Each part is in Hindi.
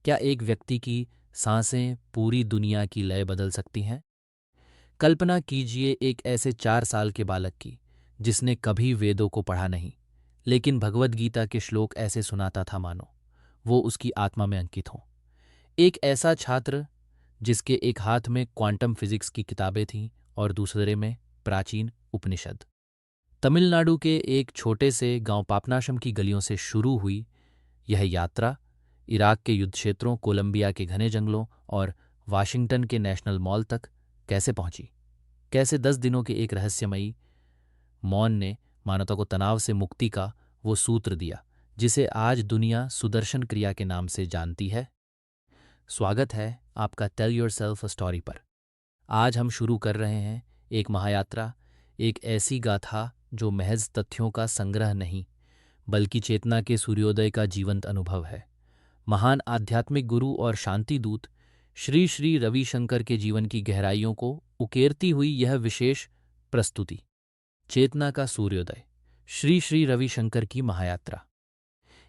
क्या एक व्यक्ति की सांसें पूरी दुनिया की लय बदल सकती हैं? कल्पना कीजिए एक ऐसे 4 साल के बालक की जिसने कभी वेदों को पढ़ा नहीं, लेकिन भगवद गीता के श्लोक ऐसे सुनाता था मानो वो उसकी आत्मा में अंकित हों। एक ऐसा छात्र जिसके एक हाथ में क्वांटम फिजिक्स की किताबें थीं और दूसरे में प्राचीन उपनिषद। तमिलनाडु के एक छोटे से गांव पापनाशम की गलियों से शुरू हुई यह यात्रा इराक के युद्ध क्षेत्रों, कोलंबिया के घने जंगलों और वाशिंगटन के नेशनल मॉल तक कैसे पहुंची? कैसे 10 दिनों के एक रहस्यमयी मौन ने मानवता को तनाव से मुक्ति का वो सूत्र दिया जिसे आज दुनिया सुदर्शन क्रिया के नाम से जानती है। स्वागत है आपका टेल योरसेल्फ अ स्टोरी पर। आज हम शुरू कर रहे हैं एक महायात्रा, एक ऐसी गाथा जो महज तथ्यों का संग्रह नहीं बल्कि चेतना के सूर्योदय का जीवंत अनुभव है। महान आध्यात्मिक गुरु और शांति दूत श्री श्री रविशंकर के जीवन की गहराइयों को उकेरती हुई यह विशेष प्रस्तुति, चेतना का सूर्योदय, श्री श्री रविशंकर की महायात्रा।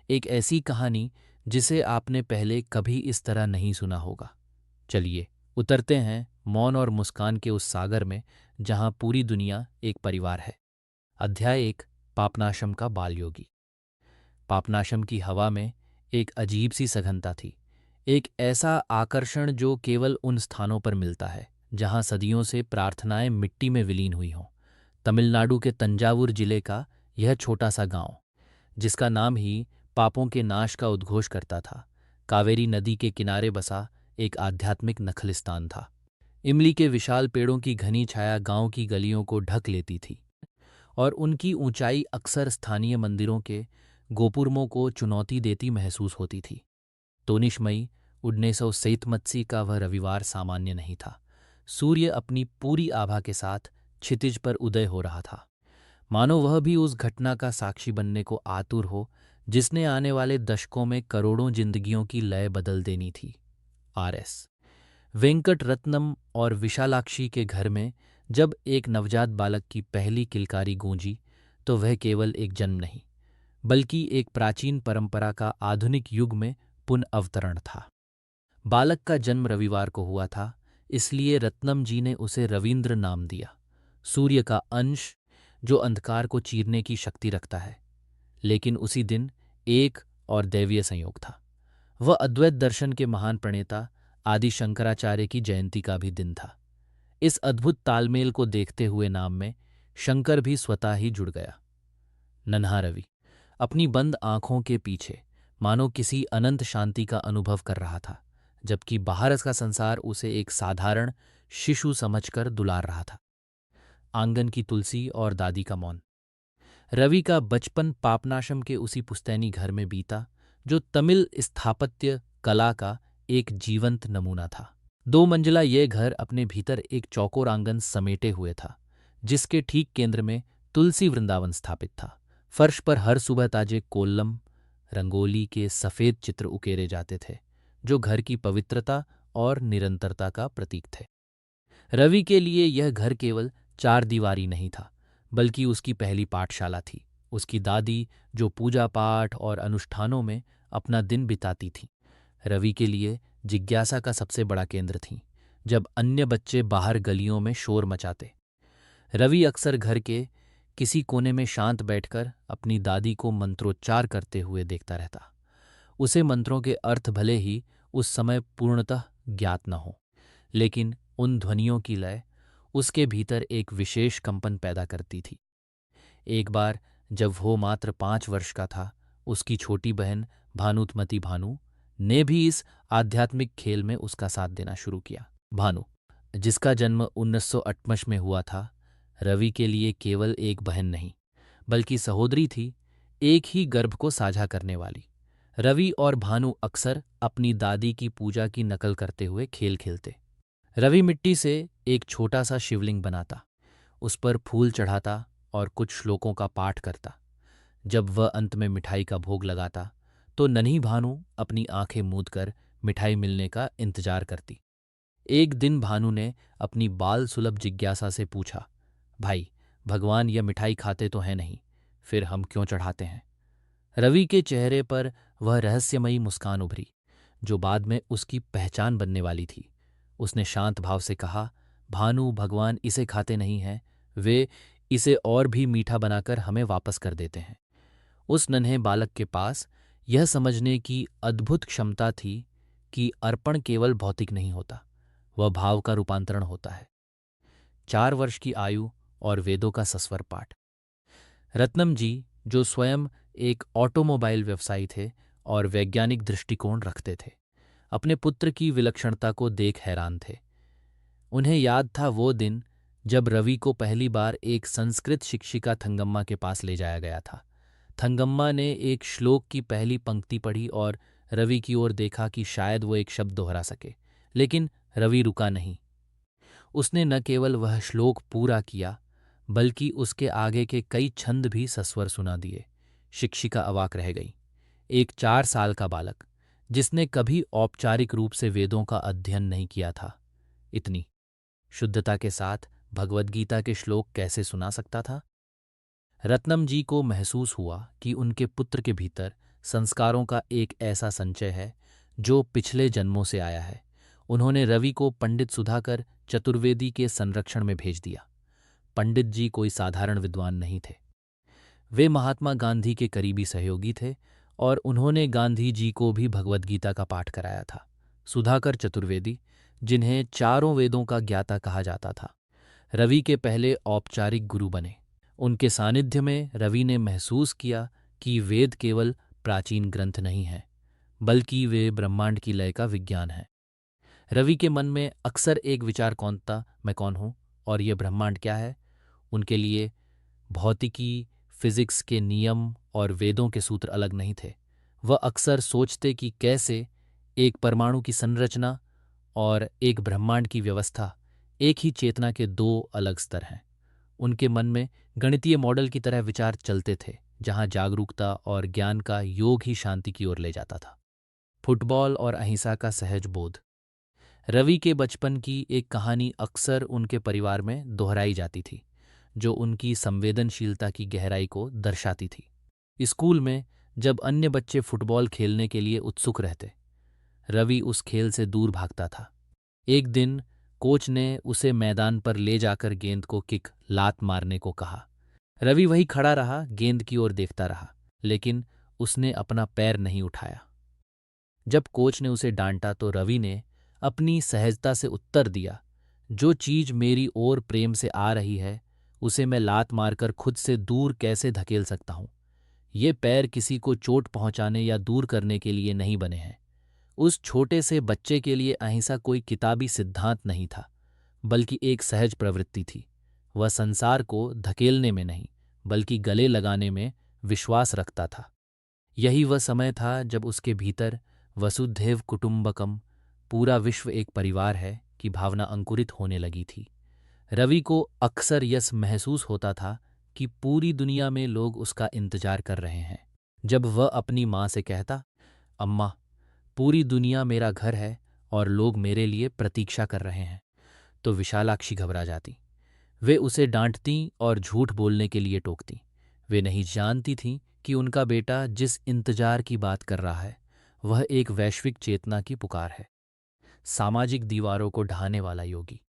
एक ऐसी कहानी जिसे आपने पहले कभी इस तरह नहीं सुना होगा। चलिए उतरते हैं मौन और मुस्कान के उस सागर में जहां पूरी दुनिया एक परिवार है। अध्याय 1, पापनाशम का बाल योगी। पापनाशम की हवा में एक अजीब सी सघनता थी, एक ऐसा आकर्षण जो केवल उन स्थानों पर मिलता है जहां सदियों से प्रार्थनाएं मिट्टी में विलीन हुई हों। तमिलनाडु के तंजावुर जिले का यह छोटा सा गांव, जिसका नाम ही पापों के नाश का उद्घोष करता था, कावेरी नदी के किनारे बसा एक आध्यात्मिक नखलिस्तान था। इमली के विशाल पेड़ों की घनी छाया गांव की गलियों को ढक लेती थी और उनकी ऊंचाई अक्सर स्थानीय मंदिरों के गोपुरमों को चुनौती देती महसूस होती थी। तोनिश मई 1987 का वह रविवार सामान्य नहीं था। सूर्य अपनी पूरी आभा के साथ क्षितिज पर उदय हो रहा था, मानो वह भी उस घटना का साक्षी बनने को आतुर हो जिसने आने वाले दशकों में करोड़ों जिंदगियों की लय बदल देनी थी। आर.एस. वेंकट रत्नम और विशालाक्षी के घर में जब एक नवजात बालक की पहली किलकारी गूंजी तो वह केवल एक जन्म नहीं बल्कि एक प्राचीन परंपरा का आधुनिक युग में पुनः अवतरण था। बालक का जन्म रविवार को हुआ था, इसलिए रत्नम जी ने उसे रविंद्र नाम दिया, सूर्य का अंश जो अंधकार को चीरने की शक्ति रखता है। लेकिन उसी दिन एक और दैवीय संयोग था। वह अद्वैत दर्शन के महान प्रणेता आदि शंकराचार्य की जयंती का भी दिन था। इस अद्भुत तालमेल को देखते हुए नाम में शंकर भी स्वतः ही जुड़ गया। नन्हा रवि अपनी बंद आंखों के पीछे मानो किसी अनंत शांति का अनुभव कर रहा था, जबकि बाहर का संसार उसे एक साधारण शिशु समझकर दुलार रहा था। आंगन की तुलसी और दादी का मौन। रवि का बचपन पापनाशम के उसी पुस्तैनी घर में बीता जो तमिल स्थापत्य कला का एक जीवंत नमूना था। 2 मंजिला ये घर अपने भीतर एक चौकोर आंगन समेटे हुए था, जिसके ठीक केंद्र में तुलसी वृंदावन स्थापित था। फर्श पर हर सुबह ताजे कोल्लम रंगोली के सफ़ेद चित्र उकेरे जाते थे, जो घर की पवित्रता और निरंतरता का प्रतीक थे। रवि के लिए यह घर केवल 4 दीवारी नहीं था, बल्कि उसकी पहली पाठशाला थी। उसकी दादी जो पूजा पाठ और अनुष्ठानों में अपना दिन बिताती थी, रवि के लिए जिज्ञासा का सबसे बड़ा केंद्र थीं। जब अन्य बच्चे बाहर गलियों में शोर मचाते, रवि अक्सर घर के किसी कोने में शांत बैठकर अपनी दादी को मंत्रोच्चार करते हुए देखता रहता। उसे मंत्रों के अर्थ भले ही उस समय पूर्णतः ज्ञात न हो, लेकिन उन ध्वनियों की लय उसके भीतर एक विशेष कंपन पैदा करती थी। एक बार जब वो मात्र 5 वर्ष का था, उसकी छोटी बहन भानुतमती भानु ने भी इस आध्यात्मिक खेल में उसका साथ देना शुरू किया। भानु, जिसका जन्म 1968 में हुआ था, रवि के लिए केवल एक बहन नहीं बल्कि सहोदरी थी, एक ही गर्भ को साझा करने वाली। रवि और भानु अक्सर अपनी दादी की पूजा की नकल करते हुए खेल खेलते। रवि मिट्टी से एक छोटा सा शिवलिंग बनाता, उस पर फूल चढ़ाता और कुछ श्लोकों का पाठ करता। जब वह अंत में मिठाई का भोग लगाता तो नन्ही भानु अपनी आंखें मूंदकर मिठाई मिलने का इंतजार करती। एक दिन भानु ने अपनी बाल सुलभ जिज्ञासा से पूछा, भाई, भगवान यह मिठाई खाते तो है नहीं, फिर हम क्यों चढ़ाते हैं? रवि के चेहरे पर वह रहस्यमयी मुस्कान उभरी जो बाद में उसकी पहचान बनने वाली थी। उसने शांत भाव से कहा, भानु, भगवान इसे खाते नहीं हैं, वे इसे और भी मीठा बनाकर हमें वापस कर देते हैं। उस नन्हे बालक के पास यह समझने की अद्भुत क्षमता थी कि अर्पण केवल भौतिक नहीं होता, वह भाव का रूपांतरण होता है। 4 वर्ष की आयु और वेदों का सस्वर पाठ। रत्नम जी, जो स्वयं एक ऑटोमोबाइल व्यवसायी थे और वैज्ञानिक दृष्टिकोण रखते थे, अपने पुत्र की विलक्षणता को देख हैरान थे। उन्हें याद था वो दिन जब रवि को पहली बार एक संस्कृत शिक्षिका थंगम्मा के पास ले जाया गया था। थंगम्मा ने एक श्लोक की पहली पंक्ति पढ़ी और रवि की ओर देखा कि शायद वो एक शब्द दोहरा सके, लेकिन रवि रुका नहीं। उसने न केवल वह श्लोक पूरा किया, बल्कि उसके आगे के कई छंद भी सस्वर सुना दिए। शिक्षिका अवाक रह गई। एक 4 साल का बालक, जिसने कभी औपचारिक रूप से वेदों का अध्ययन नहीं किया था, इतनी शुद्धता के साथ भगवद् गीता के श्लोक कैसे सुना सकता था? रत्नम जी को महसूस हुआ कि उनके पुत्र के भीतर संस्कारों का एक ऐसा संचय है जो पिछले जन्मों से आया है। उन्होंने रवि को पंडित सुधाकर चतुर्वेदी के संरक्षण में भेज दिया। पंडित जी कोई साधारण विद्वान नहीं थे। वे महात्मा गांधी के करीबी सहयोगी थे और उन्होंने गांधी जी को भी भगवद् गीता का पाठ कराया था। सुधाकर चतुर्वेदी, जिन्हें चारों वेदों का ज्ञाता कहा जाता था, रवि के पहले औपचारिक गुरु बने। उनके सानिध्य में रवि ने महसूस किया कि वेद केवल प्राचीन ग्रंथ नहीं हैं, बल्कि वे ब्रह्मांड की लय का विज्ञान है। रवि के मन में अक्सर एक विचार कौंधता, मैं कौन हूँ और ये ब्रह्मांड क्या है। उनके लिए भौतिकी, फिजिक्स के नियम और वेदों के सूत्र अलग नहीं थे। वह अक्सर सोचते कि कैसे एक परमाणु की संरचना और एक ब्रह्मांड की व्यवस्था एक ही चेतना के दो अलग स्तर हैं। उनके मन में गणितीय मॉडल की तरह विचार चलते थे, जहां जागरूकता और ज्ञान का योग ही शांति की ओर ले जाता था। फुटबॉल और अहिंसा का सहज बोध। रवि के बचपन की एक कहानी अक्सर उनके परिवार में दोहराई जाती थी, जो उनकी संवेदनशीलता की गहराई को दर्शाती थी। स्कूल में जब अन्य बच्चे फुटबॉल खेलने के लिए उत्सुक रहते, रवि उस खेल से दूर भागता था। एक दिन कोच ने उसे मैदान पर ले जाकर गेंद को किक, लात मारने को कहा। रवि वहीं खड़ा रहा, गेंद की ओर देखता रहा, लेकिन उसने अपना पैर नहीं उठाया। जब कोच ने उसे डांटा तो रवि ने अपनी सहजता से उत्तर दिया, जो चीज मेरी ओर प्रेम से आ रही है, उसे मैं लात मारकर खुद से दूर कैसे धकेल सकता हूं? ये पैर किसी को चोट पहुंचाने या दूर करने के लिए नहीं बने हैं। उस छोटे से बच्चे के लिए अहिंसा कोई किताबी सिद्धांत नहीं था, बल्कि एक सहज प्रवृत्ति थी। वह संसार को धकेलने में नहीं, बल्कि गले लगाने में विश्वास रखता था। यही वह समय था जब उसके भीतर वसुधैव कुटुंबकम, पूरा विश्व एक परिवार है, की भावना अंकुरित होने लगी थी। रवि को अक्सर यह महसूस होता था कि पूरी दुनिया में लोग उसका इंतजार कर रहे हैं। जब वह अपनी माँ से कहता, अम्मा, पूरी दुनिया मेरा घर है और लोग मेरे लिए प्रतीक्षा कर रहे हैं, तो विशालाक्षी घबरा जाती। वे उसे डांटती और झूठ बोलने के लिए टोकती। वे नहीं जानती थीं कि उनका बेटा जिस इंतजार की बात कर रहा है, वह एक वैश्विक चेतना की पुकार है। सामाजिक दीवारों को ढाने वाला योगी।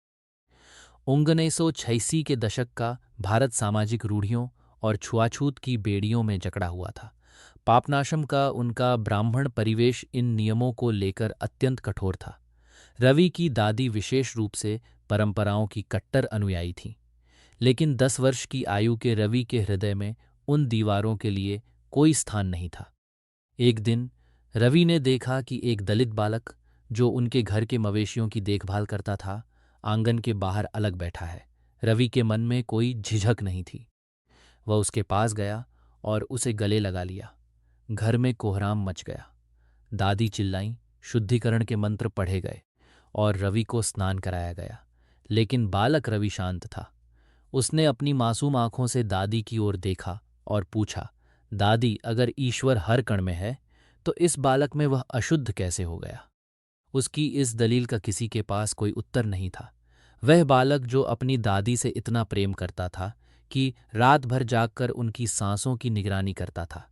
1986 के दशक का भारत सामाजिक रूढ़ियों और छुआछूत की बेड़ियों में जकड़ा हुआ था। पापनाशम का उनका ब्राह्मण परिवेश इन नियमों को लेकर अत्यंत कठोर था। रवि की दादी विशेष रूप से परंपराओं की कट्टर अनुयायी थीं, लेकिन 10 वर्ष की आयु के रवि के हृदय में उन दीवारों के लिए कोई स्थान नहीं था। एक दिन रवि ने देखा कि एक दलित बालक, जो उनके घर के मवेशियों की देखभाल करता था, आंगन के बाहर अलग बैठा है। रवि के मन में कोई झिझक नहीं थी। वह उसके पास गया और उसे गले लगा लिया। घर में कोहराम मच गया। दादी चिल्लाईं, शुद्धिकरण के मंत्र पढ़े गए और रवि को स्नान कराया गया। लेकिन बालक रवि शांत था। उसने अपनी मासूम आंखों से दादी की ओर देखा और पूछा, दादी, अगर ईश्वर हर कण में है, तो इस बालक में वह अशुद्ध कैसे हो गया? उसकी इस दलील का किसी के पास कोई उत्तर नहीं था। वह बालक जो अपनी दादी से इतना प्रेम करता था कि रात भर जागकर उनकी सांसों की निगरानी करता था,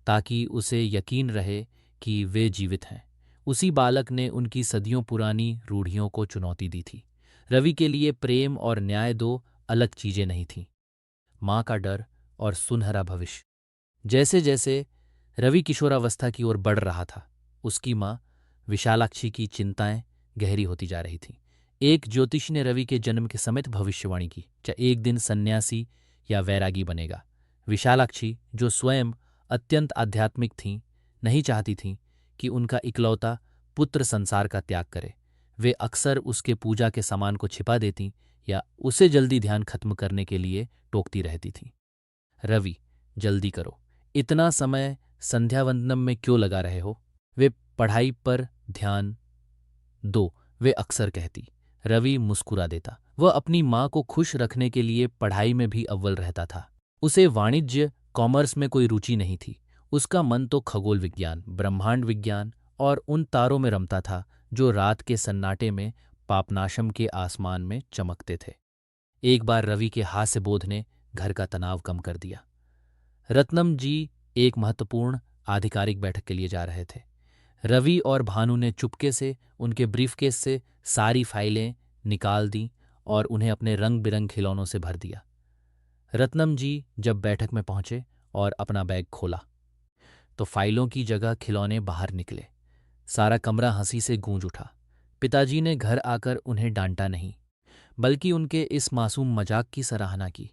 ताकि उसे यकीन रहे कि वे जीवित हैं, उसी बालक ने उनकी सदियों पुरानी रूढ़ियों को चुनौती दी थी। रवि के लिए प्रेम और न्याय दो अलग चीजें नहीं थीं, माँ का डर और सुनहरा भविष्य। जैसे जैसे रवि किशोरावस्था की ओर बढ़ रहा था, उसकी माँ विशालाक्षी की चिंताएं गहरी होती जा रही थीं। एक ज्योतिषी ने रवि के जन्म के समेत भविष्यवाणी की, चाहे एक दिन सन्यासी या वैरागी बनेगा। विशालाक्षी, जो स्वयं अत्यंत आध्यात्मिक थीं, नहीं चाहती थीं कि उनका इकलौता पुत्र संसार का त्याग करे। वे अक्सर उसके पूजा के सामान को छिपा देती या उसे जल्दी ध्यान खत्म करने के लिए टोकती रहती थीं। रवि, जल्दी करो, इतना समय संध्या वंदनम में क्यों लगा रहे हो? वे पढ़ाई पर ध्यान दो, वे अक्सर कहती। रवि मुस्कुरा देता। वह अपनी माँ को खुश रखने के लिए पढ़ाई में भी अव्वल रहता था। उसे वाणिज्य कॉमर्स में कोई रुचि नहीं थी। उसका मन तो खगोल विज्ञान, ब्रह्मांड विज्ञान और उन तारों में रमता था जो रात के सन्नाटे में पापनाशम के आसमान में चमकते थे। एक बार रवि के हास्य बोध ने घर का तनाव कम कर दिया। रत्नम जी एक महत्वपूर्ण आधिकारिक बैठक के लिए जा रहे थे। रवि और भानु ने चुपके से उनके ब्रीफकेस से सारी फाइलें निकाल दी और उन्हें अपने रंग बिरंग खिलौनों से भर दिया। रत्नम जी जब बैठक में पहुंचे और अपना बैग खोला तो फाइलों की जगह खिलौने बाहर निकले। सारा कमरा हंसी से गूंज उठा। पिताजी ने घर आकर उन्हें डांटा नहीं, बल्कि उनके इस मासूम मजाक की सराहना की।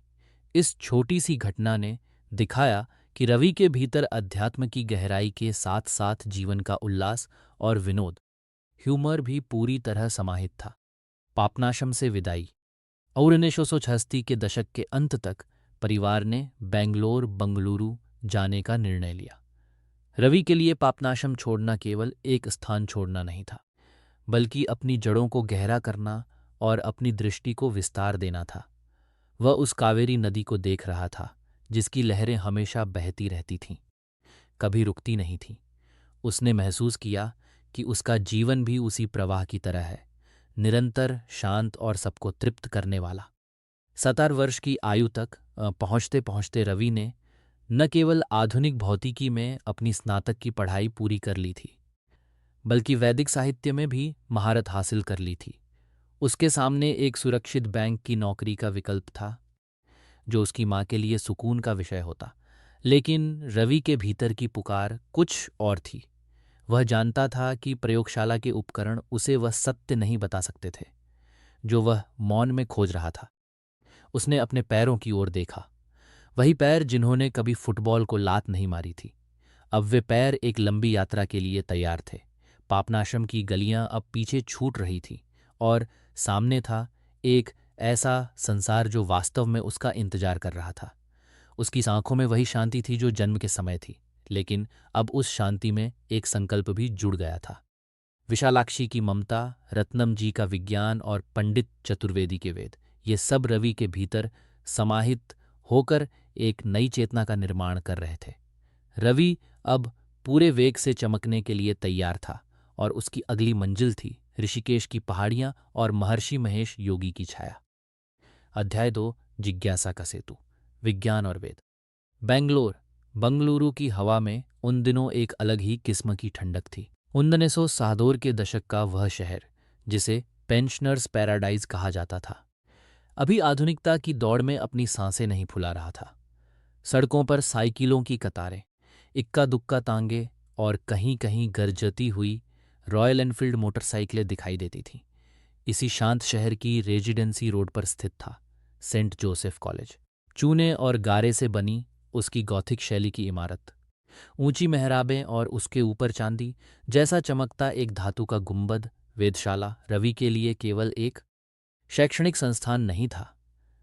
इस छोटी सी घटना ने दिखाया कि रवि के भीतर अध्यात्म की गहराई के साथ साथ जीवन का उल्लास और विनोद, ह्यूमर भी पूरी तरह समाहित था। पापनाशम से विदाई। और 1966 के दशक के अंत तक परिवार ने बेंगलोर बंगलुरु जाने का निर्णय लिया। रवि के लिए पापनाशम छोड़ना केवल एक स्थान छोड़ना नहीं था, बल्कि अपनी जड़ों को गहरा करना और अपनी दृष्टि को विस्तार देना था। वह उस कावेरी नदी को देख रहा था जिसकी लहरें हमेशा बहती रहती थीं, कभी रुकती नहीं थीं। उसने महसूस किया कि उसका जीवन भी उसी प्रवाह की तरह है, निरंतर, शांत और सबको तृप्त करने वाला। 17 वर्ष की आयु तक पहुँचते पहुँचते रवि ने न केवल आधुनिक भौतिकी में अपनी स्नातक की पढ़ाई पूरी कर ली थी, बल्कि वैदिक साहित्य में भी महारत हासिल कर ली थी। उसके सामने एक सुरक्षित बैंक की नौकरी का विकल्प था, जो उसकी माँ के लिए सुकून का विषय होता। लेकिन रवि के भीतर की पुकार कुछ और थी। वह जानता था कि प्रयोगशाला के उपकरण उसे वह सत्य नहीं बता सकते थे जो वह मौन में खोज रहा था। उसने अपने पैरों की ओर देखा, वही पैर जिन्होंने कभी फुटबॉल को लात नहीं मारी थी। अब वे पैर एक लंबी यात्रा के लिए तैयार थे। पापनाशम की गलियां अब पीछे छूट रही थी और सामने था एक ऐसा संसार जो वास्तव में उसका इंतजार कर रहा था। उसकी आंखों में वही शांति थी जो जन्म के समय थी, लेकिन अब उस शांति में एक संकल्प भी जुड़ गया था। विशालाक्षी की ममता, रत्नम जी का विज्ञान और पंडित चतुर्वेदी के वेद, ये सब रवि के भीतर समाहित होकर एक नई चेतना का निर्माण कर रहे थे। रवि अब पूरे वेग से चमकने के लिए तैयार था और उसकी अगली मंजिल थी ऋषिकेश की पहाड़ियां और महर्षि महेश योगी की छाया। अध्याय 2, जिज्ञासा का सेतु, विज्ञान और वेद। बेंगलोर बंगलुरु की हवा में उन दिनों एक अलग ही किस्म की ठंडक थी। 1960 के दशक का वह शहर जिसे पेंशनर्स पैराडाइज कहा जाता था, अभी आधुनिकता की दौड़ में अपनी सांसें नहीं फुला रहा था। सड़कों पर साइकिलों की कतारें, इक्का दुक्का तांगे और कहीं कहीं गरजती हुई रॉयल एनफील्ड मोटरसाइकिलें दिखाई देती थीं। इसी शांत शहर की रेजिडेंसी रोड पर स्थित था सेंट जोसेफ कॉलेज। चूने और गारे से बनी उसकी गॉथिक शैली की इमारत, ऊंची मेहराबें और उसके ऊपर चांदी जैसा चमकता एक धातु का गुंबद। वेधशाला रवि के लिए केवल एक शैक्षणिक संस्थान नहीं था,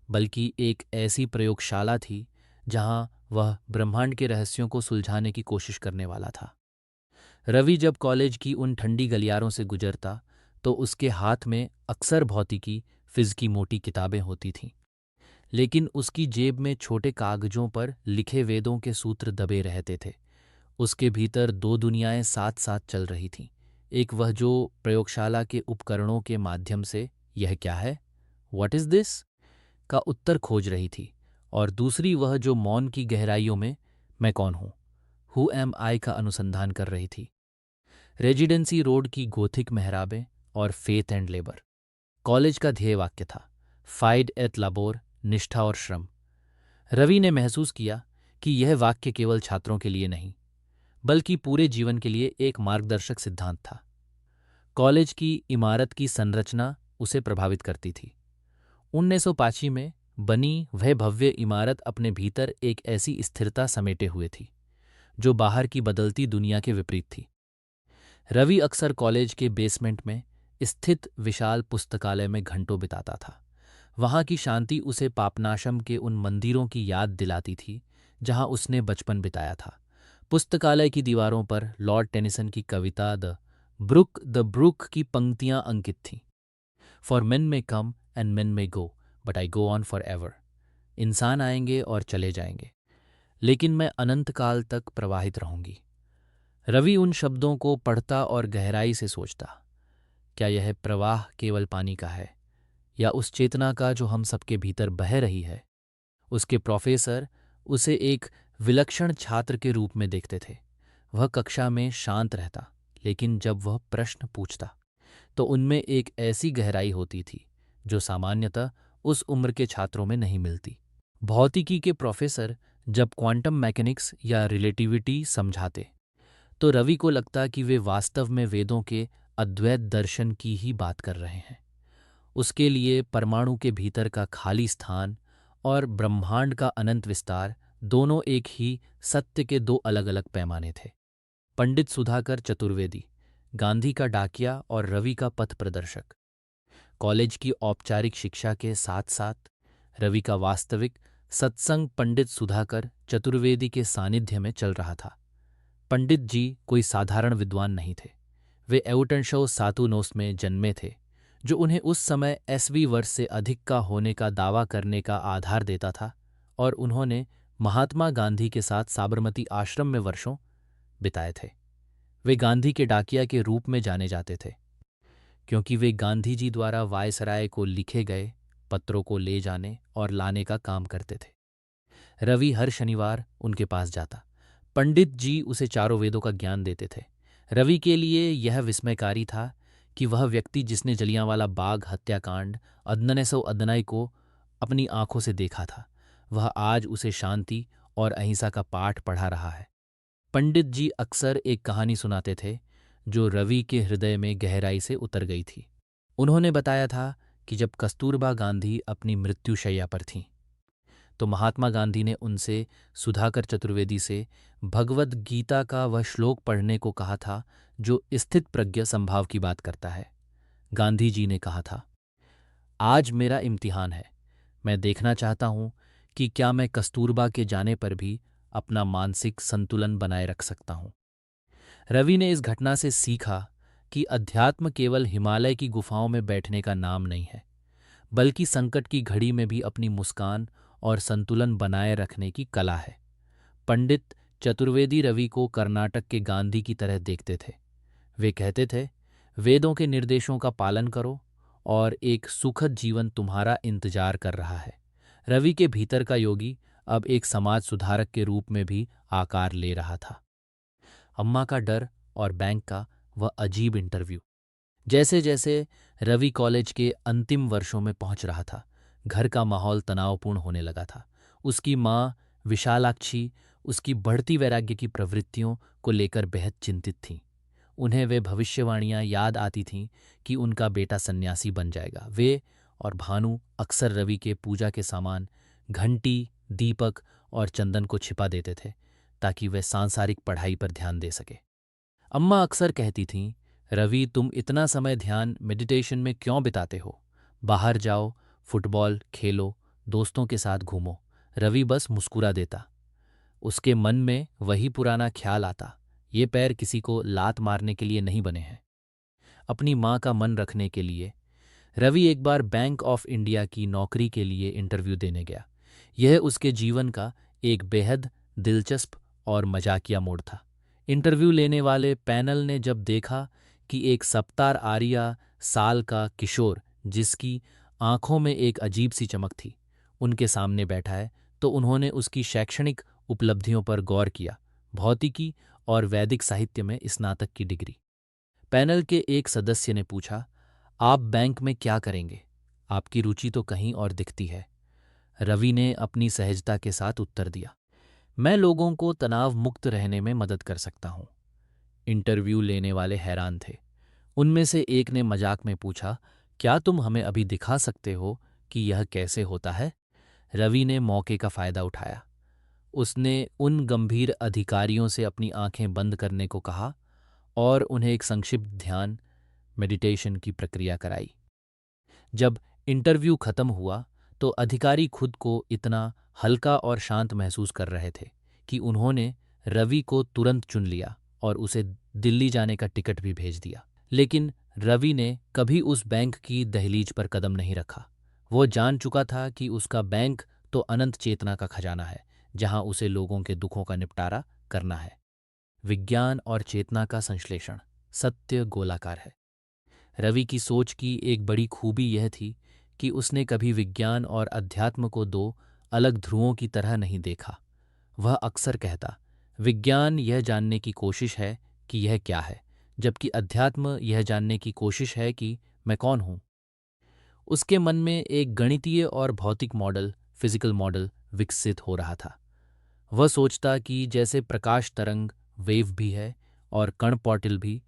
बल्कि एक ऐसी प्रयोगशाला थी जहां वह ब्रह्मांड के रहस्यों को सुलझाने की कोशिश करने वाला था। रवि जब कॉलेज की उन ठंडी गलियारों से गुजरता तो उसके हाथ में अक्सर भौतिकी, फिज़ की मोटी किताबें होती थीं, लेकिन उसकी जेब में छोटे कागजों पर लिखे वेदों के सूत्र दबे रहते थे। उसके भीतर दो दुनियाएं साथ साथ चल रही थीं, एक वह जो प्रयोगशाला के उपकरणों के माध्यम से यह क्या है, व्हाट इज़ दिस, का उत्तर खोज रही थी, और दूसरी वह जो मौन की गहराइयों में मैं कौन हूँ, हु एम आई का अनुसंधान कर रही थी। रेजिडेंसी रोड की गोथिक मेहराबें और फेथ एंड लेबर। कॉलेज का ध्येय वाक्य था फाइड एट लाबोर, निष्ठा और श्रम। रवि ने महसूस किया कि यह वाक्य केवल छात्रों के लिए नहीं बल्कि पूरे जीवन के लिए एक मार्गदर्शक सिद्धांत था। कॉलेज की इमारत की संरचना उसे प्रभावित करती थी। 1985 में बनी वह भव्य इमारत अपने भीतर एक ऐसी स्थिरता समेटे हुए थी जो बाहर की बदलती दुनिया के विपरीत थी। रवि अक्सर कॉलेज के बेसमेंट में स्थित विशाल पुस्तकालय में घंटों बिताता था। वहाँ की शांति उसे पापनाशम के उन मंदिरों की याद दिलाती थी जहाँ उसने बचपन बिताया था। पुस्तकालय की दीवारों पर लॉर्ड टेनिसन की कविता द ब्रुक की पंक्तियाँ अंकित थीं। फॉर मेन में कम एंड मेन में go but I go on for ever. इंसान आएंगे और चले जाएंगे लेकिन मैं अनंत काल तक प्रवाहित रहूंगी। रवि उन शब्दों को पढ़ता और गहराई से सोचता, क्या यह प्रवाह केवल पानी का है या उस चेतना का जो हम सबके भीतर बह रही है। उसके प्रोफेसर उसे एक विलक्षण छात्र के रूप में देखते थे। वह कक्षा में शांत रहता लेकिन जब वह प्रश्न पूछता तो उनमें एक ऐसी गहराई होती थी जो सामान्यतः उस उम्र के छात्रों में नहीं मिलती। भौतिकी के प्रोफेसर जब क्वांटम मैकेनिक्स या रिलेटिविटी समझाते तो रवि को लगता कि वे वास्तव में वेदों के अद्वैत दर्शन की ही बात कर रहे हैं। उसके लिए परमाणु के भीतर का खाली स्थान और ब्रह्मांड का अनंत विस्तार दोनों एक ही सत्य के दो अलग अलग पैमाने थे। पंडित सुधाकर चतुर्वेदी, गांधी का डाकिया और रवि का पथ प्रदर्शक। कॉलेज की औपचारिक शिक्षा के साथ साथ रवि का वास्तविक सत्संग पंडित सुधाकर चतुर्वेदी के सानिध्य में चल रहा था। पंडित जी कोई साधारण विद्वान नहीं थे। वे एउटनशो सातुनोस में जन्मे थे जो उन्हें उस समय 20वीं वर्ष से अधिक का होने का दावा करने का आधार देता था, और उन्होंने महात्मा गांधी के साथ साबरमती आश्रम में वर्षों बिताए थे। वे गांधी के डाकिया के रूप में जाने जाते थे क्योंकि वे गांधी जी द्वारा वायसराय को लिखे गए पत्रों को ले जाने और लाने का काम करते थे। रवि हर शनिवार उनके पास जाता। पंडित जी उसे चारों वेदों का ज्ञान देते थे। रवि के लिए यह विस्मयकारी था कि वह व्यक्ति जिसने जलियांवाला बाग हत्याकांड 1919 को अपनी आंखों से देखा था, वह आज उसे शांति और अहिंसा का पाठ पढ़ा रहा है। पंडित जी अक्सर एक कहानी सुनाते थे जो रवि के हृदय में गहराई से उतर गई थी। उन्होंने बताया था कि जब कस्तूरबा गांधी अपनी मृत्युशैया पर थीं तो महात्मा गांधी ने उनसे सुधाकर चतुर्वेदी से भगवद गीता का वह श्लोक पढ़ने को कहा था जो स्थित प्रज्ञ संभाव की बात करता है। गांधी जी ने कहा था, आज मेरा इम्तिहान है। मैं देखना चाहता हूं कि क्या मैं कस्तूरबा के जाने पर भी अपना मानसिक संतुलन बनाए रख सकता हूं। रवि ने इस घटना से सीखा कि अध्यात्म केवल हिमालय की गुफाओं में बैठने का नाम नहीं है, बल्कि संकट की घड़ी में भी अपनी मुस्कान और संतुलन बनाए रखने की कला है। पंडित चतुर्वेदी रवि को कर्नाटक के गांधी की तरह देखते थे। वे कहते थे, वेदों के निर्देशों का पालन करो और एक सुखद जीवन तुम्हारा इंतजार कर रहा है। रवि के भीतर का योगी अब एक समाज सुधारक के रूप में भी आकार ले रहा था। अम्मा का डर और बैंक का वह अजीब इंटरव्यू। जैसे जैसे रवि कॉलेज के अंतिम वर्षों में पहुंच रहा था, घर का माहौल तनावपूर्ण होने लगा था। उसकी माँ विशालाक्षी उसकी बढ़ती वैराग्य की प्रवृत्तियों को लेकर बेहद चिंतित थीं। उन्हें वे भविष्यवाणियां याद आती थीं कि उनका बेटा सन्यासी बन जाएगा। वे और भानु अक्सर रवि के पूजा के सामान, घंटी, दीपक और चंदन को छिपा देते थे ताकि वह सांसारिक पढ़ाई पर ध्यान दे सके। अम्मा अक्सर कहती थीं, रवि तुम इतना समय ध्यान मेडिटेशन में क्यों बिताते हो? बाहर जाओ, फुटबॉल खेलो, दोस्तों के साथ घूमो। रवि बस मुस्कुरा देता। उसके मन में वही पुराना ख्याल आता, ये पैर किसी को लात मारने के लिए नहीं बने हैं। अपनी माँ का मन रखने के लिए रवि एक बार बैंक ऑफ इंडिया की नौकरी के लिए इंटरव्यू देने गया। यह उसके जीवन का एक बेहद दिलचस्प और मजाकिया मोड़ था। इंटरव्यू लेने वाले पैनल ने जब देखा कि एक सप्तार आर्या साल का किशोर जिसकी आंखों में एक अजीब सी चमक थी उनके सामने बैठा है, तो उन्होंने उसकी शैक्षणिक उपलब्धियों पर गौर किया। भौतिकी और वैदिक साहित्य में स्नातक की डिग्री, पैनल के एक सदस्य ने पूछा, आप बैंक में क्या करेंगे? आपकी रुचि तो कहीं और दिखती है। रवि ने अपनी सहजता के साथ उत्तर दिया, मैं लोगों को तनाव मुक्त रहने में मदद कर सकता हूँ। इंटरव्यू लेने वाले हैरान थे। उनमें से एक ने मजाक में पूछा, क्या तुम हमें अभी दिखा सकते हो कि यह कैसे होता है? रवि ने मौके का फायदा उठाया। उसने उन गंभीर अधिकारियों से अपनी आंखें बंद करने को कहा और उन्हें एक संक्षिप्त ध्यान मेडिटेशन की प्रक्रिया कराई। जब इंटरव्यू खत्म हुआ तो अधिकारी खुद को इतना हल्का और शांत महसूस कर रहे थे कि उन्होंने रवि को तुरंत चुन लिया और उसे दिल्ली जाने का टिकट भी भेज दिया। लेकिन रवि ने कभी उस बैंक की दहलीज पर कदम नहीं रखा। वो जान चुका था कि उसका बैंक तो अनंत चेतना का खजाना है, जहां उसे लोगों के दुखों का निपटारा करना है। विज्ञान और चेतना का संश्लेषण, सत्य गोलाकार है। रवि की सोच की एक बड़ी खूबी यह थी कि उसने कभी विज्ञान और अध्यात्म को दो अलग ध्रुवों की तरह नहीं देखा। वह अक्सर कहता, विज्ञान यह जानने की कोशिश है कि यह क्या है, जबकि अध्यात्म यह जानने की कोशिश है कि मैं कौन हूँ। उसके मन में एक गणितीय और भौतिक मॉडल, फिजिकल मॉडल विकसित हो रहा था। वह सोचता कि जैसे प्रकाश तरंग वेव भी है और कण पार्टिकल भी,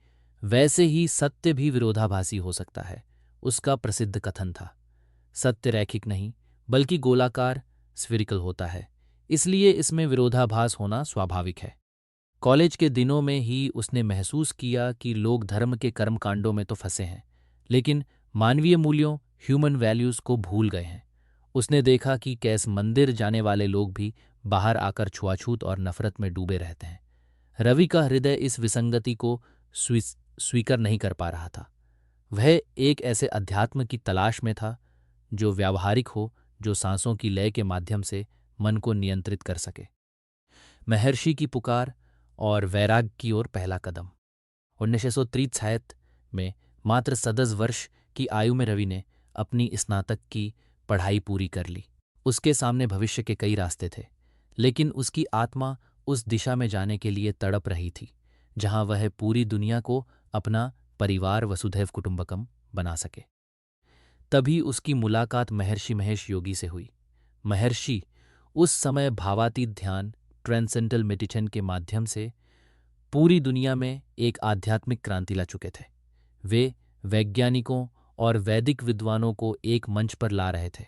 वैसे ही सत्य भी विरोधाभासी हो सकता है। उसका प्रसिद्ध कथन था, सत्य रैखिक नहीं बल्कि गोलाकार स्फेरिकल होता है, इसलिए इसमें विरोधाभास होना स्वाभाविक है। कॉलेज के दिनों में ही उसने महसूस किया कि लोग धर्म के कर्मकांडों में तो फंसे हैं, लेकिन मानवीय मूल्यों, ह्यूमन वैल्यूज को भूल गए हैं। उसने देखा कि कैसे मंदिर जाने वाले लोग भी बाहर आकर छुआछूत और नफरत में डूबे रहते हैं। रवि का हृदय इस विसंगति को स्वीकार नहीं कर पा रहा था। वह एक ऐसे अध्यात्म की तलाश में था जो व्यावहारिक हो, जो सांसों की लय के माध्यम से मन को नियंत्रित कर सके। महर्षि की पुकार और वैराग्य की ओर पहला कदम। 1963 में मात्र 10 वर्ष की आयु में रवि ने अपनी स्नातक की पढ़ाई पूरी कर ली। उसके सामने भविष्य के कई रास्ते थे, लेकिन उसकी आत्मा उस दिशा में जाने के लिए तड़प रही थी जहां वह पूरी दुनिया को अपना परिवार वसुधैव कुटुंबकम बना सके। तभी उसकी मुलाकात महर्षि महेश योगी से हुई। महर्षि उस समय भावातीत ध्यान, ट्रांसेंडेंटल मेडिटेशन के माध्यम से पूरी दुनिया में एक आध्यात्मिक क्रांति ला चुके थे। वे वैज्ञानिकों और वैदिक विद्वानों को एक मंच पर ला रहे थे,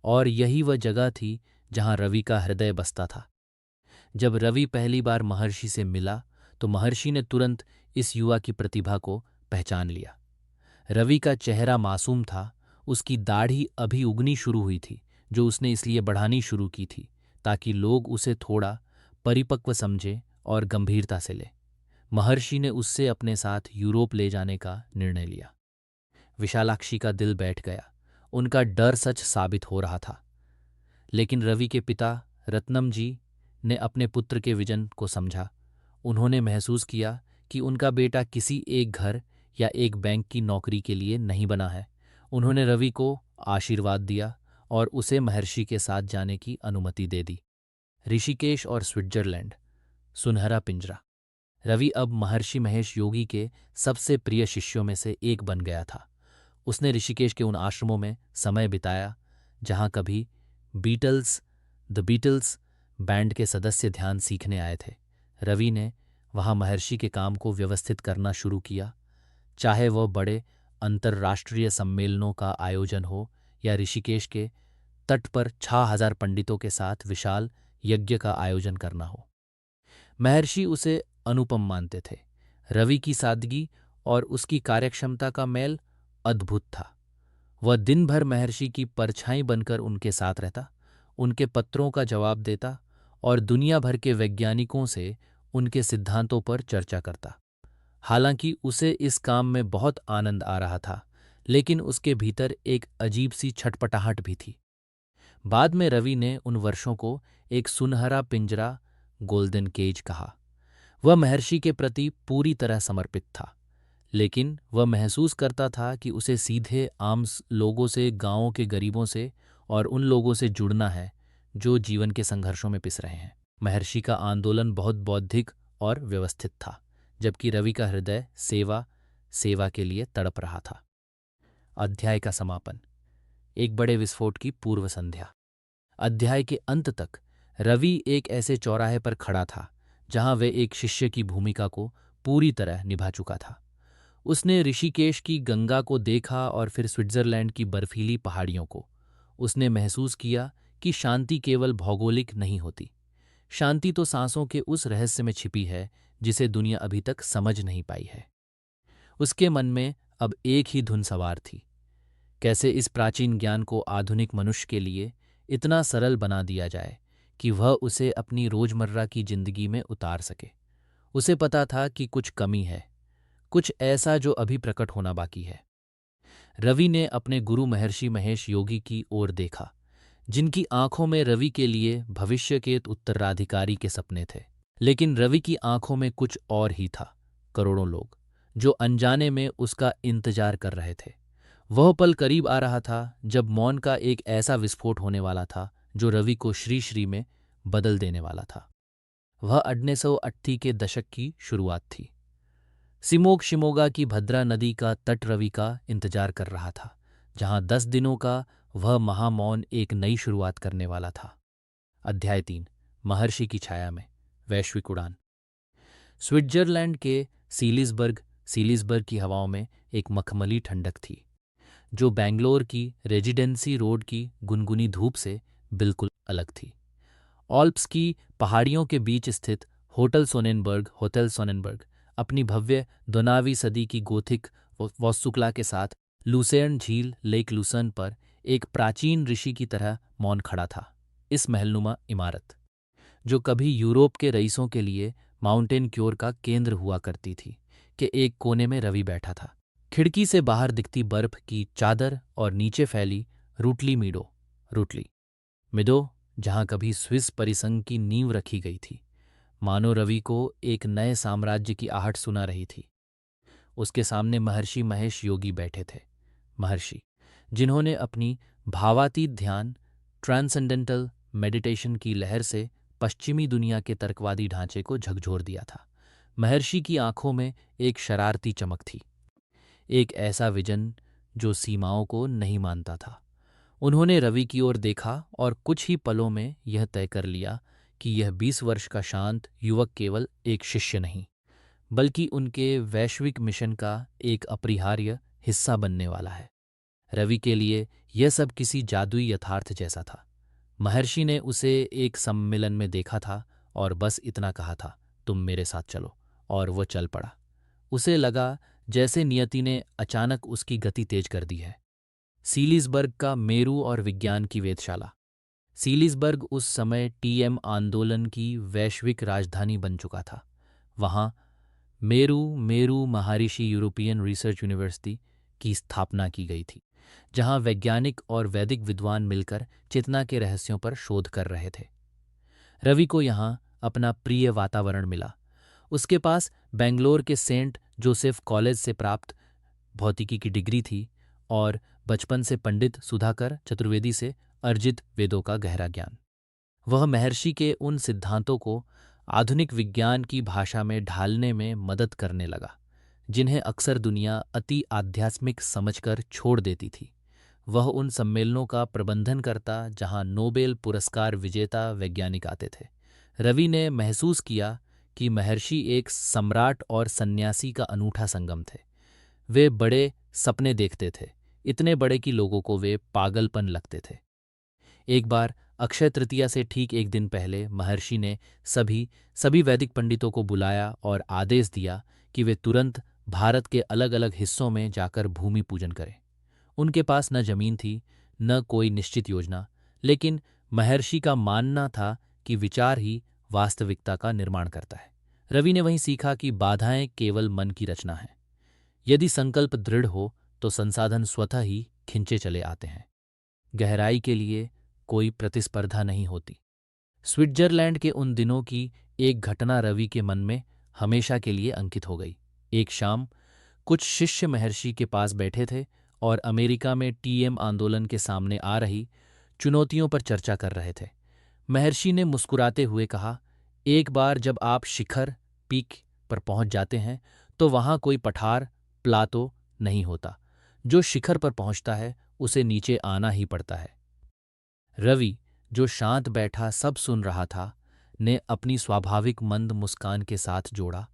और यही वह जगह थी जहां रवि का हृदय बसता था। जब रवि पहली बार महर्षि से मिला तो महर्षि ने तुरंत इस युवा की प्रतिभा को पहचान लिया। रवि का चेहरा मासूम था, उसकी दाढ़ी अभी उगनी शुरू हुई थी, जो उसने इसलिए बढ़ानी शुरू की थी ताकि लोग उसे थोड़ा परिपक्व समझें और गंभीरता से ले। महर्षि ने उससे अपने साथ यूरोप ले जाने का निर्णय लिया। विशालाक्षी का दिल बैठ गया। उनका डर सच साबित हो रहा था। लेकिन रवि के पिता रत्नम जी ने अपने पुत्र के विजन को समझा। उन्होंने महसूस किया कि उनका बेटा किसी एक घर या एक बैंक की नौकरी के लिए नहीं बना है। उन्होंने रवि को आशीर्वाद दिया और उसे महर्षि के साथ जाने की अनुमति दे दी। ऋषिकेश और स्विट्जरलैंड, सुनहरा पिंजरा। रवि अब महर्षि महेश योगी के सबसे प्रिय शिष्यों में से एक बन गया था। उसने ऋषिकेश के उन आश्रमों में समय बिताया जहां कभी द बीटल्स बैंड के सदस्य ध्यान सीखने आए थे। रवि ने वहां महर्षि के काम को व्यवस्थित करना शुरू किया, चाहे वह बड़े अंतर्राष्ट्रीय सम्मेलनों का आयोजन हो या ऋषिकेश के तट पर 6000 पंडितों के साथ विशाल यज्ञ का आयोजन करना हो। महर्षि उसे अनुपम मानते थे। रवि की सादगी और उसकी कार्यक्षमता का मेल अद्भुत था। वह दिन भर महर्षि की परछाई बनकर उनके साथ रहता, उनके पत्रों का जवाब देता और दुनिया भर के वैज्ञानिकों से उनके सिद्धांतों पर चर्चा करता। हालांकि उसे इस काम में बहुत आनंद आ रहा था, लेकिन उसके भीतर एक अजीब सी छटपटाहट भी थी। बाद में रवि ने उन वर्षों को एक सुनहरा पिंजरा, गोल्डन केज कहा। वह महर्षि के प्रति पूरी तरह समर्पित था, लेकिन वह महसूस करता था कि उसे सीधे आम लोगों से, गांवों के गरीबों से और उन लोगों से जुड़ना है जो जीवन के संघर्षों में पिस रहे हैं। महर्षि का आंदोलन बहुत बौद्धिक और व्यवस्थित था, जबकि रवि का हृदय सेवा, सेवा के लिए तड़प रहा था। अध्याय का समापन। एक बड़े विस्फोट की पूर्व संध्या। अध्याय के अंत तक रवि एक ऐसे चौराहे पर खड़ा था जहां वे एक शिष्य की भूमिका को पूरी तरह निभा चुका था। उसने ऋषिकेश की गंगा को देखा और फिर स्विट्जरलैंड की बर्फीली पहाड़ियों को। उसने महसूस किया कि शांति केवल भौगोलिक नहीं होती। शांति तो सांसों के उस रहस्य में छिपी है जिसे दुनिया अभी तक समझ नहीं पाई है। उसके मन में अब एक ही धुन सवार थी। कैसे इस प्राचीन ज्ञान को आधुनिक मनुष्य के लिए इतना सरल बना दिया जाए कि वह उसे अपनी रोजमर्रा की जिंदगी में उतार सके। उसे पता था कि कुछ कमी है, कुछ ऐसा जो अभी प्रकट होना बाकी है। रवि ने अपने गुरु महर्षि महेश योगी की ओर देखा, जिनकी आंखों में रवि के लिए भविष्य के उत्तराधिकारी के सपने थे। लेकिन रवि की आंखों में कुछ और ही था। करोड़ों लोग जो अनजाने में उसका इंतजार कर रहे थे। वह पल करीब आ रहा था जब मौन का एक ऐसा विस्फोट होने वाला था जो रवि को श्री श्री में बदल देने वाला था। वह 1980 के दशक की शुरुआत थी। शिमोगा की भद्रा नदी का तट रवि का इंतजार कर रहा था, जहां 10 दिनों का वह महामौन एक नई शुरुआत करने वाला था। अध्याय 3। महर्षि की छाया में वैश्विक उड़ान। स्विट्जरलैंड के सीलिसबर्ग की हवाओं में एक मखमली ठंडक थी जो बेंगलोर की रेजिडेंसी रोड की गुनगुनी धूप से बिल्कुल अलग थी। ऑल्प्स की पहाड़ियों के बीच स्थित होटल सोनेनबर्ग अपनी भव्य 12वीं सदी की गोथिक वास्तुकला के साथ लूसेर्न झील लेक लूसर्न पर एक प्राचीन ऋषि की तरह मौन खड़ा था। इस महलनुमा इमारत, जो कभी यूरोप के रईसों के लिए माउंटेन क्योर का केंद्र हुआ करती थी, के एक कोने में रवि बैठा था। खिड़की से बाहर दिखती बर्फ की चादर और नीचे फैली रूटली मिडो, जहां कभी स्विस परिसंघ की नींव रखी गई थी, मानो रवि को एक नए साम्राज्य की आहट सुना रही थी। उसके सामने महर्षि महेश योगी बैठे थे। महर्षि जिन्होंने अपनी भावातीत ध्यान ट्रांसेंडेंटल मेडिटेशन की लहर से पश्चिमी दुनिया के तर्कवादी ढांचे को झकझोर दिया था। महर्षि की आंखों में एक शरारती चमक थी, एक ऐसा विजन जो सीमाओं को नहीं मानता था। उन्होंने रवि की ओर देखा और कुछ ही पलों में यह तय कर लिया कि यह 20 वर्ष का शांत युवक केवल एक शिष्य नहीं, बल्कि उनके वैश्विक मिशन का एक अपरिहार्य हिस्सा बनने वाला है। रवि के लिए यह सब किसी जादुई यथार्थ जैसा था। महर्षि ने उसे एक सम्मेलन में देखा था और बस इतना कहा था, तुम मेरे साथ चलो, और वो चल पड़ा। उसे लगा जैसे नियति ने अचानक उसकी गति तेज कर दी है। सीलिसबर्ग का मेरू और विज्ञान की वेधशाला। सीलिसबर्ग उस समय टीएम आंदोलन की वैश्विक राजधानी बन चुका था। वहाँ मेरू महर्षि यूरोपियन रिसर्च यूनिवर्सिटी की स्थापना की गई थी, जहाँ वैज्ञानिक और वैदिक विद्वान मिलकर चेतना के रहस्यों पर शोध कर रहे थे। रवि को यहाँ अपना प्रिय वातावरण मिला। उसके पास बेंगलोर के सेंट जोसेफ कॉलेज से प्राप्त भौतिकी की डिग्री थी और बचपन से पंडित सुधाकर चतुर्वेदी से अर्जित वेदों का गहरा ज्ञान। वह महर्षि के उन सिद्धांतों को आधुनिक विज्ञान की भाषा में ढालने में मदद करने लगा, जिन्हें अक्सर दुनिया अति आध्यात्मिक समझकर छोड़ देती थी। वह उन सम्मेलनों का प्रबंधन करता जहां नोबेल पुरस्कार विजेता वैज्ञानिक आते थे। रवि ने महसूस किया कि महर्षि एक सम्राट और सन्यासी का अनूठा संगम थे। वे बड़े सपने देखते थे, इतने बड़े कि लोगों को वे पागलपन लगते थे। एक बार अक्षय तृतीया से ठीक एक दिन पहले महर्षि ने सभी वैदिक पंडितों को बुलाया और आदेश दिया कि वे तुरंत भारत के अलग अलग हिस्सों में जाकर भूमि पूजन करें। उनके पास न जमीन थी, न कोई निश्चित योजना, लेकिन महर्षि का मानना था कि विचार ही वास्तविकता का निर्माण करता है। रवि ने वहीं सीखा कि बाधाएं केवल मन की रचना है। यदि संकल्प दृढ़ हो तो संसाधन स्वतः ही खिंचे चले आते हैं। गहराई के लिए कोई प्रतिस्पर्धा नहीं होती। स्विट्जरलैंड के उन दिनों की एक घटना रवि के मन में हमेशा के लिए अंकित हो गई। एक शाम कुछ शिष्य महर्षि के पास बैठे थे और अमेरिका में टीएम आंदोलन के सामने आ रही चुनौतियों पर चर्चा कर रहे थे। महर्षि ने मुस्कुराते हुए कहा, एक बार जब आप शिखर पीक पर पहुंच जाते हैं तो वहां कोई पठार प्लातो नहीं होता। जो शिखर पर पहुंचता है उसे नीचे आना ही पड़ता है। रवि, जो शांत बैठा सब सुन रहा था, ने अपनी स्वाभाविक मंद मुस्कान के साथ जोड़ा,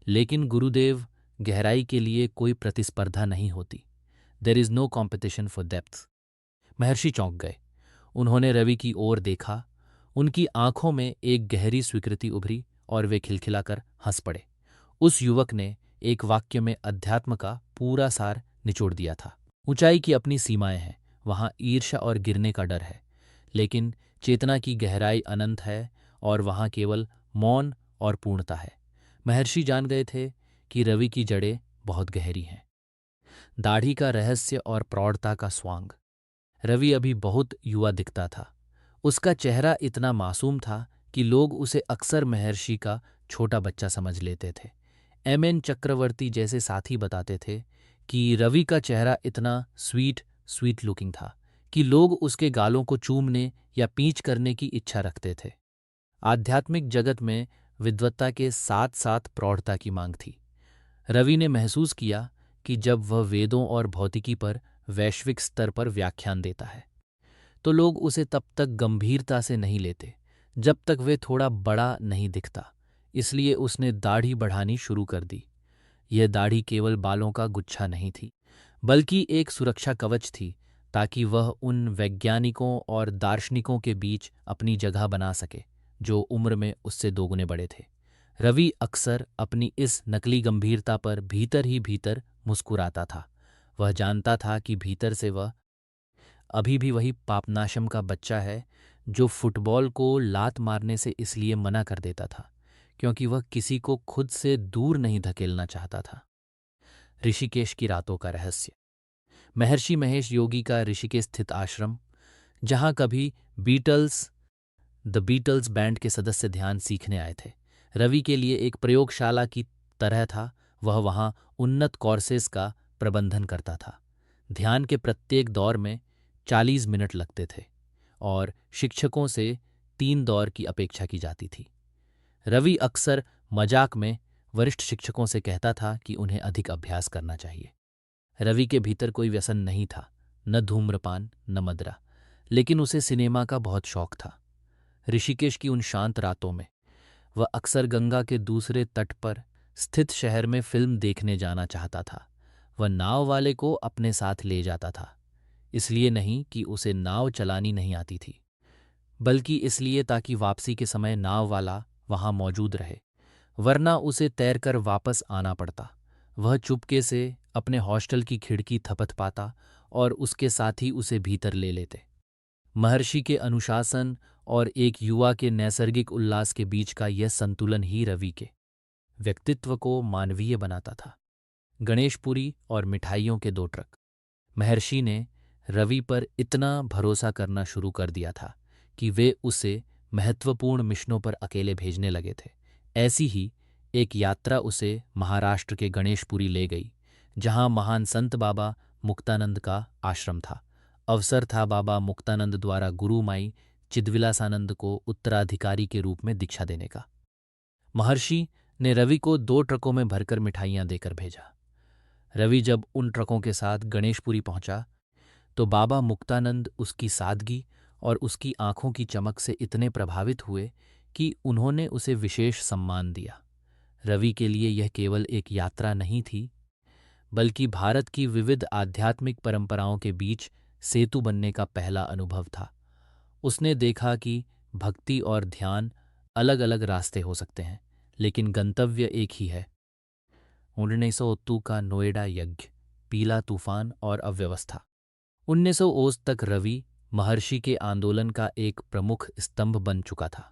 लेकिन गुरुदेव, गहराई के लिए कोई प्रतिस्पर्धा नहीं होती। There is no competition for depth. महर्षि चौंक गए। उन्होंने रवि की ओर देखा। उनकी आंखों में एक गहरी स्वीकृति उभरी और वे खिलखिलाकर हंस पड़े। उस युवक ने एक वाक्य में अध्यात्म का पूरा सार निचोड़ दिया था। ऊंचाई की अपनी सीमाएं हैं, वहां ईर्ष्या और गिरने का डर है, लेकिन चेतना की गहराई अनंत है और वहां केवल मौन और पूर्णता है। महर्षि जान गए थे कि रवि की जड़ें बहुत गहरी हैं। दाढ़ी का रहस्य और प्रौढ़ता का स्वांग। रवि अभी बहुत युवा दिखता था। उसका चेहरा इतना मासूम था कि लोग उसे अक्सर महर्षि का छोटा बच्चा समझ लेते थे। एम.एन. चक्रवर्ती जैसे साथी बताते थे कि रवि का चेहरा इतना स्वीट लुकिंग था कि लोग उसके गालों को चूमने या पींच करने की इच्छा रखते थे। आध्यात्मिक जगत में विद्वत्ता के साथ साथ प्रौढ़ता की मांग थी। रवि ने महसूस किया कि जब वह वेदों और भौतिकी पर वैश्विक स्तर पर व्याख्यान देता है तो लोग उसे तब तक गंभीरता से नहीं लेते जब तक वे थोड़ा बड़ा नहीं दिखता। इसलिए उसने दाढ़ी बढ़ानी शुरू कर दी। यह दाढ़ी केवल बालों का गुच्छा नहीं थी, बल्कि एक सुरक्षा कवच थी, ताकि वह उन वैज्ञानिकों और दार्शनिकों के बीच अपनी जगह बना सके जो उम्र में उससे दोगुने बड़े थे। रवि अक्सर अपनी इस नकली गंभीरता पर भीतर ही भीतर मुस्कुराता था। वह जानता था कि भीतर से वह अभी भी वही पापनाशम का बच्चा है जो फुटबॉल को लात मारने से इसलिए मना कर देता था क्योंकि वह किसी को खुद से दूर नहीं धकेलना चाहता था। ऋषिकेश की रातों का रहस्य। महर्षि महेश योगी का ऋषिकेश स्थित आश्रम, जहां कभी द बीटल्स बैंड के सदस्य ध्यान सीखने आए थे, रवि के लिए एक प्रयोगशाला की तरह था। वह वहां उन्नत कोर्सेज का प्रबंधन करता था। ध्यान के प्रत्येक दौर में 40 मिनट लगते थे और शिक्षकों से 3 दौर की अपेक्षा की जाती थी। रवि अक्सर मजाक में वरिष्ठ शिक्षकों से कहता था कि उन्हें अधिक अभ्यास करना चाहिए। रवि के भीतर कोई व्यसन नहीं था, न धूम्रपान न मदरा, लेकिन उसे सिनेमा का बहुत शौक था। ऋषिकेश की उन शांत रातों में वह अक्सर गंगा के दूसरे तट पर स्थित शहर में फिल्म देखने जाना चाहता था। वह नाव वाले को अपने साथ ले जाता था, इसलिए नहीं कि उसे नाव चलानी नहीं आती थी, बल्कि इसलिए ताकि वापसी के समय नाव वाला वहां मौजूद रहे, वरना उसे तैरकर वापस आना पड़ता। वह चुपके से अपने हॉस्टल की खिड़की थपथपाता और उसके साथी उसे भीतर ले लेते। महर्षि के अनुशासन और एक युवा के नैसर्गिक उल्लास के बीच का यह संतुलन ही रवि के व्यक्तित्व को मानवीय बनाता था। गणेशपुरी और मिठाइयों के 2 ट्रक। महर्षि ने रवि पर इतना भरोसा करना शुरू कर दिया था कि वे उसे महत्वपूर्ण मिशनों पर अकेले भेजने लगे थे। ऐसी ही एक यात्रा उसे महाराष्ट्र के गणेशपुरी ले गई, जहां महान संत बाबा मुक्तानंद का आश्रम था। अवसर था बाबा मुक्तानंद द्वारा गुरु माई चिदविलासानंद को उत्तराधिकारी के रूप में दीक्षा देने का। महर्षि ने रवि को 2 ट्रकों में भरकर मिठाइयां देकर भेजा। रवि जब उन ट्रकों के साथ गणेशपुरी पहुंचा तो बाबा मुक्तानंद उसकी सादगी और उसकी आंखों की चमक से इतने प्रभावित हुए कि उन्होंने उसे विशेष सम्मान दिया। रवि के लिए यह केवल एक यात्रा नहीं थी, बल्कि भारत की विविध आध्यात्मिक परंपराओं के बीच सेतु बनने का पहला अनुभव था। उसने देखा कि भक्ति और ध्यान अलग अलग रास्ते हो सकते हैं, लेकिन गंतव्य एक ही है। 1902 का नोएडा यज्ञ, पीला तूफान और अव्यवस्था। 1900 तक रवि महर्षि के आंदोलन का एक प्रमुख स्तंभ बन चुका था।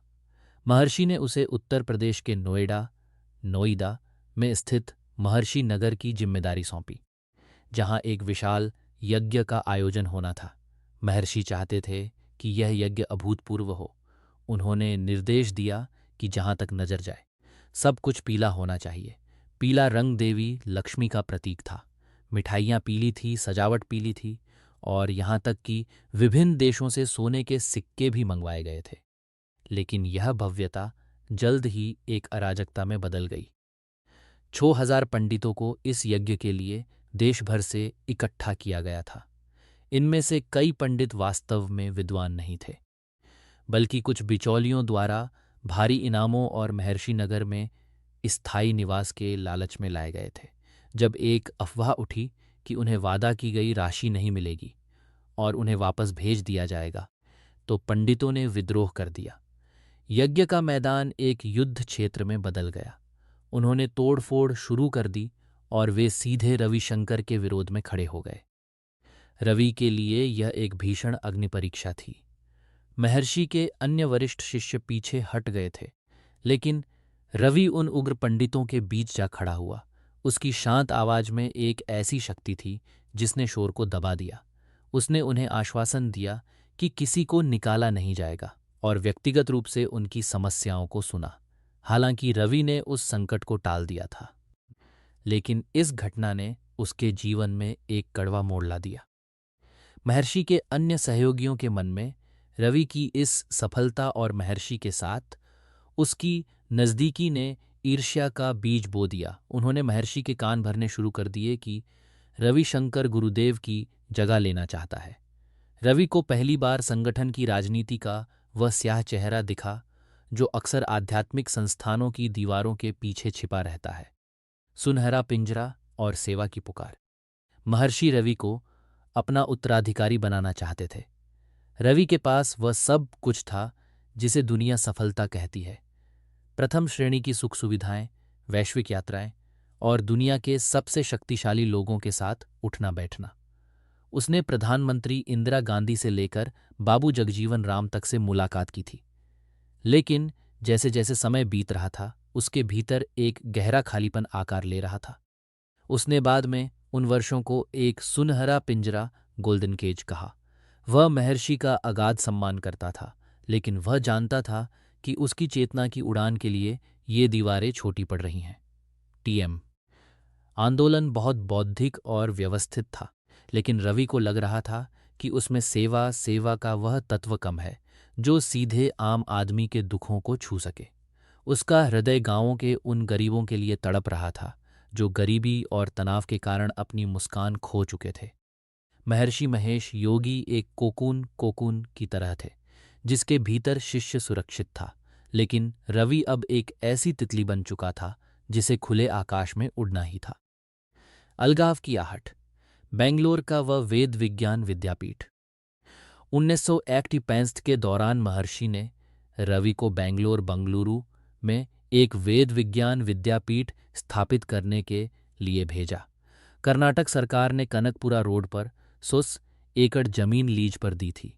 महर्षि ने उसे उत्तर प्रदेश के नोएडा में स्थित महर्षि नगर की जिम्मेदारी सौंपी, जहां एक विशाल यज्ञ का आयोजन होना था। महर्षि चाहते थे कि यह यज्ञ अभूतपूर्व हो। उन्होंने निर्देश दिया कि जहां तक नजर जाए सब कुछ पीला होना चाहिए। पीला रंग देवी लक्ष्मी का प्रतीक था। मिठाइयाँ पीली थी, सजावट पीली थी और यहाँ तक कि विभिन्न देशों से सोने के सिक्के भी मंगवाए गए थे। लेकिन यह भव्यता जल्द ही एक अराजकता में बदल गई। 6,000 पंडितों को इस यज्ञ के लिए देश भर से इकट्ठा किया गया था। इनमें से कई पंडित वास्तव में विद्वान नहीं थे, बल्कि कुछ बिचौलियों द्वारा भारी इनामों और महर्षि नगर में स्थायी निवास के लालच में लाए गए थे। जब एक अफवाह उठी कि उन्हें वादा की गई राशि नहीं मिलेगी और उन्हें वापस भेज दिया जाएगा, तो पंडितों ने विद्रोह कर दिया। यज्ञ का मैदान एक युद्ध क्षेत्र में बदल गया। उन्होंने तोड़फोड़ शुरू कर दी और वे सीधे रविशंकर के विरोध में खड़े हो गए। रवि के लिए यह एक भीषण अग्निपरीक्षा थी। महर्षि के अन्य वरिष्ठ शिष्य पीछे हट गए थे, लेकिन रवि उन उग्र पंडितों के बीच जा खड़ा हुआ। उसकी शांत आवाज में एक ऐसी शक्ति थी जिसने शोर को दबा दिया। उसने उन्हें आश्वासन दिया कि किसी को निकाला नहीं जाएगा और व्यक्तिगत रूप से उनकी समस्याओं को सुना। हालांकि रवि ने उस संकट को टाल दिया था, लेकिन इस घटना ने उसके जीवन में एक कड़वा मोड़ ला दिया। महर्षि के अन्य सहयोगियों के मन में रवि की इस सफलता और महर्षि के साथ उसकी नज़दीकी ने ईर्ष्या का बीज बो दिया। उन्होंने महर्षि के कान भरने शुरू कर दिए कि रविशंकर गुरुदेव की जगह लेना चाहता है। रवि को पहली बार संगठन की राजनीति का वह स्याह चेहरा दिखा जो अक्सर आध्यात्मिक संस्थानों की दीवारों के पीछे छिपा रहता है। सुनहरा पिंजरा और सेवा की पुकार। महर्षि रवि को अपना उत्तराधिकारी बनाना चाहते थे। रवि के पास वह सब कुछ था जिसे दुनिया सफलता कहती है: प्रथम श्रेणी की सुख सुविधाएं, वैश्विक यात्राएं और दुनिया के सबसे शक्तिशाली लोगों के साथ उठना बैठना। उसने प्रधानमंत्री इंदिरा गांधी से लेकर बाबू जगजीवन राम तक से मुलाकात की थी, लेकिन जैसे जैसे समय बीत रहा था उसके भीतर एक गहरा खालीपन आकार ले रहा था। उसने बाद में उन वर्षों को एक सुनहरा पिंजरा, गोल्डन केज, कहा। वह महर्षि का अगाध सम्मान करता था, लेकिन वह जानता था कि उसकी चेतना की उड़ान के लिए ये दीवारें छोटी पड़ रही हैं। टीएम आंदोलन बहुत बौद्धिक और व्यवस्थित था, लेकिन रवि को लग रहा था कि उसमें सेवा का वह तत्व कम है जो सीधे आम आदमी के दुखों को छू सके। उसका हृदय गांवों के उन गरीबों के लिए तड़प रहा था जो गरीबी और तनाव के कारण अपनी मुस्कान खो चुके थे। महर्षि महेश योगी एक कोकून की तरह थे जिसके भीतर शिष्य सुरक्षित था, लेकिन रवि अब एक ऐसी तितली बन चुका था जिसे खुले आकाश में उड़ना ही था। अलगाव की आहट। बेंगलोर का वह वेद विज्ञान विद्यापीठ। 1965 के दौरान महर्षि ने रवि को बंगलुरु में एक वेद विज्ञान विद्यापीठ स्थापित करने के लिए भेजा। कर्नाटक सरकार ने कनकपुरा रोड पर 100 एकड़ जमीन लीज पर दी थी।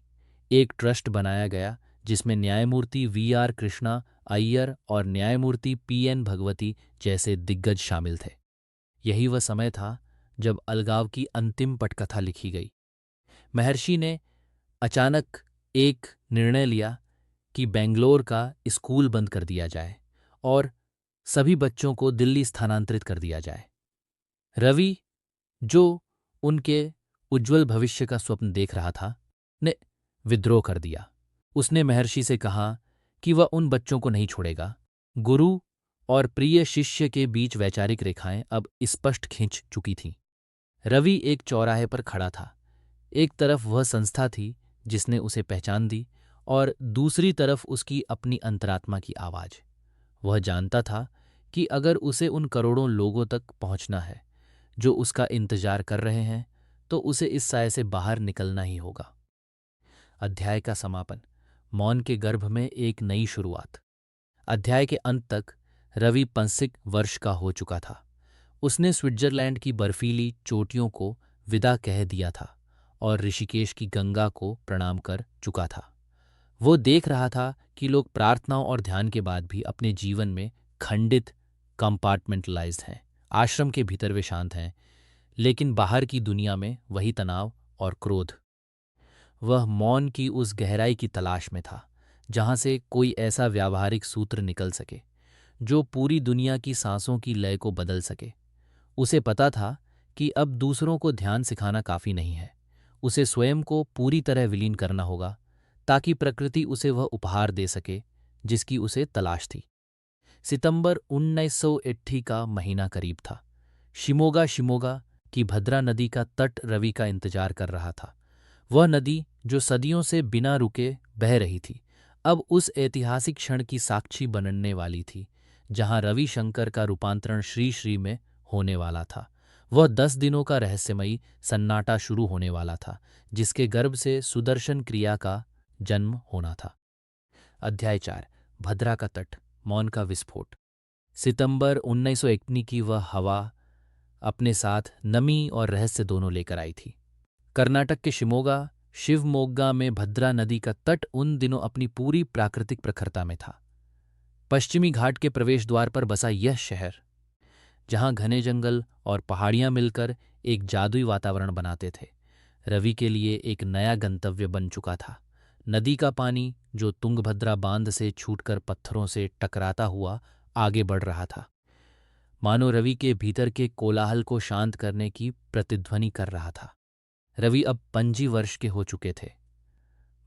एक ट्रस्ट बनाया गया जिसमें न्यायमूर्ति वीआर कृष्णा अय्यर और न्यायमूर्ति पीएन भगवती जैसे दिग्गज शामिल थे। यही वह समय था जब अलगाव की अंतिम पटकथा लिखी गई। महर्षि ने अचानक एक निर्णय लिया कि बेंगलोर का स्कूल बंद कर दिया जाए और सभी बच्चों को दिल्ली स्थानांतरित कर दिया जाए। रवि, जो उनके उज्ज्वल भविष्य का स्वप्न देख रहा था, ने विद्रोह कर दिया। उसने महर्षि से कहा कि वह उन बच्चों को नहीं छोड़ेगा। गुरु और प्रिय शिष्य के बीच वैचारिक रेखाएं अब स्पष्ट खिंच चुकी थीं। रवि एक चौराहे पर खड़ा था। एक तरफ वह संस्था थी जिसने उसे पहचान दी और दूसरी तरफ उसकी अपनी अंतरात्मा की आवाज। वह जानता था कि अगर उसे उन करोड़ों लोगों तक पहुंचना है जो उसका इंतजार कर रहे हैं, तो उसे इस साए से बाहर निकलना ही होगा। अध्याय का समापन। मौन के गर्भ में एक नई शुरुआत। अध्याय के अंत तक रवि 65 वर्ष का हो चुका था। उसने स्विट्जरलैंड की बर्फीली चोटियों को विदा कह दिया था और ऋषिकेश की गंगा को प्रणाम कर चुका था। वो देख रहा था कि लोग प्रार्थनाओं और ध्यान के बाद भी अपने जीवन में खंडित, कंपार्टमेंटलाइज्ड हैं। आश्रम के भीतर वे शांत हैं, लेकिन बाहर की दुनिया में वही तनाव और क्रोध। वह मौन की उस गहराई की तलाश में था जहां से कोई ऐसा व्यावहारिक सूत्र निकल सके जो पूरी दुनिया की सांसों की लय को बदल सके। उसे पता था कि अब दूसरों को ध्यान सिखाना काफी नहीं है, उसे स्वयं को पूरी तरह विलीन करना होगा ताकि प्रकृति उसे वह उपहार दे सके जिसकी उसे तलाश थी। सितंबर 1980 का महीना करीब था। शिमोगा की भद्रा नदी का तट रवि का इंतजार कर रहा था। वह नदी जो सदियों से बिना रुके बह रही थी, अब उस ऐतिहासिक क्षण की साक्षी बनने वाली थी जहां रविशंकर का रूपांतरण श्री श्री में होने वाला था। वह 10 दिनों का रहस्यमयी सन्नाटा शुरू होने वाला था, जिसके गर्भ से सुदर्शन क्रिया का जन्म होना था। अध्याय 4। भद्रा का तट, मौन का विस्फोट। सितंबर 1919 की वह हवा अपने साथ नमी और रहस्य दोनों लेकर आई थी। कर्नाटक के शिवमोग्गा में भद्रा नदी का तट उन दिनों अपनी पूरी प्राकृतिक प्रखरता में था। पश्चिमी घाट के प्रवेश द्वार पर बसा यह शहर, जहां घने जंगल और पहाड़ियां मिलकर एक जादुई वातावरण बनाते थे, रवि के लिए एक नया गंतव्य बन चुका था। नदी का पानी जो तुंगभद्रा बांध से छूटकर पत्थरों से टकराता हुआ आगे बढ़ रहा था, मानो रवि के भीतर के कोलाहल को शांत करने की प्रतिध्वनि कर रहा था। रवि अब 25 वर्ष के हो चुके थे।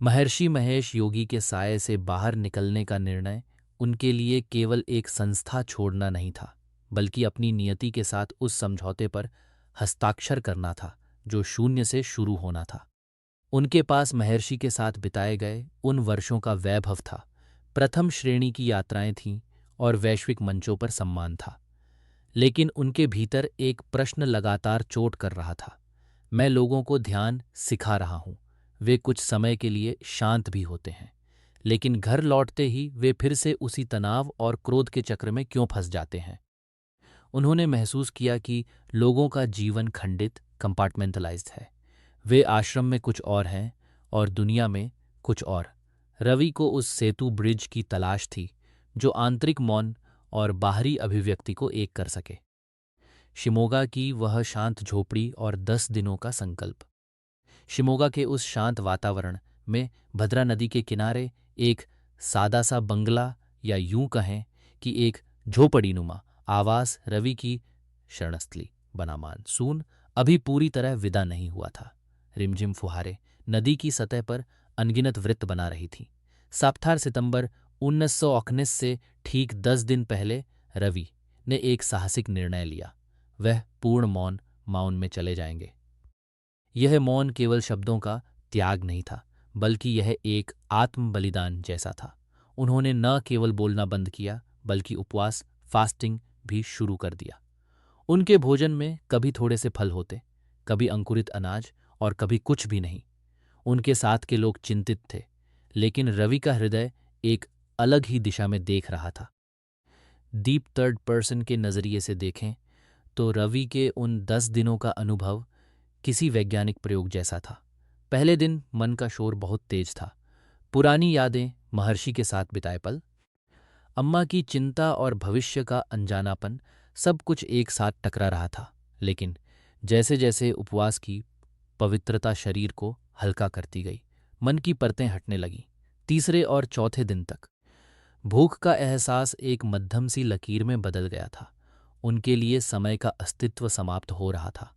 महर्षि महेश योगी के साये से बाहर निकलने का निर्णय उनके लिए केवल एक संस्था छोड़ना नहीं था, बल्कि अपनी नियति के साथ उस समझौते पर हस्ताक्षर करना था जो शून्य से शुरू होना था। उनके पास महर्षि के साथ बिताए गए उन वर्षों का वैभव था, प्रथम श्रेणी की यात्राएं थीं और वैश्विक मंचों पर सम्मान था। लेकिन उनके भीतर एक प्रश्न लगातार चोट कर रहा था। मैं लोगों को ध्यान सिखा रहा हूं, वे कुछ समय के लिए शांत भी होते हैं, लेकिन घर लौटते ही वे फिर से उसी तनाव और क्रोध के चक्र में क्यों फंस जाते हैं। उन्होंने महसूस किया कि लोगों का जीवन खंडित, कंपार्टमेंटलाइज्ड है। वे आश्रम में कुछ और हैं और दुनिया में कुछ और। रवि को उस सेतु ब्रिज की तलाश थी जो आंतरिक मौन और बाहरी अभिव्यक्ति को एक कर सके। शिमोगा की वह शांत झोपड़ी और 10 दिनों का संकल्प। शिमोगा के उस शांत वातावरण में भद्रा नदी के किनारे एक सादा सा बंगला, या यूं कहें कि एक झोपड़ीनुमा आवास, रवि की शरणस्थली बना मानसून अभी पूरी तरह विदा नहीं हुआ था। रिमझिम फुहारे नदी की सतह पर अनगिनत वृत्त बना रही थीं। साप्ताह सितंबर 1919 से ठीक 10 दिन पहले रवि ने एक साहसिक निर्णय लिया। वह पूर्ण मौन में चले जाएंगे। यह मौन केवल शब्दों का त्याग नहीं था, बल्कि यह एक आत्म बलिदान जैसा था। उन्होंने न केवल बोलना बंद किया, बल्कि उपवास, फास्टिंग भी शुरू कर दिया। उनके भोजन में कभी थोड़े से फल होते, कभी अंकुरित अनाज और कभी कुछ भी नहीं। उनके साथ के लोग चिंतित थे, लेकिन रवि का हृदय एक अलग ही दिशा में देख रहा था। डीप थर्ड पर्सन के नज़रिए से देखें तो रवि के उन 10 दिनों का अनुभव किसी वैज्ञानिक प्रयोग जैसा था। पहले दिन मन का शोर बहुत तेज था। पुरानी यादें, महर्षि के साथ बिताए पल, अम्मा की चिंता और भविष्य का अनजानापन, सब कुछ एक साथ टकरा रहा था। लेकिन जैसे जैसे उपवास की पवित्रता शरीर को हल्का करती गई, मन की परतें हटने लगीं। तीसरे और चौथे दिन तक भूख का एहसास एक मध्यम सी लकीर में बदल गया था। उनके लिए समय का अस्तित्व समाप्त हो रहा था।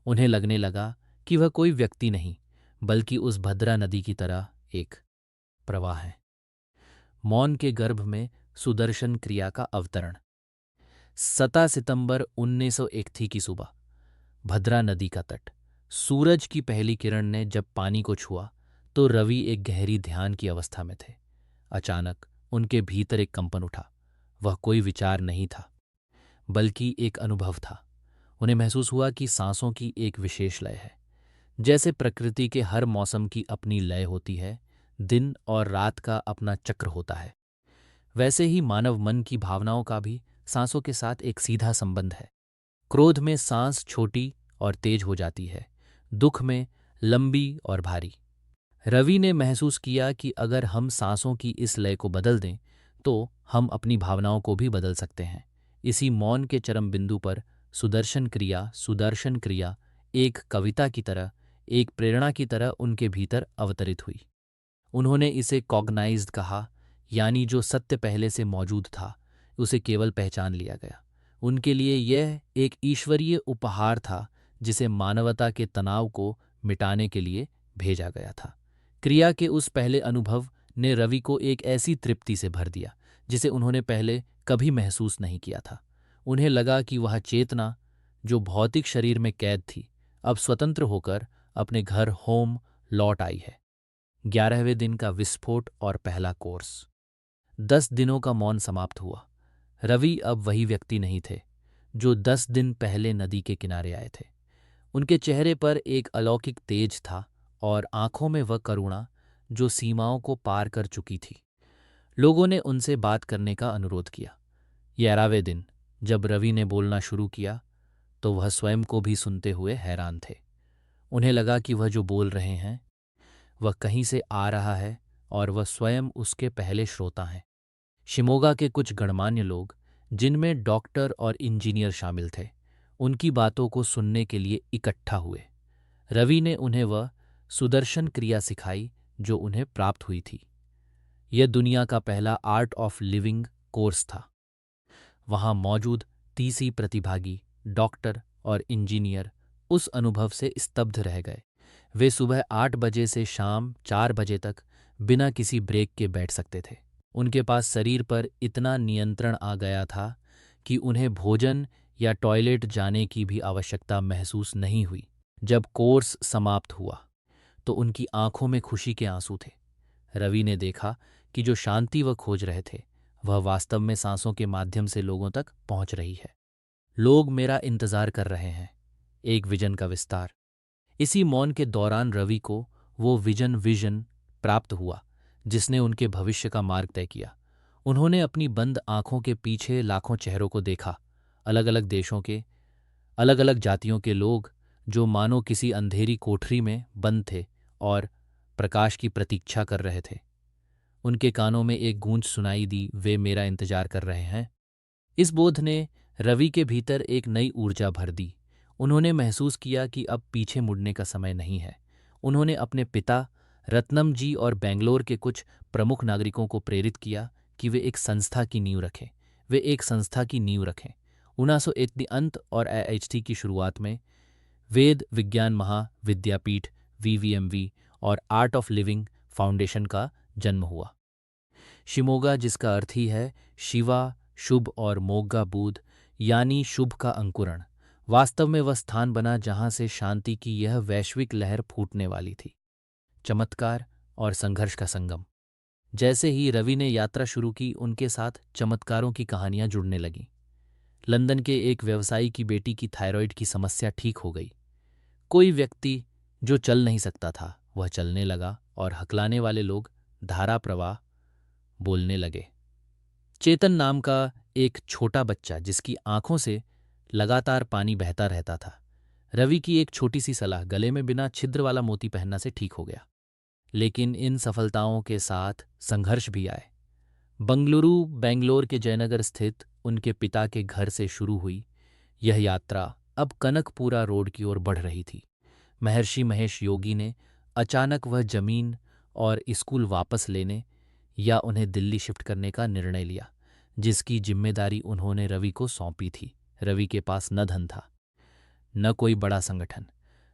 उन्हें लगने लगा कि वह कोई व्यक्ति नहीं, बल्कि उस भद्रा नदी की तरह एक प्रवाह है। मौन के गर्भ में सुदर्शन क्रिया का अवतरण। 7 सितंबर 1901 की सुबह, भद्रा नदी का तट। सूरज की पहली किरण ने जब पानी को छुआ तो रवि एक गहरी ध्यान की अवस्था में थे। अचानक उनके भीतर एक कंपन उठा। वह कोई विचार नहीं था, बल्कि एक अनुभव था। उन्हें महसूस हुआ कि सांसों की एक विशेष लय है। जैसे प्रकृति के हर मौसम की अपनी लय होती है, दिन और रात का अपना चक्र होता है, वैसे ही मानव मन की भावनाओं का भी सांसों के साथ एक सीधा संबंध है। क्रोध में सांस छोटी और तेज हो जाती है, दुख में लंबी और भारी। रवि ने महसूस किया कि अगर हम सांसों की इस लय को बदल दें तो हम अपनी भावनाओं को भी बदल सकते हैं। इसी मौन के चरम बिंदु पर सुदर्शन क्रिया एक कविता की तरह, एक प्रेरणा की तरह उनके भीतर अवतरित हुई। उन्होंने इसे कॉग्नाइज्ड कहा, यानी जो सत्य पहले से मौजूद था उसे केवल पहचान लिया गया। उनके लिए यह एक ईश्वरीय उपहार था जिसे मानवता के तनाव को मिटाने के लिए भेजा गया था। क्रिया के उस पहले अनुभव ने रवि को एक ऐसी तृप्ति से भर दिया जिसे उन्होंने पहले कभी महसूस नहीं किया था। उन्हें लगा कि वह चेतना, जो भौतिक शरीर में कैद थी, अब स्वतंत्र होकर अपने घर होम लौट आई है। 11वें दिन का विस्फोट और पहला कोर्स। 10 दिनों का मौन समाप्त हुआ। रवि अब वही व्यक्ति नहीं थे जो 10 दिन पहले नदी के किनारे आए थे। उनके चेहरे पर एक अलौकिक तेज था और आंखों में वह करुणा जो सीमाओं को पार कर चुकी थी। लोगों ने उनसे बात करने का अनुरोध किया। 11वें दिन जब रवि ने बोलना शुरू किया तो वह स्वयं को भी सुनते हुए हैरान थे। उन्हें लगा कि वह जो बोल रहे हैं वह कहीं से आ रहा है और वह स्वयं उसके पहले श्रोता हैं। शिमोगा के कुछ गणमान्य लोग, जिनमें डॉक्टर और इंजीनियर शामिल थे, उनकी बातों को सुनने के लिए इकट्ठा हुए। रवि ने उन्हें वह सुदर्शन क्रिया सिखाई जो उन्हें प्राप्त हुई थी। यह दुनिया का पहला आर्ट ऑफ लिविंग कोर्स था। वहां मौजूद 30 प्रतिभागी, डॉक्टर और इंजीनियर उस अनुभव से स्तब्ध रह गए। वे सुबह 8 बजे से शाम 4 बजे तक बिना किसी ब्रेक के बैठ सकते थे। उनके पास शरीर पर इतना नियंत्रण आ गया था कि उन्हें भोजन या टॉयलेट जाने की भी आवश्यकता महसूस नहीं हुई। जब कोर्स समाप्त हुआ तो उनकी आंखों में खुशी के आंसू थे। रवि ने देखा कि जो शांति वह खोज रहे थे वह वास्तव में सांसों के माध्यम से लोगों तक पहुंच रही है। लोग मेरा इंतजार कर रहे हैं, एक विजन का विस्तार। इसी मौन के दौरान रवि को वो विजन प्राप्त हुआ जिसने उनके भविष्य का मार्ग तय किया। उन्होंने अपनी बंद आंखों के पीछे लाखों चेहरों को देखा, अलग अलग देशों के, अलग अलग जातियों के लोग जो मानो किसी अंधेरी कोठरी में बंद थे और प्रकाश की प्रतीक्षा कर रहे थे। उनके कानों में एक गूंज सुनाई दी, वे मेरा इंतजार कर रहे हैं। इस बोध ने रवि के भीतर एक नई ऊर्जा भर दी। उन्होंने महसूस किया कि अब पीछे मुड़ने का समय नहीं है। उन्होंने अपने पिता रत्नम जी और बेंगलोर के कुछ प्रमुख नागरिकों को प्रेरित किया कि वे एक संस्था की नींव रखें। 1980 के अंत और IHT की शुरुआत में वेद विज्ञान महाविद्यापीठ VVMV और आर्ट ऑफ लिविंग फाउंडेशन का जन्म हुआ। शिमोगा, जिसका अर्थ ही है शिवा शुभ और मोग्गा बूध यानी शुभ का अंकुरण, वास्तव में वह स्थान बना जहां से शांति की यह वैश्विक लहर फूटने वाली थी। चमत्कार और संघर्ष का संगम। जैसे ही रवि ने यात्रा शुरू की, उनके साथ चमत्कारों की कहानियां जुड़ने लगीं। लंदन के एक व्यवसायी की बेटी की थायराइड की समस्या ठीक हो गई। कोई व्यक्ति जो चल नहीं सकता था वह चलने लगा और हकलाने वाले लोग धारा प्रवाह बोलने लगे। चेतन नाम का एक छोटा बच्चा, जिसकी आंखों से लगातार पानी बहता रहता था, रवि की एक छोटी सी सलाह, गले में बिना छिद्र वाला मोती पहनना, से ठीक हो गया। लेकिन इन सफलताओं के साथ संघर्ष भी आए। बेंगलोर के जयनगर स्थित उनके पिता के घर से शुरू हुई यह यात्रा अब कनकपुरा रोड की ओर बढ़ रही थी। महर्षि महेश योगी ने अचानक वह जमीन और स्कूल वापस लेने या उन्हें दिल्ली शिफ्ट करने का निर्णय लिया, जिसकी जिम्मेदारी उन्होंने रवि को सौंपी थी। रवि के पास न धन था, न कोई बड़ा संगठन,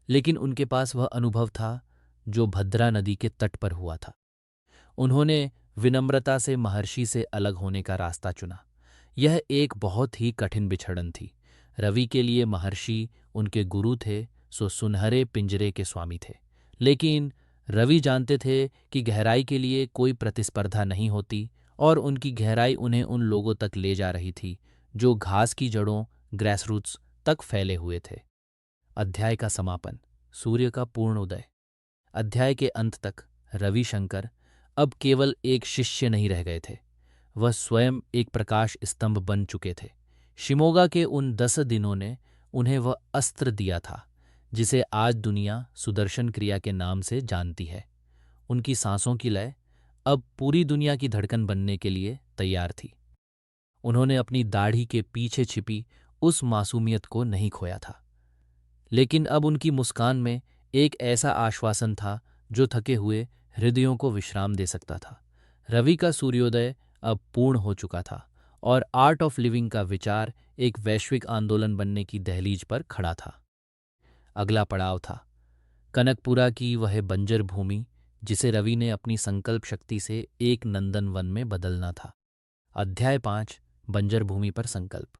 लेकिन उनके पास वह अनुभव था जो भद्रा नदी के तट पर हुआ था। उन्होंने विनम्रता से महर्षि से अलग होने का रास्ता चुना। यह एक बहुत ही कठिन बिछड़न थी। रवि के लिए महर्षि उनके गुरु थे, सो सुनहरे पिंजरे के स्वामी थे। लेकिन रवि जानते थे कि गहराई के लिए कोई प्रतिस्पर्धा नहीं होती और उनकी गहराई उन्हें उन लोगों तक ले जा रही थी जो घास की जड़ों ग्रेसरूट्स तक फैले हुए थे। अध्याय का समापन, सूर्य का पूर्ण उदय। अध्याय के अंत तक रविशंकर अब केवल एक शिष्य नहीं रह गए थे, वह स्वयं एक प्रकाश स्तंभ बन चुके थे। शिमोगा के उन 10 दिनों ने उन्हें वह अस्त्र दिया था जिसे आज दुनिया सुदर्शन क्रिया के नाम से जानती है। उनकी सांसों की लय अब पूरी दुनिया की धड़कन बनने के लिए तैयार थी। उन्होंने अपनी दाढ़ी के पीछे छिपी उस मासूमियत को नहीं खोया था, लेकिन अब उनकी मुस्कान में एक ऐसा आश्वासन था जो थके हुए हृदयों को विश्राम दे सकता था। रवि का सूर्योदय अब पूर्ण हो चुका था और आर्ट ऑफ लिविंग का विचार एक वैश्विक आंदोलन बनने की दहलीज पर खड़ा था। अगला पड़ाव था कनकपुरा की वह बंजर भूमि जिसे रवि ने अपनी संकल्प शक्ति से एक नंदनवन में बदलना था। अध्याय 5 बंजर भूमि पर संकल्प।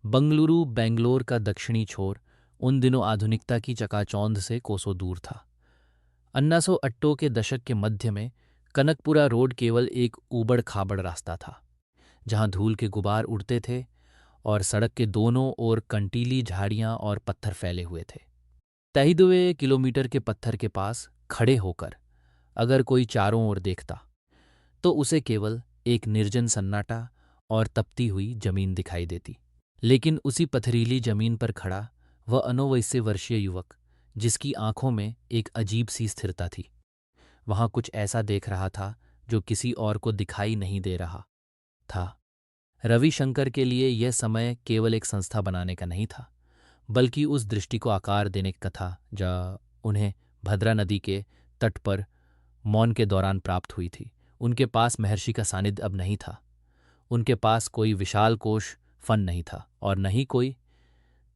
बंगलुरु बेंगलोर का दक्षिणी छोर उन दिनों आधुनिकता की चकाचौंध से कोसों दूर था। 1980 के दशक के मध्य में कनकपुरा रोड केवल एक ऊबड़ खाबड़ रास्ता था, जहां धूल के गुबार उड़ते थे और सड़क के दोनों ओर कंटीली झाड़ियां और पत्थर फैले हुए थे। तहिदवे किलोमीटर के पत्थर के पास खड़े होकर अगर कोई चारों ओर देखता तो उसे केवल एक निर्जन सन्नाटा और तपती हुई जमीन दिखाई देती। लेकिन उसी पथरीली जमीन पर खड़ा वह 29 वर्षीय युवक, जिसकी आंखों में एक अजीब सी स्थिरता थी, वहां कुछ ऐसा देख रहा था जो किसी और को दिखाई नहीं दे रहा था। रविशंकर के लिए यह समय केवल एक संस्था बनाने का नहीं था, बल्कि उस दृष्टि को आकार देने का था जो उन्हें भद्रा नदी के तट पर मौन के दौरान प्राप्त हुई थी। उनके पास महर्षि का सानिध्य अब नहीं था। उनके पास कोई विशाल कोश फन नहीं था और न ही कोई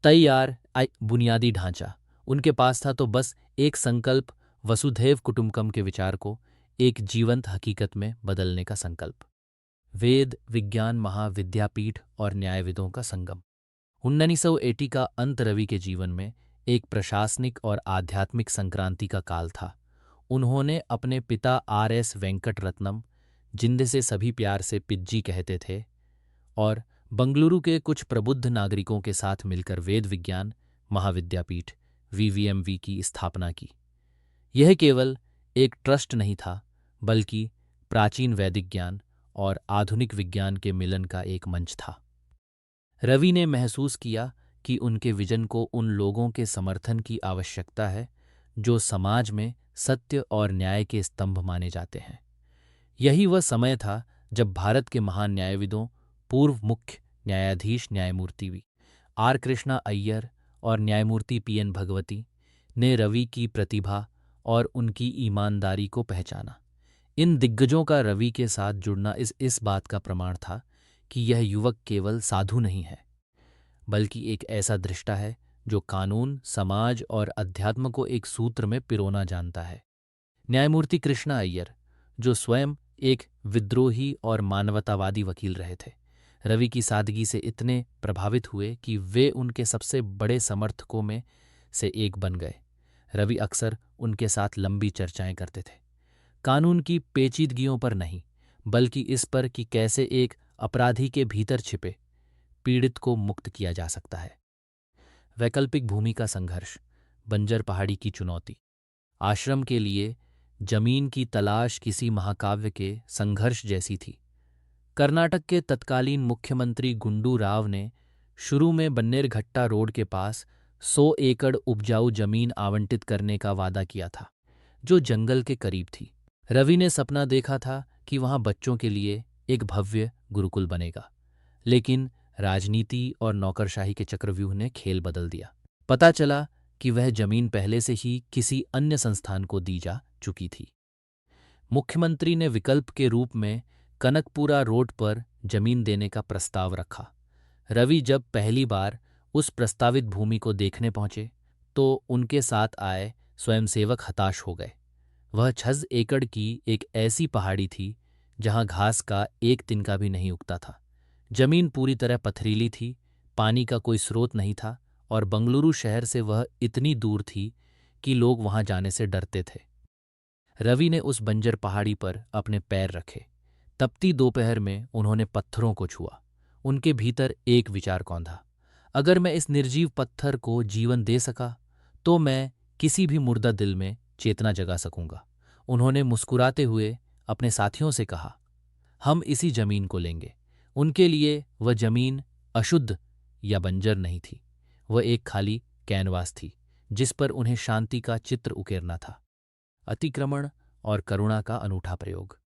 तैयार बुनियादी ढांचा। उनके पास था तो बस एक संकल्प, वसुधैव कुटुंबकम के विचार को एक जीवंत हकीकत में बदलने का संकल्प। वेद विज्ञान महाविद्यापीठ और न्यायविदों का संगम। 1980 का अंत रवि के जीवन में एक प्रशासनिक और आध्यात्मिक संक्रांति का काल था। उन्होंने अपने पिता आर.एस. वेंकट रत्नम, जिंदे से सभी प्यार से पिज्जी कहते थे, और बंगलुरु के कुछ प्रबुद्ध नागरिकों के साथ मिलकर वेद विज्ञान महाविद्यापीठ वीवीएमवी की स्थापना की। यह केवल एक ट्रस्ट नहीं था, बल्कि प्राचीन वैदिक ज्ञान और आधुनिक विज्ञान के मिलन का एक मंच था। रवि ने महसूस किया कि उनके विजन को उन लोगों के समर्थन की आवश्यकता है जो समाज में सत्य और न्याय के स्तंभ माने जाते हैं। यही वह समय था जब भारत के महान न्यायविदों, पूर्व मुख्य न्यायाधीश न्यायमूर्ति वी आर कृष्णा अय्यर और न्यायमूर्ति पी.एन. भगवती ने रवि की प्रतिभा और उनकी ईमानदारी को पहचाना। इन दिग्गजों का रवि के साथ जुड़ना इस बात का प्रमाण था कि यह युवक केवल साधु नहीं है, बल्कि एक ऐसा दृष्टा है जो कानून, समाज और अध्यात्म को एक सूत्र में पिरोना जानता है। न्यायमूर्ति कृष्णा अय्यर, जो स्वयं एक विद्रोही और मानवतावादी वकील रहे थे, रवि की सादगी से इतने प्रभावित हुए कि वे उनके सबसे बड़े समर्थकों में से एक बन गए। रवि अक्सर उनके साथ लंबी चर्चाएं करते थे, कानून की पेचीदगियों पर नहीं, बल्कि इस पर कि कैसे एक अपराधी के भीतर छिपे पीड़ित को मुक्त किया जा सकता है। वैकल्पिक भूमि का संघर्ष, बंजर पहाड़ी की चुनौती। आश्रम के लिए जमीन की तलाश किसी महाकाव्य के संघर्ष जैसी थी। कर्नाटक के तत्कालीन मुख्यमंत्री गुंडू राव ने शुरू में बन्नेरघट्टा रोड के पास 100 एकड़ उपजाऊ जमीन आवंटित करने का वादा किया था, जो जंगल के करीब थी। रवि ने सपना देखा था कि वहां बच्चों के लिए एक भव्य गुरुकुल बनेगा, लेकिन राजनीति और नौकरशाही के चक्रव्यूह ने खेल बदल दिया। पता चला कि वह जमीन पहले से ही किसी अन्य संस्थान को दी जा चुकी थी। मुख्यमंत्री ने विकल्प के रूप में कनकपुरा रोड पर जमीन देने का प्रस्ताव रखा। रवि जब पहली बार उस प्रस्तावित भूमि को देखने पहुंचे तो उनके साथ आए स्वयंसेवक हताश हो गए। वह 6 एकड़ की एक ऐसी पहाड़ी थी जहां घास का एक तिनका भी नहीं उगता था। जमीन पूरी तरह पथरीली थी, पानी का कोई स्रोत नहीं था और बंगलुरु शहर से वह इतनी दूर थी कि लोग वहां जाने से डरते थे। रवि ने उस बंजर पहाड़ी पर अपने पैर रखे। तपती दोपहर में उन्होंने पत्थरों को छुआ। उनके भीतर एक विचार कौंधा, अगर मैं इस निर्जीव पत्थर को जीवन दे सका तो मैं किसी भी मुर्दा दिल में चेतना जगा सकूंगा। उन्होंने मुस्कुराते हुए अपने साथियों से कहा, हम इसी जमीन को लेंगे। उनके लिए वह जमीन अशुद्ध या बंजर नहीं थी, वह एक खाली कैनवास थी जिस पर उन्हें शांति का चित्र उकेरना था। अतिक्रमण और करुणा का अनूठा प्रयोग।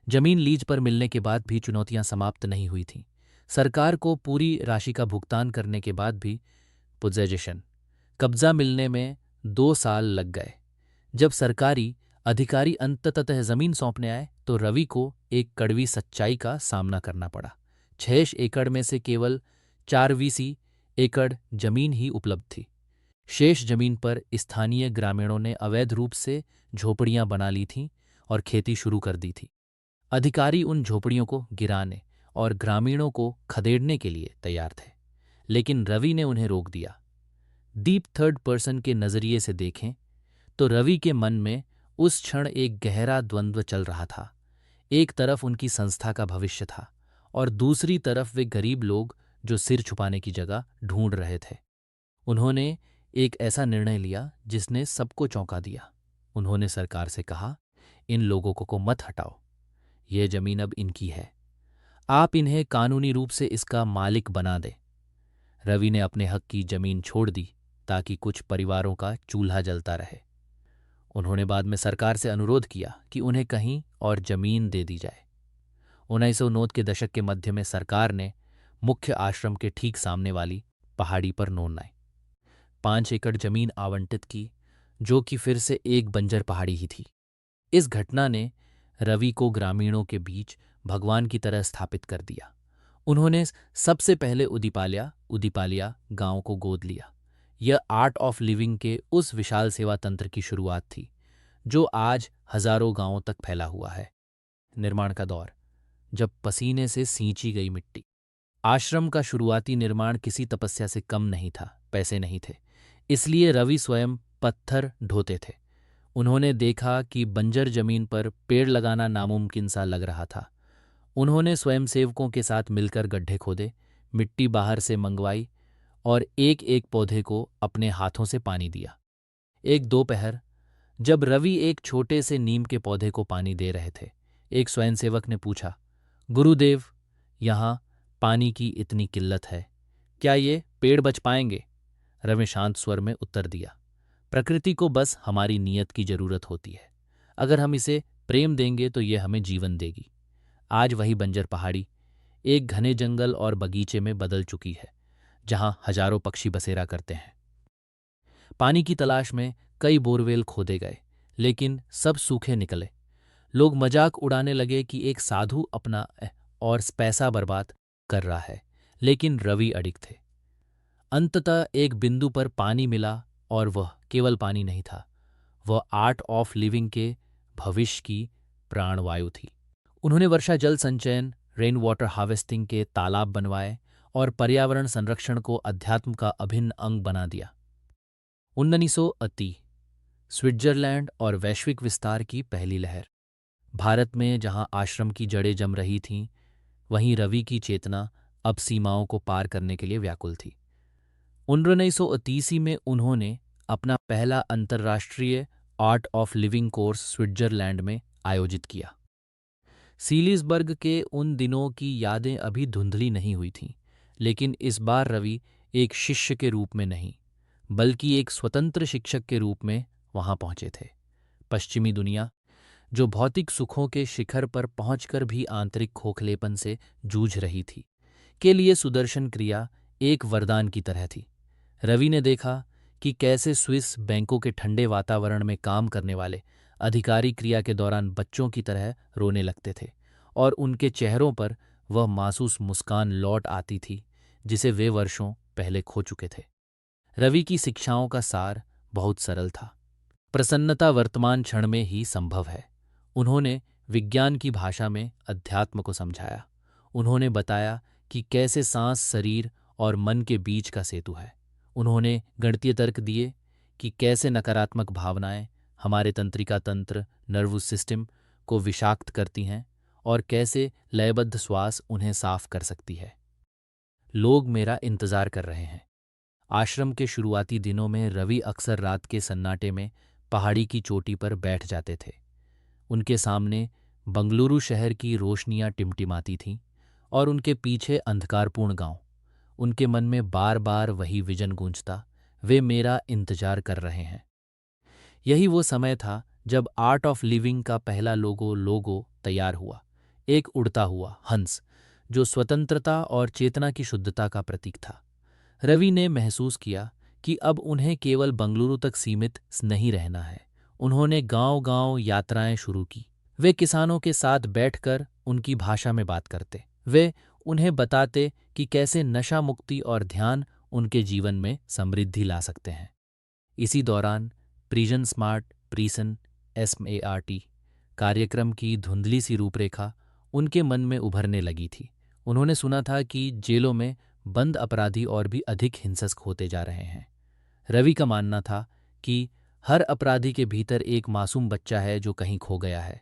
जमीन लीज पर मिलने के बाद भी चुनौतियां समाप्त नहीं हुई थीं। सरकार को पूरी राशि का भुगतान करने के बाद भी पोजेशन कब्जा मिलने में 2 साल लग गए। जब सरकारी अधिकारी अंततः जमीन सौंपने आए तो रवि को एक कड़वी सच्चाई का सामना करना पड़ा। 6 एकड़ में से केवल 4 एकड़ जमीन ही उपलब्ध थी। शेष जमीन पर स्थानीय ग्रामीणों ने अवैध रूप से झोपड़ियां बना ली थीं और खेती शुरू कर दी थी। अधिकारी उन झोपड़ियों को गिराने और ग्रामीणों को खदेड़ने के लिए तैयार थे, लेकिन रवि ने उन्हें रोक दिया। डीप थर्ड पर्सन के नज़रिए से देखें तो रवि के मन में उस क्षण एक गहरा द्वंद्व चल रहा था। एक तरफ उनकी संस्था का भविष्य था और दूसरी तरफ वे गरीब लोग जो सिर छुपाने की जगह ढूंढ रहे थे। उन्होंने एक ऐसा निर्णय लिया जिसने सबको चौंका दिया। उन्होंने सरकार से कहा, इन लोगों को मत हटाओ, यह जमीन अब इनकी है, आप इन्हें कानूनी रूप से इसका मालिक बना दें। रवि ने अपने हक की जमीन छोड़ दी ताकि कुछ परिवारों का चूल्हा जलता रहे। उन्होंने बाद में सरकार से अनुरोध किया कि उन्हें कहीं और जमीन दे दी जाए। 1909 के दशक के मध्य में सरकार ने मुख्य आश्रम के ठीक सामने वाली पहाड़ी पर 5 एकड़ जमीन आवंटित की, जो कि फिर से एक बंजर पहाड़ी ही थी। इस घटना ने रवि को ग्रामीणों के बीच भगवान की तरह स्थापित कर दिया। उन्होंने सबसे पहले उदिपालिया गांव को गोद लिया। यह आर्ट ऑफ लिविंग के उस विशाल सेवा तंत्र की शुरुआत थी जो आज हजारों गांवों तक फैला हुआ है। निर्माण का दौर, जब पसीने से सींची गई मिट्टी। आश्रम का शुरुआती निर्माण किसी तपस्या से कम नहीं था। पैसे नहीं थे, इसलिए रवि स्वयं पत्थर ढोते थे। उन्होंने देखा कि बंजर जमीन पर पेड़ लगाना नामुमकिन सा लग रहा था। उन्होंने स्वयंसेवकों के साथ मिलकर गड्ढे खोदे, मिट्टी बाहर से मंगवाई और एक एक पौधे को अपने हाथों से पानी दिया। एक दोपहर जब रवि एक छोटे से नीम के पौधे को पानी दे रहे थे, एक स्वयंसेवक ने पूछा, गुरुदेव, यहाँ पानी की इतनी किल्लत है, क्या ये पेड़ बच पाएंगे? रवि शांत स्वर में उत्तर दिया, प्रकृति को बस हमारी नीयत की जरूरत होती है। अगर हम इसे प्रेम देंगे तो ये हमें जीवन देगी। आज वही बंजर पहाड़ी एक घने जंगल और बगीचे में बदल चुकी है, जहां हजारों पक्षी बसेरा करते हैं। पानी की तलाश में कई बोरवेल खोदे गए, लेकिन सब सूखे निकले। लोग मजाक उड़ाने लगे कि एक साधु अपना और पैसा बर्बाद कर रहा है, लेकिन रवि अडिग थे। अंततः एक बिंदु पर पानी मिला, और वह केवल पानी नहीं था, वह आर्ट ऑफ लिविंग के भविष्य की प्राणवायु थी। उन्होंने वर्षा जल संचयन, रेन वाटर हार्वेस्टिंग के तालाब बनवाए और पर्यावरण संरक्षण को अध्यात्म का अभिन्न अंग बना दिया। 1980 स्विट्जरलैंड और वैश्विक विस्तार की पहली लहर। भारत में जहां आश्रम की जड़ें जम रही थीं, वहीं रवि की चेतना अब सीमाओं को पार करने के लिए व्याकुल थी। 1980 में उन्होंने अपना पहला अंतर्राष्ट्रीय art of living course Switzerland में आयोजित किया। सीलिसबर्ग के उन दिनों की यादें अभी धुंधली नहीं हुई थीं, लेकिन इस बार रवि एक शिष्य के रूप में नहीं, बल्कि एक स्वतंत्र शिक्षक के रूप में वहां पहुंचे थे। पश्चिमी दुनिया, जो भौतिक सुखों के शिखर पर पहुंचकर भी आंतरिक खोखलेपन से जूझ रही थी, के लिए सुदर्शन क्रिया एक वरदान की तरह थी। रवि ने देखा कि कैसे स्विस बैंकों के ठंडे वातावरण में काम करने वाले अधिकारी क्रिया के दौरान बच्चों की तरह रोने लगते थे, और उनके चेहरों पर वह मासूस मुस्कान लौट आती थी जिसे वे वर्षों पहले खो चुके थे। रवि की शिक्षाओं का सार बहुत सरल था। प्रसन्नता वर्तमान क्षण में ही संभव है। उन्होंने विज्ञान की भाषा में अध्यात्म को समझाया। उन्होंने बताया कि कैसे सांस शरीर और मन के बीच का सेतु है। उन्होंने गणितीय तर्क दिए कि कैसे नकारात्मक भावनाएं हमारे तंत्रिका तंत्र नर्वस सिस्टम को विषाक्त करती हैं और कैसे लयबद्ध श्वास उन्हें साफ कर सकती है। लोग मेरा इंतजार कर रहे हैं। आश्रम के शुरुआती दिनों में रवि अक्सर रात के सन्नाटे में पहाड़ी की चोटी पर बैठ जाते थे। उनके सामने बंगलुरु शहर की रोशनियां टिमटिमाती थीं और उनके पीछे अंधकारपूर्ण गांव। उनके मन में बार बार वही विजन गूंजता, वे मेरा इंतजार कर रहे हैं। यही वो समय था जब आर्ट ऑफ लिविंग का पहला लोगो तैयार हुआ, एक उड़ता हुआ हंस जो स्वतंत्रता और चेतना की शुद्धता का प्रतीक था। रवि ने महसूस किया कि अब उन्हें केवल बंगलुरु तक सीमित नहीं रहना है। उन्होंने गांव-गांव यात्राएं शुरू की। वे किसानों के साथ बैठकर उनकी भाषा में बात करते। वे उन्हें बताते कि कैसे नशा मुक्ति और ध्यान उनके जीवन में समृद्धि ला सकते हैं। इसी दौरान प्रिजन स्मार्ट प्रीसन SMART कार्यक्रम की धुंधली सी रूपरेखा उनके मन में उभरने लगी थी। उन्होंने सुना था कि जेलों में बंद अपराधी और भी अधिक हिंसक होते जा रहे हैं। रवि का मानना था कि हर अपराधी के भीतर एक मासूम बच्चा है जो कहीं खो गया है।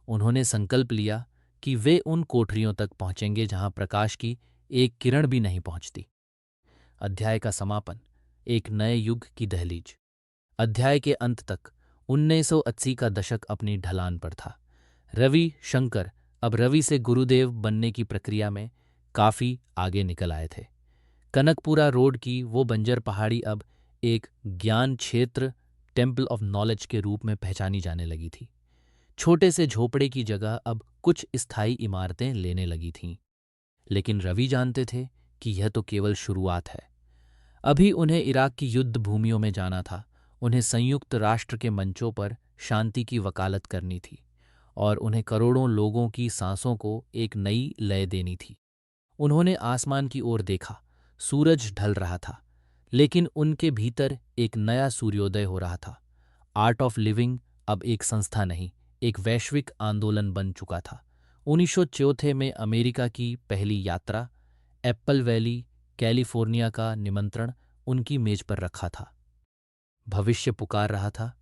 उन्होंने संकल्प लिया कि वे उन कोठरियों तक पहुंचेंगे जहां प्रकाश की एक किरण भी नहीं पहुंचती। अध्याय का समापन, एक नए युग की दहलीज। अध्याय के अंत तक 1980 का दशक अपनी ढलान पर था। रवि शंकर अब रवि से गुरुदेव बनने की प्रक्रिया में काफी आगे निकल आए थे। कनकपुरा रोड की वो बंजर पहाड़ी अब एक ज्ञान क्षेत्र, टेम्पल ऑफ नॉलेज के रूप में पहचानी जाने लगी थी। छोटे से झोपड़े की जगह अब कुछ स्थायी इमारतें लेने लगी थीं। लेकिन रवि जानते थे कि यह तो केवल शुरुआत है। अभी उन्हें इराक की युद्ध भूमियों में जाना था, उन्हें संयुक्त राष्ट्र के मंचों पर शांति की वकालत करनी थी और उन्हें करोड़ों लोगों की सांसों को एक नई लय देनी थी। उन्होंने आसमान की ओर देखा, सूरज ढल रहा था, लेकिन उनके भीतर एक नया सूर्योदय हो रहा था। आर्ट ऑफ लिविंग अब एक संस्था नहीं, एक वैश्विक आंदोलन बन चुका था। 1974 में अमेरिका की पहली यात्रा, एप्पल वैली, कैलिफोर्निया का निमंत्रण उनकी मेज पर रखा था। भविष्य पुकार रहा था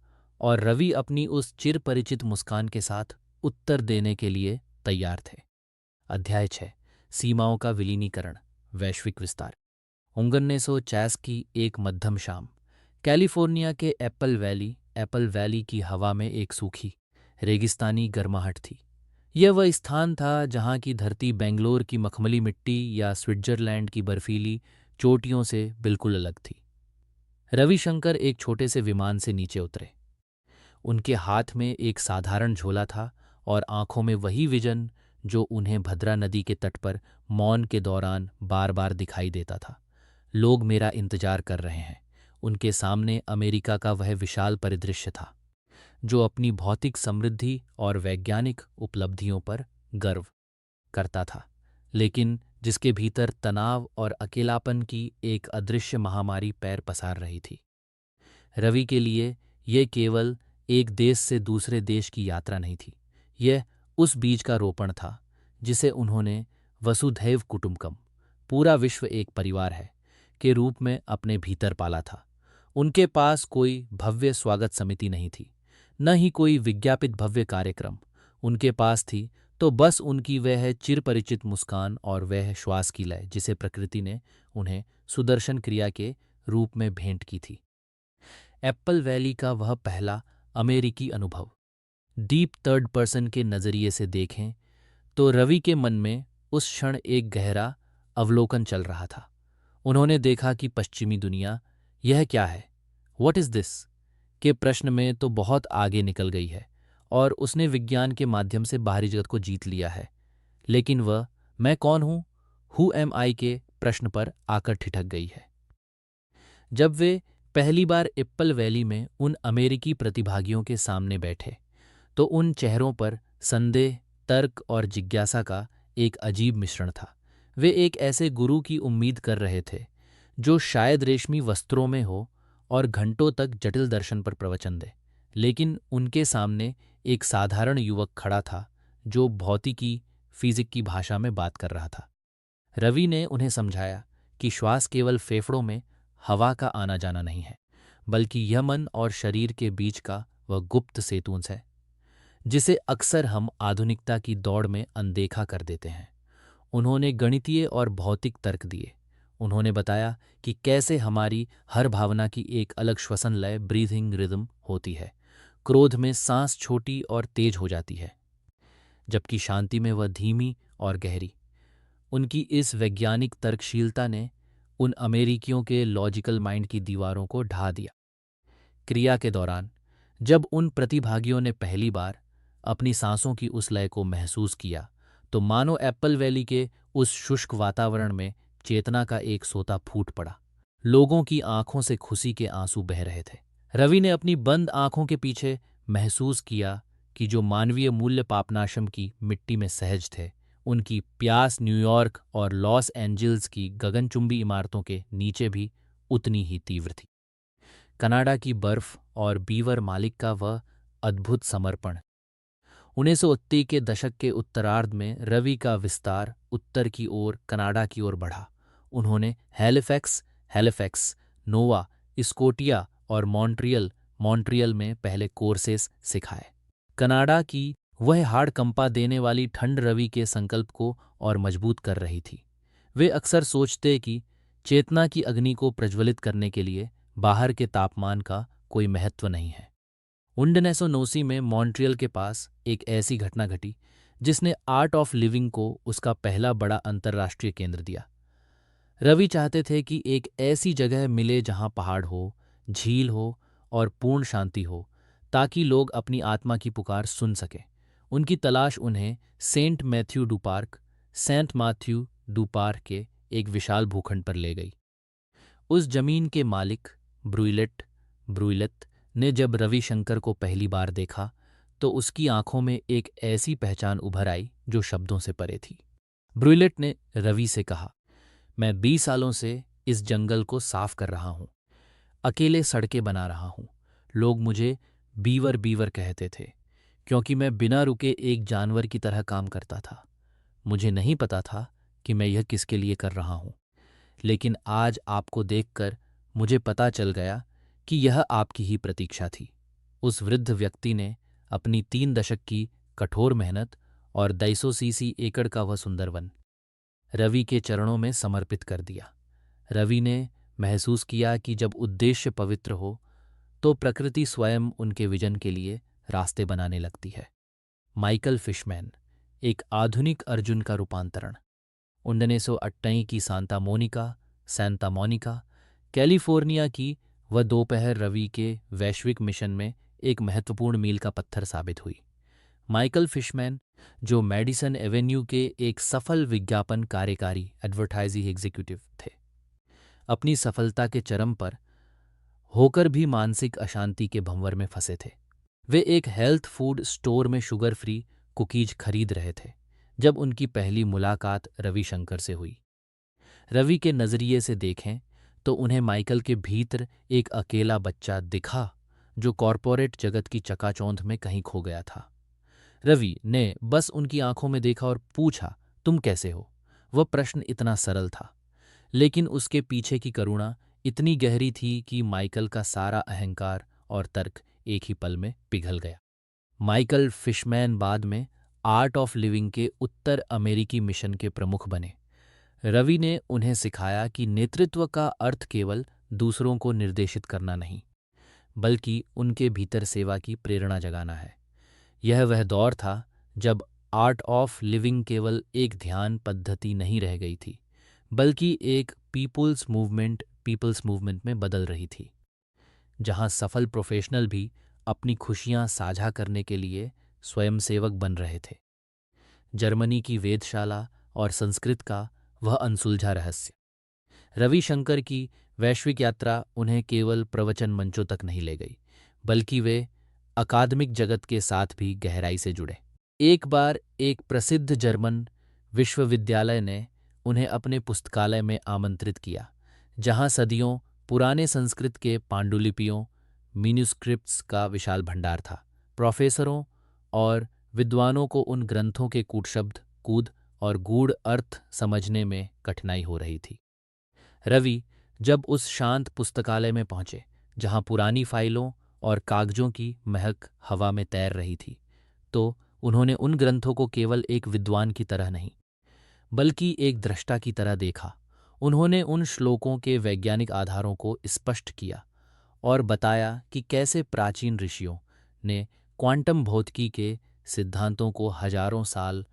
और रवि अपनी उस चिरपरिचित मुस्कान के साथ उत्तर देने के लिए तैयार थे। अध्याय 6, सीमाओं का विलीनीकरण, वैश्विक विस्तार। 1950 की एक मध्यम शाम, कैलिफोर्निया के एप्पल वैली की हवा में एक सूखी, रेगिस्तानी गर्माहट थी। यह वह स्थान था जहाँ की धरती बेंगलोर की मखमली मिट्टी या स्विट्जरलैंड की बर्फीली चोटियों से बिल्कुल अलग थी। रविशंकर एक छोटे से विमान से नीचे उतरे। उनके हाथ में एक साधारण झोला था और आंखों में वही विजन जो उन्हें भद्रा नदी के तट पर मौन के दौरान बार बार दिखाई देता था। लोग मेरा इंतजार कर रहे हैं। उनके सामने अमेरिका का वह विशाल परिदृश्य था जो अपनी भौतिक समृद्धि और वैज्ञानिक उपलब्धियों पर गर्व करता था, लेकिन जिसके भीतर तनाव और अकेलापन की एक अदृश्य महामारी पैर पसार रही थी। रवि के लिए यह केवल एक देश से दूसरे देश की यात्रा नहीं थी, यह उस बीज का रोपण था जिसे उन्होंने वसुधैव कुटुंबकम, पूरा विश्व एक परिवार है, के रूप में अपने भीतर पाला था। उनके पास कोई भव्य स्वागत समिति नहीं थी, न ही कोई विज्ञापित भव्य कार्यक्रम। उनके पास थी तो बस उनकी वह चिरपरिचित मुस्कान और वह श्वास की लय जिसे प्रकृति ने उन्हें सुदर्शन क्रिया के रूप में भेंट की थी। एप्पल वैली का वह पहला अमेरिकी अनुभव डीप थर्ड पर्सन के नज़रिए से देखें तो रवि के मन में उस क्षण एक गहरा अवलोकन चल रहा था। उन्होंने देखा कि पश्चिमी दुनिया, यह क्या है, व्हाट इज दिस, के प्रश्न में तो बहुत आगे निकल गई है और उसने विज्ञान के माध्यम से बाहरी जगत को जीत लिया है। लेकिन वह मैं कौन हूँ, हु एम आई के प्रश्न पर आकर ठिठक गई है। जब वे पहली बार एप्पल वैली में उन अमेरिकी प्रतिभागियों के सामने बैठे तो उन चेहरों पर संदेह, तर्क और जिज्ञासा का एक अजीब मिश्रण था। वे एक ऐसे गुरु की उम्मीद कर रहे थे जो शायद रेशमी वस्त्रों में हो और घंटों तक जटिल दर्शन पर प्रवचन दे, लेकिन उनके सामने एक साधारण युवक खड़ा था जो भौतिकी, फिजिक की भाषा में बात कर रहा था। रवि ने उन्हें समझाया कि श्वास केवल फेफड़ों में हवा का आना जाना नहीं है, बल्कि यह मन और शरीर के बीच का वह गुप्त सेतु है जिसे अक्सर हम आधुनिकता की दौड़ में अनदेखा कर देते हैं। उन्होंने गणितीय और भौतिक तर्क दिए। उन्होंने बताया कि कैसे हमारी हर भावना की एक अलग श्वसन लय, ब्रीथिंग रिदम होती है। क्रोध में सांस छोटी और तेज हो जाती है, जबकि शांति में वह धीमी और गहरी। उनकी इस वैज्ञानिक तर्कशीलता ने उन अमेरिकियों के लॉजिकल माइंड की दीवारों को ढा दिया। क्रिया के दौरान जब उन प्रतिभागियों ने पहली बार अपनी सांसों की उस लय को महसूस किया तो मानो एप्पल वैली के उस शुष्क वातावरण में चेतना का एक सोता फूट पड़ा। लोगों की आंखों से खुशी के आंसू बह रहे थे। रवि ने अपनी बंद आंखों के पीछे महसूस किया कि जो मानवीय मूल्य पापनाशम की मिट्टी में सहज थे, उनकी प्यास न्यूयॉर्क और लॉस एंजल्स की गगनचुंबी इमारतों के नीचे भी उतनी ही तीव्र थी। कनाडा की बर्फ और बीवर मालिक का वह अद्भुत समर्पण, 1980 के दशक के उत्तरार्ध में रवि का विस्तार उत्तर की ओर कनाडा की ओर बढ़ा। उन्होंने हैलिफैक्स, नोवा स्कोटिया और मॉन्ट्रियल में पहले कोर्सेस सिखाए। कनाडा की वह हाड़ कंपा देने वाली ठंड रवि के संकल्प को और मजबूत कर रही थी। वे अक्सर सोचते कि चेतना की अग्नि को प्रज्वलित करने के लिए बाहर के तापमान का कोई महत्व नहीं है। 1989 में मॉन्ट्रियल के पास एक ऐसी घटना घटी जिसने आर्ट ऑफ लिविंग को उसका पहला बड़ा अंतर्राष्ट्रीय केंद्र दिया। रवि चाहते थे कि एक ऐसी जगह मिले जहां पहाड़ हो, झील हो और पूर्ण शांति हो, ताकि लोग अपनी आत्मा की पुकार सुन सकें। उनकी तलाश उन्हें सेंट माथ्यू डू पार्क के एक विशाल भूखंड पर ले गई। उस जमीन के मालिक ब्रुइलेत ने जब रविशंकर को पहली बार देखा तो उसकी आंखों में एक ऐसी पहचान उभर आई जो शब्दों से परे थी। ब्रुइलेट ने रवि से कहा, मैं 20 सालों से इस जंगल को साफ कर रहा हूं, अकेले सड़कें बना रहा हूं। लोग मुझे बीवर कहते थे क्योंकि मैं बिना रुके एक जानवर की तरह काम करता था। मुझे नहीं पता था कि मैं यह किसके लिए कर रहा हूं, लेकिन आज आपको देखकर मुझे पता चल गया कि यह आपकी ही प्रतीक्षा थी। उस वृद्ध व्यक्ति ने अपनी 3 दशक की कठोर मेहनत और 250 एकड़ का वह सुंदर वन रवि के चरणों में समर्पित कर दिया। रवि ने महसूस किया कि जब उद्देश्य पवित्र हो तो प्रकृति स्वयं उनके विजन के लिए रास्ते बनाने लगती है। माइकल फिशमैन, एक आधुनिक अर्जुन का रूपांतरण। 1928 की सांता मोनिका, कैलिफोर्निया की वह दोपहर रवि के वैश्विक मिशन में एक महत्वपूर्ण मील का पत्थर साबित हुई। माइकल फिशमैन, जो मेडिसन एवेन्यू के एक सफल विज्ञापन कार्यकारी एडवर्टाइजिंग एग्जीक्यूटिव थे, अपनी सफलता के चरम पर होकर भी मानसिक अशांति के भंवर में फंसे थे। वे एक हेल्थ फूड स्टोर में शुगर फ्री कुकीज खरीद रहे थे जब उनकी पहली मुलाकात रविशंकर से हुई। रवि के नज़रिए से देखें तो उन्हें माइकल के भीतर एक अकेला बच्चा दिखा जो कॉरपोरेट जगत की चकाचौंध में कहीं खो गया था। रवि ने बस उनकी आंखों में देखा और पूछा, तुम कैसे हो? वह प्रश्न इतना सरल था, लेकिन उसके पीछे की करुणा इतनी गहरी थी कि माइकल का सारा अहंकार और तर्क एक ही पल में पिघल गया। माइकल फिशमैन बाद में आर्ट ऑफ लिविंग के उत्तर अमेरिकी मिशन के प्रमुख बने। रवि ने उन्हें सिखाया कि नेतृत्व का अर्थ केवल दूसरों को निर्देशित करना नहीं, बल्कि उनके भीतर सेवा की प्रेरणा जगाना है। यह वह दौर था जब आर्ट ऑफ लिविंग केवल एक ध्यान पद्धति नहीं रह गई थी, बल्कि एक पीपल्स मूवमेंट में बदल रही थी, जहां सफल प्रोफेशनल भी अपनी खुशियां साझा करने के लिए स्वयंसेवक बन रहे थे। जर्मनी की वेधशाला और संस्कृत का वह अनसुलझा रहस्य। रविशंकर की वैश्विक यात्रा उन्हें केवल प्रवचन मंचों तक नहीं ले गई, बल्कि वे अकादमिक जगत के साथ भी गहराई से जुड़े। एक बार एक प्रसिद्ध जर्मन विश्वविद्यालय ने उन्हें अपने पुस्तकालय में आमंत्रित किया, जहां सदियों पुराने संस्कृत के पांडुलिपियों मैन्युस्क्रिप्ट्स का विशाल भंडार था। प्रोफेसरों और विद्वानों को उन ग्रंथों के कूट और गूढ़ अर्थ समझने में कठिनाई हो रही थी। रवि जब उस शांत पुस्तकालय में पहुंचे, जहां पुरानी फाइलों और कागजों की महक हवा में तैर रही थी, तो उन्होंने उन ग्रंथों को केवल एक विद्वान की तरह नहीं, बल्कि एक दृष्टा की तरह देखा। उन्होंने उन श्लोकों के वैज्ञानिक आधारों को स्पष्ट किया और बताया कि कैसे प्राचीन ऋषियों ने क्वांटम भौतिकी के सिद्धांतों को हजारों साल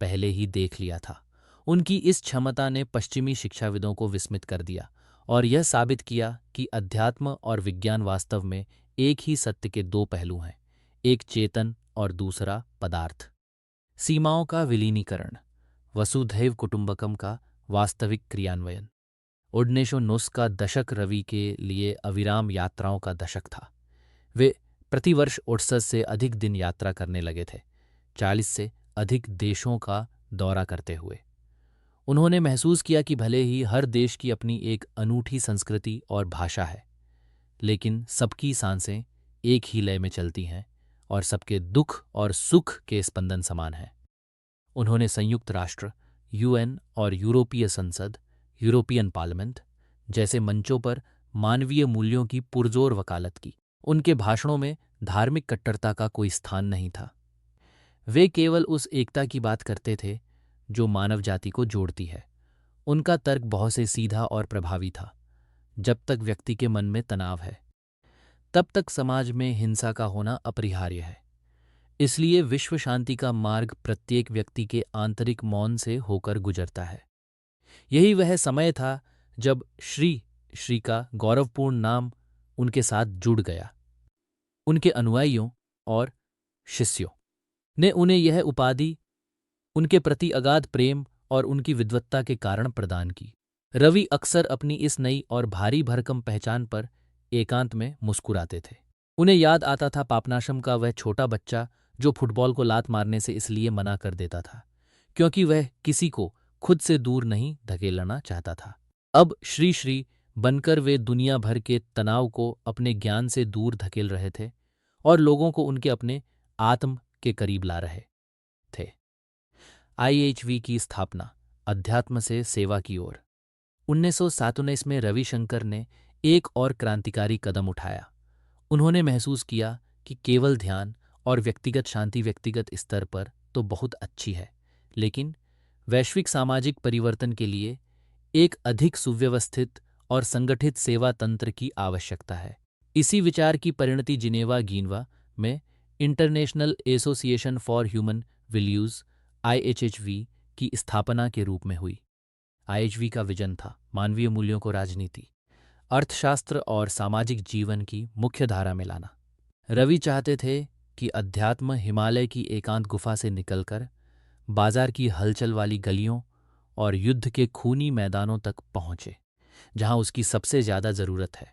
पहले ही देख लिया था। उनकी इस क्षमता ने पश्चिमी शिक्षाविदों को विस्मित कर दिया और यह साबित किया कि अध्यात्म और विज्ञान वास्तव में एक ही सत्य के 2 पहलू हैं, एक चेतन और दूसरा पदार्थ। सीमाओं का विलीनीकरण, वसुधैव कुटुंबकम का वास्तविक क्रियान्वयन। 1990 का दशक रवि के लिए अविराम यात्राओं का दशक था। वे प्रतिवर्ष 68 से अधिक दिन यात्रा करने लगे थे, 40 से अधिक देशों का दौरा करते हुए। उन्होंने महसूस किया कि भले ही हर देश की अपनी एक अनूठी संस्कृति और भाषा है, लेकिन सबकी सांसें एक ही लय में चलती हैं और सबके दुख और सुख के स्पंदन समान हैं। उन्होंने संयुक्त राष्ट्र, यूएन और यूरोपीय संसद, यूरोपियन पार्लियामेंट जैसे मंचों पर मानवीय मूल्यों की पुरजोर वकालत की। उनके भाषणों में धार्मिक कट्टरता का कोई स्थान नहीं था। वे केवल उस एकता की बात करते थे जो मानव जाति को जोड़ती है। उनका तर्क बहुत से सीधा और प्रभावी था। जब तक व्यक्ति के मन में तनाव है, तब तक समाज में हिंसा का होना अपरिहार्य है। इसलिए विश्व शांति का मार्ग प्रत्येक व्यक्ति के आंतरिक मौन से होकर गुजरता है। यही वह समय था जब श्री का गौरवपूर्ण नाम उनके साथ जुड़ गया। उनके अनुयायियों और शिष्यों ने उन्हें यह उपाधि उनके प्रति अगाध प्रेम और उनकी विद्वत्ता के कारण प्रदान की। रवि अक्सर अपनी इस नई और भारी भरकम पहचान पर एकांत में मुस्कुराते थे। उन्हें याद आता था पापनाशम का वह छोटा बच्चा जो फुटबॉल को लात मारने से इसलिए मना कर देता था क्योंकि वह किसी को खुद से दूर नहीं धकेलना चाहता था। अब श्री बनकर वे दुनिया भर के तनाव को अपने ज्ञान से दूर धकेल रहे थे और लोगों को उनके अपने आत्म के करीब ला रहे थे। IHV की स्थापना, अध्यात्म से सेवा की ओर। 1997 में रविशंकर ने एक और क्रांतिकारी कदम उठाया। उन्होंने महसूस किया कि केवल ध्यान और व्यक्तिगत शांति व्यक्तिगत स्तर पर तो बहुत अच्छी है, लेकिन वैश्विक सामाजिक परिवर्तन के लिए एक अधिक सुव्यवस्थित और संगठित सेवा तंत्र की आवश्यकता है। इसी विचार की परिणति जिनेवा गीनवा में international association for human values IHHV की स्थापना के रूप में हुई। IHV का विजन था मानवीय मूल्यों को राजनीति, अर्थशास्त्र और सामाजिक जीवन की मुख्य धारा में लाना। रवि चाहते थे कि अध्यात्म हिमालय की एकांत गुफा से निकलकर बाजार की हलचल वाली गलियों और युद्ध के खूनी मैदानों तक पहुंचे, जहां उसकी सबसे ज्यादा जरूरत है।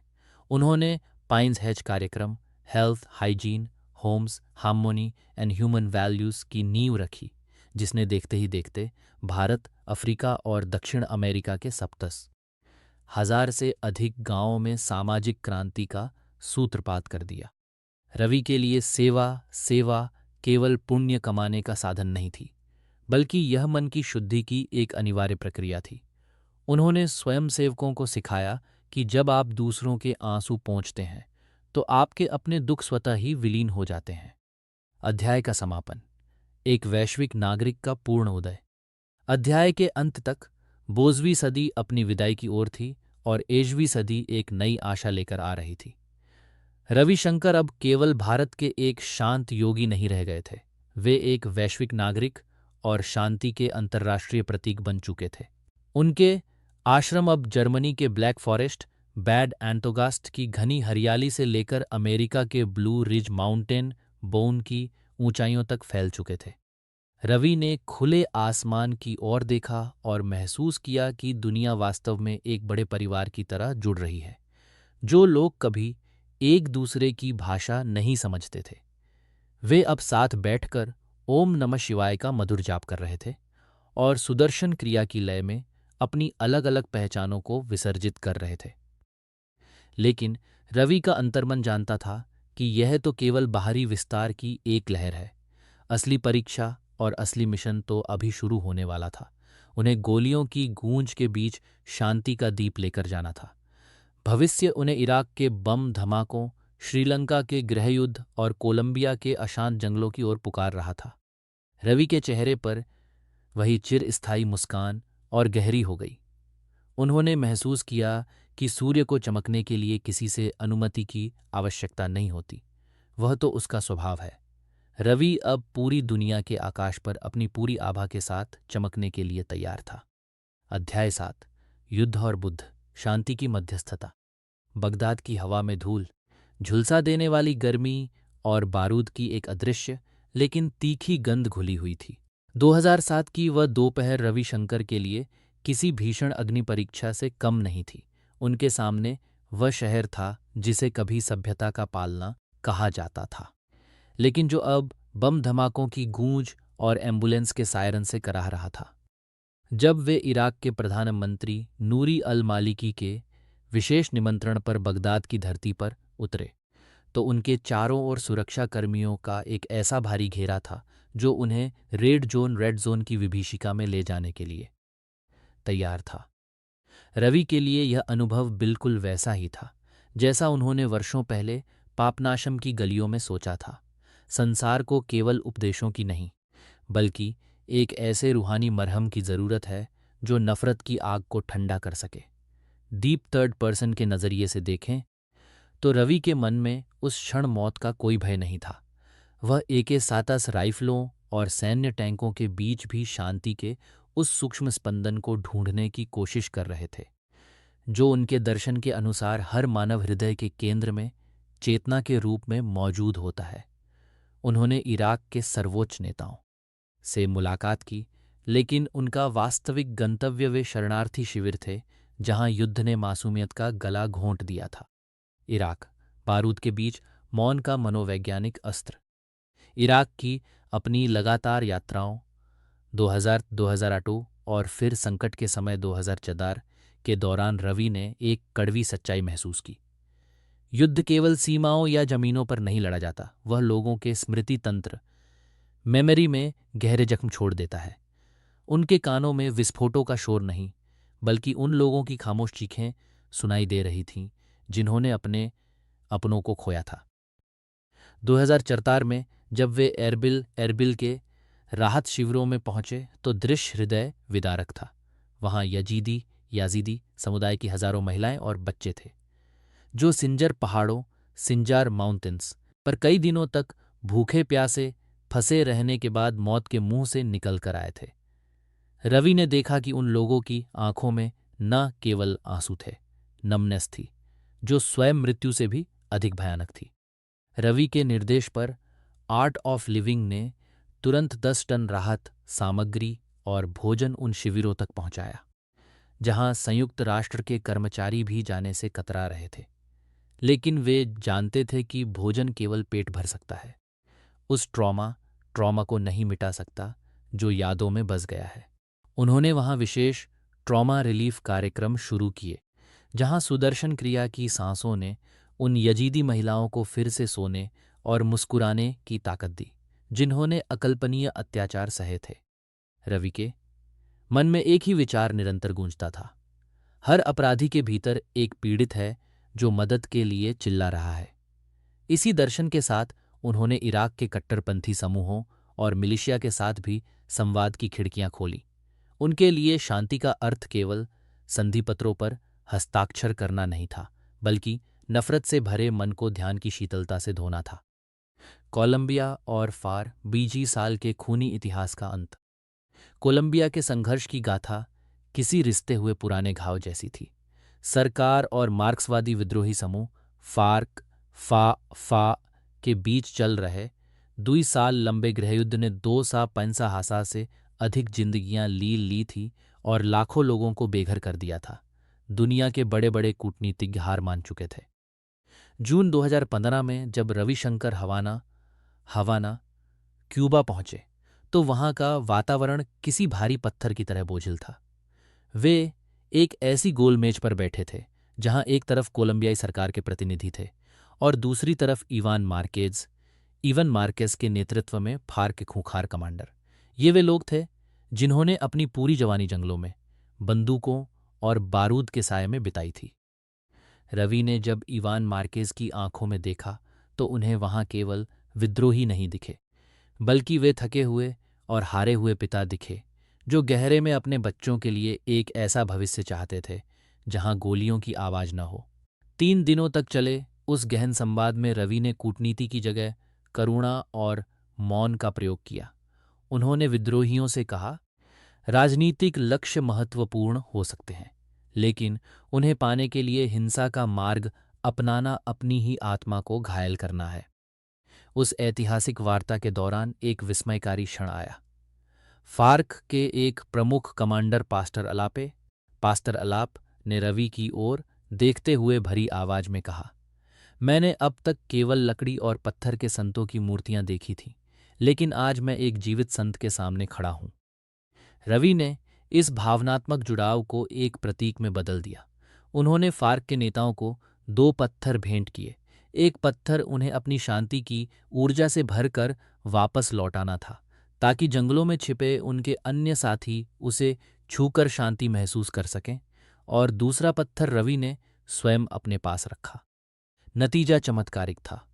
उन्होंने पाइन्स हेज कार्यक्रम, health, hygiene, homes, harmony and human values की नींव रखी, जिसने देखते ही देखते भारत, अफ्रीका और दक्षिण अमेरिका के 70,000 से अधिक गांवों में सामाजिक क्रांति का सूत्रपात कर दिया। रवि के लिए सेवा केवल पुण्य कमाने का साधन नहीं थी, बल्कि यह मन की शुद्धि की एक अनिवार्य प्रक्रिया थी। उन्होंने स्वयंसेवकों को सिखाया कि जब आप दूसरों के आंसू पोंछते हैं तो आपके अपने दुख स्वतः ही विलीन हो जाते हैं। अध्याय का समापन, एक वैश्विक नागरिक का पूर्ण उदय। अध्याय के अंत तक 22वीं सदी अपनी विदाई की ओर थी और 21वीं सदी एक नई आशा लेकर आ रही थी। रविशंकर अब केवल भारत के एक शांत योगी नहीं रह गए थे, वे एक वैश्विक नागरिक और शांति के अंतर्राष्ट्रीय प्रतीक बन चुके थे। उनके आश्रम अब जर्मनी के ब्लैक फॉरेस्ट, बैड एंटोगास्ट की घनी हरियाली से लेकर अमेरिका के ब्लू रिज माउंटेन बोन की ऊंचाइयों तक फैल चुके थे। रवि ने खुले आसमान की ओर देखा और महसूस किया कि दुनिया वास्तव में एक बड़े परिवार की तरह जुड़ रही है। जो लोग कभी एक दूसरे की भाषा नहीं समझते थे, वे अब साथ बैठकर ओम नमः शिवाय का मधुर जाप कर रहे थे और सुदर्शन क्रिया की लय में अपनी अलग अलग पहचानों को विसर्जित कर रहे थे। लेकिन रवि का अंतर्मन जानता था कि यह तो केवल बाहरी विस्तार की एक लहर है। असली परीक्षा और असली मिशन तो अभी शुरू होने वाला था। उन्हें गोलियों की गूंज के बीच शांति का दीप लेकर जाना था। भविष्य उन्हें इराक के बम धमाकों, श्रीलंका के गृहयुद्ध और कोलंबिया के अशांत जंगलों की ओर पुकार रहा था। रवि के चेहरे पर वही चिरस्थायी मुस्कान और गहरी हो गई। उन्होंने महसूस किया कि सूर्य को चमकने के लिए किसी से अनुमति की आवश्यकता नहीं होती, वह तो उसका स्वभाव है। रवि अब पूरी दुनिया के आकाश पर अपनी पूरी आभा के साथ चमकने के लिए तैयार था। अध्याय 7, युद्ध और बुद्ध, शांति की मध्यस्थता। बगदाद की हवा में धूल, झुलसा देने वाली गर्मी और बारूद की एक अदृश्य लेकिन तीखी गंध घुली हुई थी। 2007 की वह दोपहर रविशंकर के लिए किसी भीषण अग्नि परीक्षा से कम नहीं थी। उनके सामने वह शहर था जिसे कभी सभ्यता का पालना कहा जाता था, लेकिन जो अब बम धमाकों की गूंज और एम्बुलेंस के सायरन से कराह रहा था। जब वे इराक के प्रधानमंत्री नूरी अल मालिकी के विशेष निमंत्रण पर बगदाद की धरती पर उतरे, तो उनके चारों ओर सुरक्षा कर्मियों का एक ऐसा भारी घेरा था जो उन्हें रेड जोन की विभीषिका में ले जाने के लिए तैयार था। रवि के लिए यह अनुभव बिल्कुल वैसा ही था जैसा उन्होंने वर्षों पहले पापनाशम की गलियों में सोचा था। संसार को केवल उपदेशों की नहीं, बल्कि एक ऐसे रूहानी मरहम की ज़रूरत है जो नफ़रत की आग को ठंडा कर सके। डीप थर्ड पर्सन के नज़रिए से देखें तो रवि के मन में उस क्षण मौत का कोई भय नहीं था। वह AK-47 राइफलों और सैन्य टैंकों के बीच भी शांति के उस सूक्ष्म स्पंदन को ढूंढने की कोशिश कर रहे थे जो उनके दर्शन के अनुसार हर मानव हृदय के केंद्र में चेतना के रूप में मौजूद होता है। उन्होंने इराक के सर्वोच्च नेताओं से मुलाकात की, लेकिन उनका वास्तविक गंतव्य वे शरणार्थी शिविर थे जहां युद्ध ने मासूमियत का गला घोंट दिया था। इराक, बारूद के बीच मौन का मनोवैज्ञानिक अस्त्र। इराक की अपनी लगातार यात्राओं 2008 और फिर संकट के समय 2014 के दौरान रवि ने एक कड़वी सच्चाई महसूस की। युद्ध केवल सीमाओं या जमीनों पर नहीं लड़ा जाता, वह लोगों के स्मृति तंत्र मेमोरी में गहरे जख्म छोड़ देता है। उनके कानों में विस्फोटों का शोर नहीं, बल्कि उन लोगों की खामोश चीखें सुनाई दे रही थीं जिन्होंने अपने अपनों को खोया था। 2004 में जब वे एरबिल के राहत शिविरों में पहुंचे तो दृश्य हृदय विदारक था। वहां याजीदी समुदाय की हजारों महिलाएं और बच्चे थे जो सिंजार माउंटेन्स पर कई दिनों तक भूखे प्यासे फंसे रहने के बाद मौत के मुंह से निकल कर आए थे। रवि ने देखा कि उन लोगों की आंखों में न केवल आंसू थे, नमनेस थी जो स्वयं मृत्यु से भी अधिक भयानक थी। रवि के निर्देश पर आर्ट ऑफ लिविंग ने तुरंत 10 टन राहत सामग्री और भोजन उन शिविरों तक पहुंचाया जहां संयुक्त राष्ट्र के कर्मचारी भी जाने से कतरा रहे थे। लेकिन वे जानते थे कि भोजन केवल पेट भर सकता है, उस ट्रॉमा को नहीं मिटा सकता जो यादों में बस गया है। उन्होंने वहां विशेष ट्रॉमा रिलीफ कार्यक्रम शुरू किए जहां सुदर्शन क्रिया की सांसों ने उन यजीदी महिलाओं को फिर से सोने और मुस्कुराने की ताकत दी जिन्होंने अकल्पनीय अत्याचार सहे थे। रवि के मन में एक ही विचार निरंतर गूंजता था, हर अपराधी के भीतर एक पीड़ित है जो मदद के लिए चिल्ला रहा है। इसी दर्शन के साथ उन्होंने इराक के कट्टरपंथी समूहों और मिलिशिया के साथ भी संवाद की खिड़कियां खोली। उनके लिए शांति का अर्थ केवल संधिपत्रों पर हस्ताक्षर करना नहीं था, बल्कि नफरत से भरे मन को ध्यान की शीतलता से धोना था। कोलंबिया और फार 20 साल के खूनी इतिहास का अंत। कोलंबिया के संघर्ष की गाथा किसी रिश्ते हुए पुराने घाव जैसी थी। सरकार और मार्क्सवादी विद्रोही समूह फा के बीच चल रहे 2 साल लंबे गृहयुद्ध ने 250 से अधिक जिंदगियां ली थी और लाखों लोगों को बेघर कर दिया था। दुनिया के बड़े बड़े कूटनीतिज्ञ हार मान चुके थे। जून 2015 में जब रविशंकर हवाना क्यूबा पहुंचे तो वहां का वातावरण किसी भारी पत्थर की तरह बोझिल था। वे एक ऐसी गोल मेज पर बैठे थे जहां एक तरफ कोलंबियाई सरकार के प्रतिनिधि थे और दूसरी तरफ इवान मार्केस के नेतृत्व में फार के खूंखार कमांडर। ये वे लोग थे जिन्होंने अपनी पूरी जवानी जंगलों में बंदूकों और बारूद के साये में बिताई थी। रवि ने जब इवान मार्केस की आंखों में देखा तो उन्हें वहां केवल विद्रोही नहीं दिखे, बल्कि वे थके हुए और हारे हुए पिता दिखे जो गहरे में अपने बच्चों के लिए एक ऐसा भविष्य चाहते थे जहां गोलियों की आवाज न हो। 3 दिनों तक चले उस गहन संवाद में रवि ने कूटनीति की जगह करुणा और मौन का प्रयोग किया। उन्होंने विद्रोहियों से कहा, राजनीतिक लक्ष्य महत्वपूर्ण हो सकते हैं, लेकिन उन्हें पाने के लिए हिंसा का मार्ग अपनाना अपनी ही आत्मा को घायल करना है। उस ऐतिहासिक वार्ता के दौरान एक विस्मयकारी क्षण आया। फार्क के एक प्रमुख कमांडर पास्टर अलाप ने रवि की ओर देखते हुए भरी आवाज में कहा, मैंने अब तक केवल लकड़ी और पत्थर के संतों की मूर्तियां देखी थीं, लेकिन आज मैं एक जीवित संत के सामने खड़ा हूं। रवि ने इस भावनात्मक जुड़ाव को एक प्रतीक में बदल दिया। उन्होंने फार्क के नेताओं को 2 पत्थर भेंट किए, एक पत्थर उन्हें अपनी शांति की ऊर्जा से भरकर वापस लौटाना था, ताकि जंगलों में छिपे उनके अन्य साथी उसे छूकर शांति महसूस कर सकें। और दूसरा पत्थर रवि ने स्वयं अपने पास रखा। नतीजा चमत्कारिक था।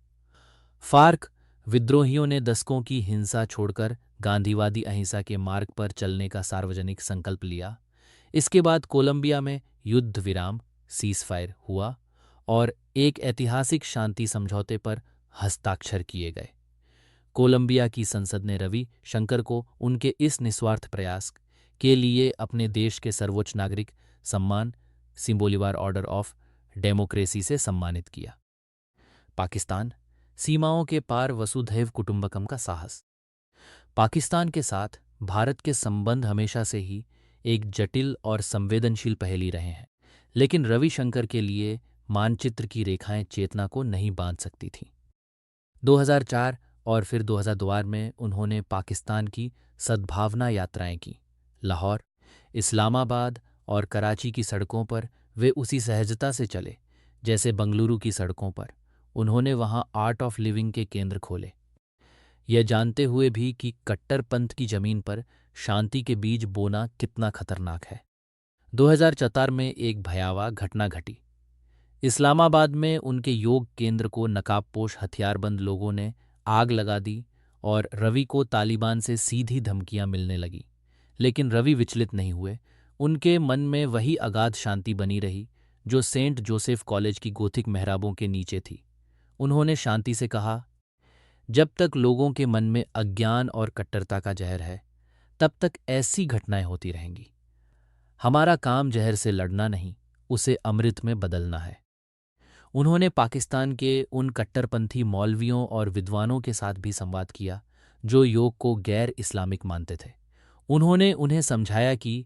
फार्क विद्रोहियों ने दशकों की हिंसा छोड़कर गांधीवादी अहिंसा के मार्ग पर चलने का सार्वजनिक संकल्प लिया। इसके बाद कोलंबिया में युद्ध विराम सीज़फायर हुआ और एक ऐतिहासिक शांति समझौते पर हस्ताक्षर किए गए। कोलंबिया की संसद ने रवि शंकर को उनके इस निस्वार्थ प्रयास के लिए अपने देश के सर्वोच्च नागरिक सम्मान सिंबोलिवार ऑर्डर ऑफ डेमोक्रेसी से सम्मानित किया। पाकिस्तान, सीमाओं के पार वसुधैव कुटुंबकम का साहस। पाकिस्तान के साथ भारत के संबंध हमेशा से ही एक जटिल और संवेदनशील पहेली रहे हैं, लेकिन रविशंकर के लिए मानचित्र की रेखाएं चेतना को नहीं बांध सकती थीं। 2004 और फिर 2002 में उन्होंने पाकिस्तान की सद्भावना यात्राएं की। लाहौर, इस्लामाबाद और कराची की सड़कों पर वे उसी सहजता से चले जैसे बंगलुरु की सड़कों पर। उन्होंने वहां आर्ट ऑफ लिविंग के केंद्र खोले, यह जानते हुए भी कि कट्टरपंथ की जमीन पर शांति के बीज बोना कितना खतरनाक है। 2004 में एक भयावह घटना घटी। इस्लामाबाद में उनके योग केंद्र को नकाबपोश हथियारबंद लोगों ने आग लगा दी और रवि को तालिबान से सीधी धमकियां मिलने लगी। लेकिन रवि विचलित नहीं हुए। उनके मन में वही अगाध शांति बनी रही जो सेंट जोसेफ कॉलेज की गोथिक मेहराबों के नीचे थी। उन्होंने शांति से कहा, जब तक लोगों के मन में अज्ञान और कट्टरता का जहर है, तब तक ऐसी घटनाएं होती रहेंगी। हमारा काम जहर से लड़ना नहीं, उसे अमृत में बदलना है। उन्होंने पाकिस्तान के उन कट्टरपंथी मौलवियों और विद्वानों के साथ भी संवाद किया जो योग को गैर इस्लामिक मानते थे। उन्होंने उन्हें समझाया कि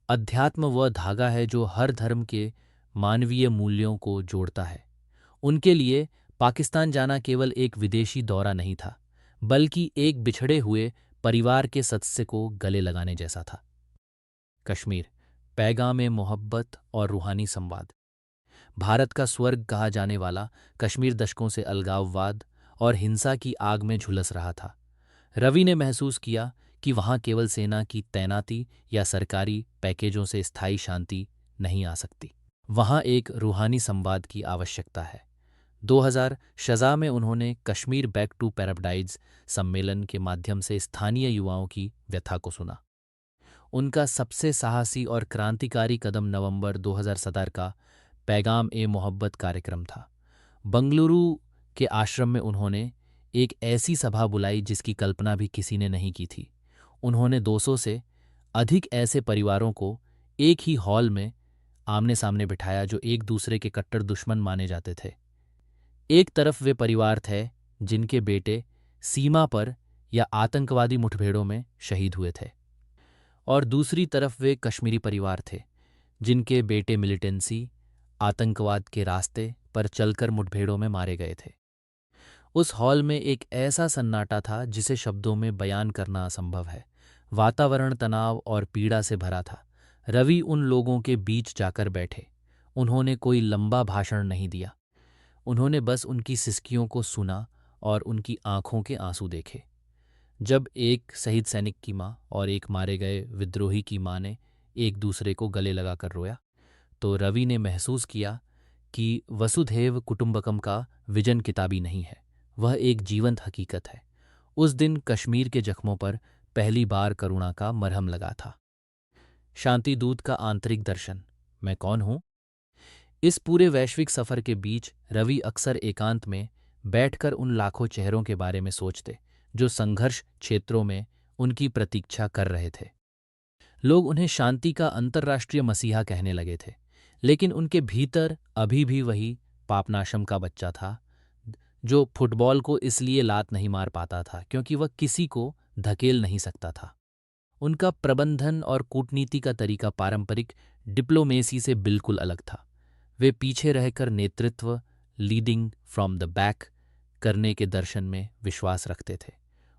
अध्यात्म वह धागा है जो हर धर्म के मानवीय मूल्यों को जोड़ता है। उनके लिए पाकिस्तान जाना केवल एक विदेशी दौरा नहीं था, बल्कि एक बिछड़े हुए परिवार के सदस्य को गले लगाने जैसा था। कश्मीर, पैगाम मोहब्बत और रूहानी संवाद। भारत का स्वर्ग कहा जाने वाला कश्मीर दशकों से अलगाववाद और हिंसा की आग में झुलस रहा था। रवि ने महसूस किया कि वहां केवल सेना की तैनाती या सरकारी पैकेजों से स्थायी शांति नहीं आ सकती। वहां एक रूहानी संवाद की आवश्यकता है। 2000 शज़ा में उन्होंने कश्मीर बैक टू पैराडाइज सम्मेलन के माध्यम से स्थानीय युवाओं की व्यथा को सुना। उनका सबसे साहसी और क्रांतिकारी कदम नवंबर 2017 का पैगाम ए मोहब्बत कार्यक्रम था। बंगलुरु के आश्रम में उन्होंने एक ऐसी सभा बुलाई जिसकी कल्पना भी किसी ने नहीं की थी। उन्होंने 200 से अधिक ऐसे परिवारों को एक ही हॉल में आमने सामने बिठाया जो एक दूसरे के कट्टर दुश्मन माने जाते थे। एक तरफ वे परिवार थे जिनके बेटे सीमा पर या आतंकवादी मुठभेड़ों में शहीद हुए थे, और दूसरी तरफ वे कश्मीरी परिवार थे जिनके बेटे मिलिटेंसी आतंकवाद के रास्ते पर चलकर मुठभेड़ों में मारे गए थे। उस हॉल में एक ऐसा सन्नाटा था जिसे शब्दों में बयान करना असंभव है। वातावरण तनाव और पीड़ा से भरा था। रवि उन लोगों के बीच जाकर बैठे। उन्होंने कोई लंबा भाषण नहीं दिया। उन्होंने बस उनकी सिसकियों को सुना और उनकी आंखों के आंसू देखे। जब एक शहीद सैनिक की माँ और एक मारे गए विद्रोही की माँ ने एक दूसरे को गले लगाकर रोया, तो रवि ने महसूस किया कि वसुधैव कुटुंबकम का विजन किताबी नहीं है, वह एक जीवंत हकीकत है। उस दिन कश्मीर के जख्मों पर पहली बार करुणा का मरहम लगा था। शांति दूत का आंतरिक दर्शन, मैं कौन हूँ? इस पूरे वैश्विक सफर के बीच रवि अक्सर एकांत में बैठकर उन लाखों चेहरों के बारे में सोचते जो संघर्ष क्षेत्रों में उनकी प्रतीक्षा कर रहे थे। लोग उन्हें शांति का अंतर्राष्ट्रीय मसीहा कहने लगे थे, लेकिन उनके भीतर अभी भी वही पापनाशम का बच्चा था जो फुटबॉल को इसलिए लात नहीं मार पाता था क्योंकि वह किसी को धकेल नहीं सकता था। उनका प्रबंधन और कूटनीति का तरीका पारंपरिक डिप्लोमेसी से बिल्कुल अलग था। वे पीछे रहकर नेतृत्व, लीडिंग फ्रॉम द बैक करने के दर्शन में विश्वास रखते थे।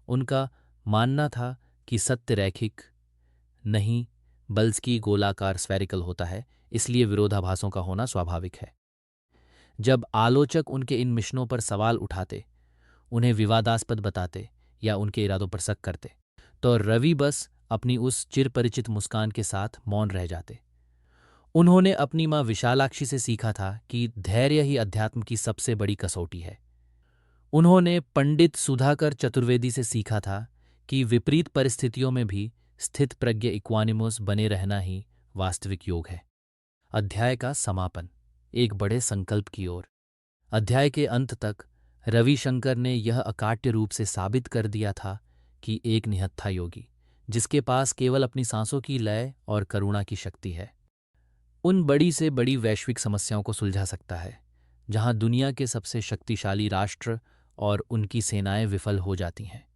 उनका मानना था कि सत्य रैखिक नहीं बल्कि गोलाकार स्फेरिकल होता है, इसलिए विरोधाभासों का होना स्वाभाविक है। जब आलोचक उनके इन मिशनों पर सवाल उठाते, उन्हें विवादास्पद बताते या उनके इरादों पर शक करते, तो रवि बस अपनी उस चिरपरिचित मुस्कान के साथ मौन रह जाते। उन्होंने अपनी माँ विशालाक्षी से सीखा था कि धैर्य ही अध्यात्म की सबसे बड़ी कसौटी है। उन्होंने पंडित सुधाकर चतुर्वेदी से सीखा था कि विपरीत परिस्थितियों में भी स्थित प्रज्ञ इक्वानिमोस बने रहना ही वास्तविक योग है। अध्याय का समापन एक बड़े संकल्प की ओर। अध्याय के अंत तक रविशंकर ने यह अकाट्य रूप से साबित कर दिया था कि एक निहत्था योगी, जिसके पास केवल अपनी सांसों की लय और करुणा की शक्ति है, उन बड़ी से बड़ी वैश्विक समस्याओं को सुलझा सकता है, जहां दुनिया के सबसे शक्तिशाली राष्ट्र और उनकी सेनाएं विफल हो जाती हैं।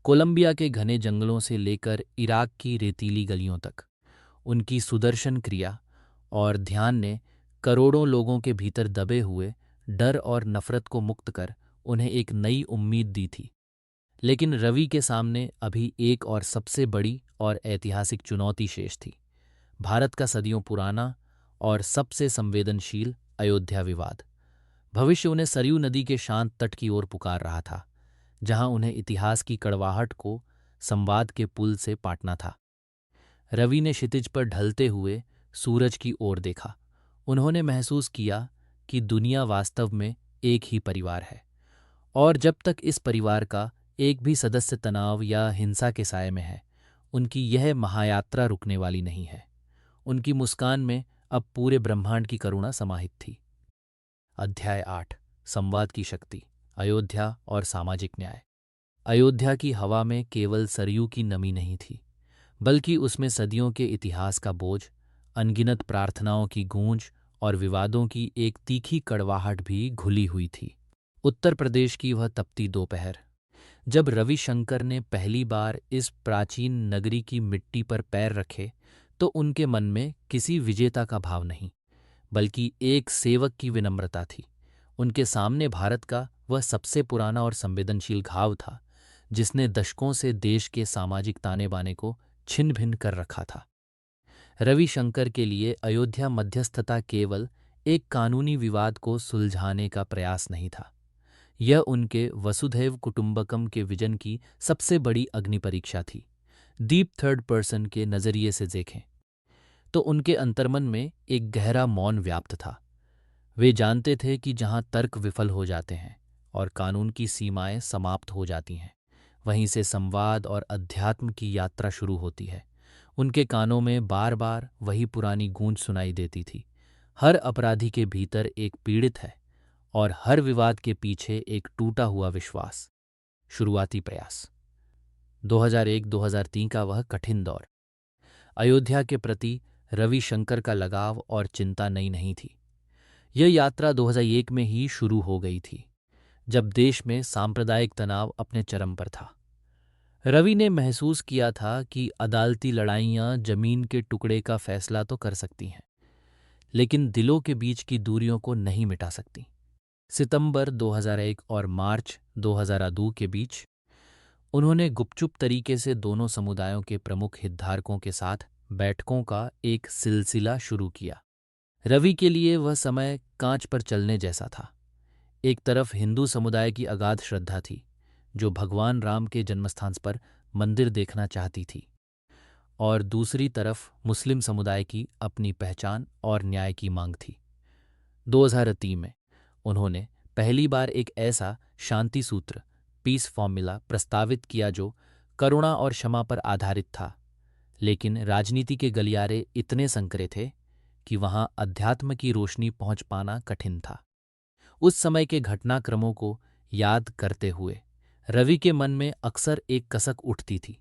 कोलंबिया के घने जंगलों से लेकर इराक की रेतीली गलियों तक उनकी सुदर्शन क्रिया और ध्यान ने करोड़ों लोगों के भीतर दबे हुए डर और नफरत को मुक्त कर उन्हें एक नई उम्मीद दी थी। लेकिन रवि के सामने अभी एक और सबसे बड़ी और ऐतिहासिक चुनौती शेष थी, भारत का सदियों पुराना और सबसे संवेदनशील अयोध्या विवाद। भविष्य उन्हें सरयू नदी के शांत तट की ओर पुकार रहा था, जहां उन्हें इतिहास की कड़वाहट को संवाद के पुल से पाटना था। रवि ने क्षितिज पर ढलते हुए सूरज की ओर देखा। उन्होंने महसूस किया कि दुनिया वास्तव में एक ही परिवार है, और जब तक इस परिवार का एक भी सदस्य तनाव या हिंसा के साये में है, उनकी यह महायात्रा रुकने वाली नहीं है। उनकी मुस्कान में अब पूरे ब्रह्मांड की करुणा समाहित थी। अध्याय 8 संवाद की शक्ति, अयोध्या और सामाजिक न्याय। अयोध्या की हवा में केवल सरयू की नमी नहीं थी, बल्कि उसमें सदियों के इतिहास का बोझ, अनगिनत प्रार्थनाओं की गूंज और विवादों की एक तीखी कड़वाहट भी घुली हुई थी। उत्तर प्रदेश की वह तपती दोपहर, जब रविशंकर ने पहली बार इस प्राचीन नगरी की मिट्टी पर पैर रखे, तो उनके मन में किसी विजेता का भाव नहीं, बल्कि एक सेवक की विनम्रता थी। उनके सामने भारत का वह सबसे पुराना और संवेदनशील घाव था, जिसने दशकों से देश के सामाजिक ताने बाने को छिन्न भिन्न कर रखा था। रविशंकर के लिए अयोध्या मध्यस्थता केवल एक कानूनी विवाद को सुलझाने का प्रयास नहीं था, यह उनके वसुधैव कुटुंबकम के विजन की सबसे बड़ी अग्नि परीक्षा थी। डीप थर्ड पर्सन के नज़रिए से देखें तो उनके अंतर्मन में एक गहरा मौन व्याप्त था। वे जानते थे कि जहां तर्क विफल हो जाते हैं और कानून की सीमाएं समाप्त हो जाती हैं, वहीं से संवाद और अध्यात्म की यात्रा शुरू होती है। उनके कानों में बार बार वही पुरानी गूंज सुनाई देती थी, हर अपराधी के भीतर एक पीड़ित है और हर विवाद के पीछे एक टूटा हुआ विश्वास। शुरुआती प्रयास 2001-2003 का वह कठिन दौर। अयोध्या के प्रति रविशंकर का लगाव और चिंता नई नहीं थी। यह यात्रा 2001 में ही शुरू हो गई थी, जब देश में सांप्रदायिक तनाव अपने चरम पर था। रवि ने महसूस किया था कि अदालती लड़ाइयाँ जमीन के टुकड़े का फैसला तो कर सकती हैं, लेकिन दिलों के बीच की दूरियों को नहीं मिटा सकती। सितंबर 2001 और मार्च 2002 के बीच उन्होंने गुपचुप तरीके से दोनों समुदायों के प्रमुख हितधारकों के साथ बैठकों का एक सिलसिला शुरू किया। रवि के लिए वह समय कांच पर चलने जैसा था। एक तरफ हिंदू समुदाय की अगाध श्रद्धा थी, जो भगवान राम के जन्मस्थान पर मंदिर देखना चाहती थी, और दूसरी तरफ मुस्लिम समुदाय की अपनी पहचान और न्याय की मांग थी। 2003 में उन्होंने पहली बार एक ऐसा शांति सूत्र, पीस फॉर्मूला प्रस्तावित किया जो करुणा और क्षमा पर आधारित था, लेकिन राजनीति के गलियारे इतने संकरे थे कि वहां अध्यात्म की रोशनी पहुंच पाना कठिन था। उस समय के घटनाक्रमों को याद करते हुए रवि के मन में अक्सर एक कसक उठती थी।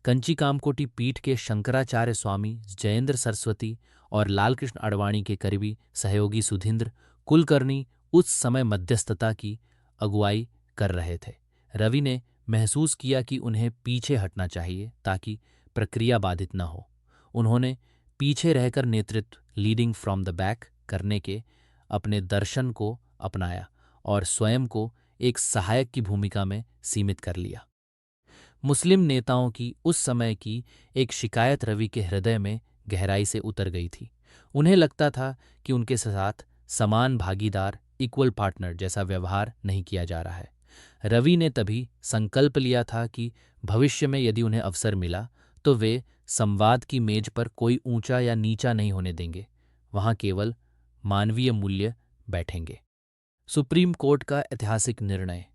कंची कामकोटी पीठ के शंकराचार्य स्वामी जयेंद्र सरस्वती और लालकृष्ण आडवाणी के करीबी सहयोगी सुधींद्र कुलकर्णी उस समय मध्यस्थता की अगुवाई कर रहे थे। रवि ने महसूस किया कि उन्हें पीछे हटना चाहिए ताकि प्रक्रिया बाधित न हो। उन्होंने पीछे रहकर नेतृत्व, लीडिंग फ्रॉम द बैक करने के अपने दर्शन को अपनाया और स्वयं को एक सहायक की भूमिका में सीमित कर लिया। मुस्लिम नेताओं की उस समय की एक शिकायत रवि के हृदय में गहराई से उतर गई थी। उन्हें लगता था कि उनके साथ समान भागीदार इक्वल पार्टनर जैसा व्यवहार नहीं किया जा रहा है। रवि ने तभी संकल्प लिया था कि भविष्य में यदि उन्हें अवसर मिला तो वे संवाद की मेज पर कोई ऊंचा या नीचा नहीं होने देंगे, वहां केवल मानवीय मूल्य बैठेंगे। सुप्रीम कोर्ट का ऐतिहासिक निर्णय,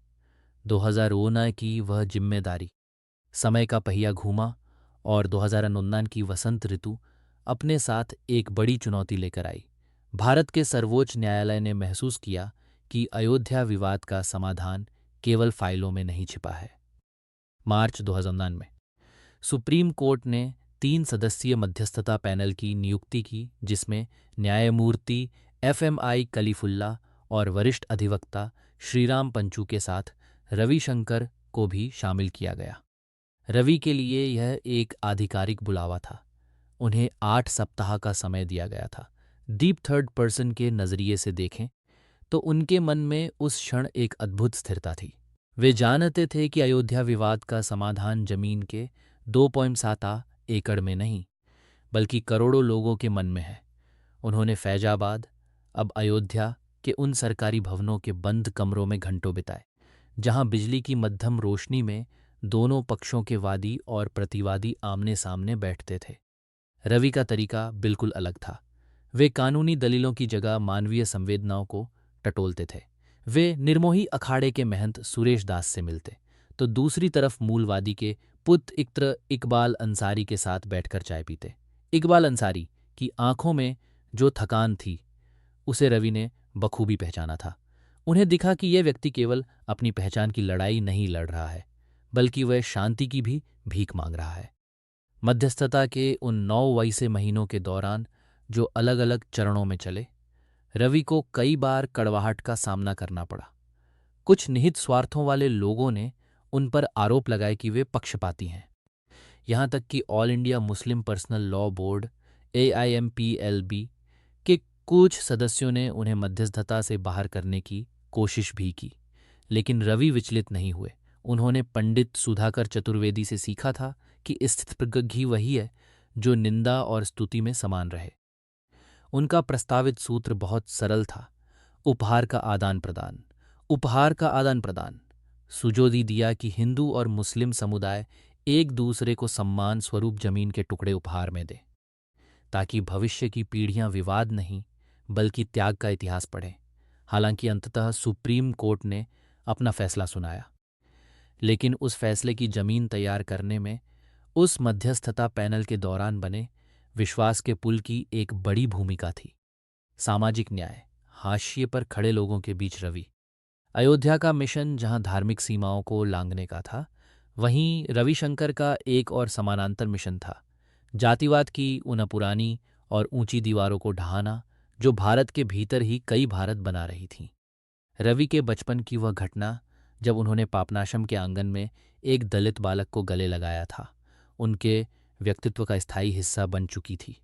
2019 की वह जिम्मेदारी, समय का पहिया घूमा और 2019 की वसंत ऋतु अपने साथ एक बड़ी चुनौती लेकर आई। भारत के सर्वोच्च न्यायालय ने महसूस किया कि अयोध्या विवाद का समाधान केवल फाइलों में नहीं छिपा है। मार्च 2009 में सुप्रीम कोर्ट ने 3 सदस्यीय मध्यस्थता पैनल की नियुक्ति की, जिसमें न्यायमूर्ति FMI कलीफुल्ला और वरिष्ठ अधिवक्ता श्रीराम पंचू के साथ रविशंकर को भी शामिल किया गया। रवि के लिए यह एक आधिकारिक बुलावा था। उन्हें 8 सप्ताह का समय दिया गया था। डीप थर्ड पर्सन के नज़रिए से देखें तो उनके मन में उस क्षण एक अद्भुत स्थिरता थी। वे जानते थे कि अयोध्या विवाद का समाधान जमीन के 2.7 एकड़ में नहीं, बल्कि करोड़ों लोगों के मन में है। उन्होंने फैजाबाद, अब अयोध्या के उन सरकारी भवनों के बंद कमरों में घंटों बिताए, जहां बिजली की मध्यम रोशनी में दोनों पक्षों के वादी और प्रतिवादी आमने सामने बैठते थे। रवि का तरीका बिल्कुल अलग था। वे कानूनी दलीलों की जगह मानवीय संवेदनाओं को टटोलते थे। वे निर्मोही अखाड़े के महंत सुरेश दास से मिलते तो दूसरी तरफ मूलवादी के पुत्र इकबाल अंसारी के साथ बैठकर चाय पीते। इकबाल अंसारी की आंखों में जो थकान थी उसे रवि ने बखूबी पहचाना था। उन्हें दिखा कि यह व्यक्ति केवल अपनी पहचान की लड़ाई नहीं लड़ रहा है, बल्कि वह शांति की भी भीख मांग रहा है। मध्यस्थता के उन 9 वैसे महीनों के दौरान, जो अलग अलग चरणों में चले, रवि को कई बार कड़वाहट का सामना करना पड़ा। कुछ निहित स्वार्थों वाले लोगों ने उन पर आरोप लगाए कि वे पक्षपाती हैं। यहाँ तक कि all India Muslim personal law board AIMPLB के कुछ सदस्यों ने उन्हें मध्यस्थता से बाहर करने की कोशिश भी की, लेकिन रवि विचलित नहीं हुए। उन्होंने पंडित सुधाकर चतुर्वेदी से सीखा था कि स्थितप्रज्ञ ही वही है जो निंदा और स्तुति में समान रहे। उनका प्रस्तावित सूत्र बहुत सरल था, उपहार का आदान प्रदान। उपहार का आदान प्रदान सुझाव दिया कि हिंदू और मुस्लिम समुदाय एक दूसरे को सम्मान स्वरूप जमीन के टुकड़े उपहार में दें, ताकि भविष्य की पीढ़ियां विवाद नहीं बल्कि त्याग का इतिहास पढ़ें। हालांकि अंततः सुप्रीम कोर्ट ने अपना फैसला सुनाया, लेकिन उस फैसले की जमीन तैयार करने में उस मध्यस्थता पैनल के दौरान बने विश्वास के पुल की एक बड़ी भूमिका थी। सामाजिक न्याय, हाशिए पर खड़े लोगों के बीच रवि। अयोध्या का मिशन जहां धार्मिक सीमाओं को लांघने का था, वहीं रविशंकर का एक और समानांतर मिशन था, जातिवाद की उन पुरानी और ऊंची दीवारों को ढहाना जो भारत के भीतर ही कई भारत बना रही थीं। रवि के बचपन की वह घटना जब उन्होंने पापनाशम के आंगन में एक दलित बालक को गले लगाया था, उनके व्यक्तित्व का स्थायी हिस्सा बन चुकी थी।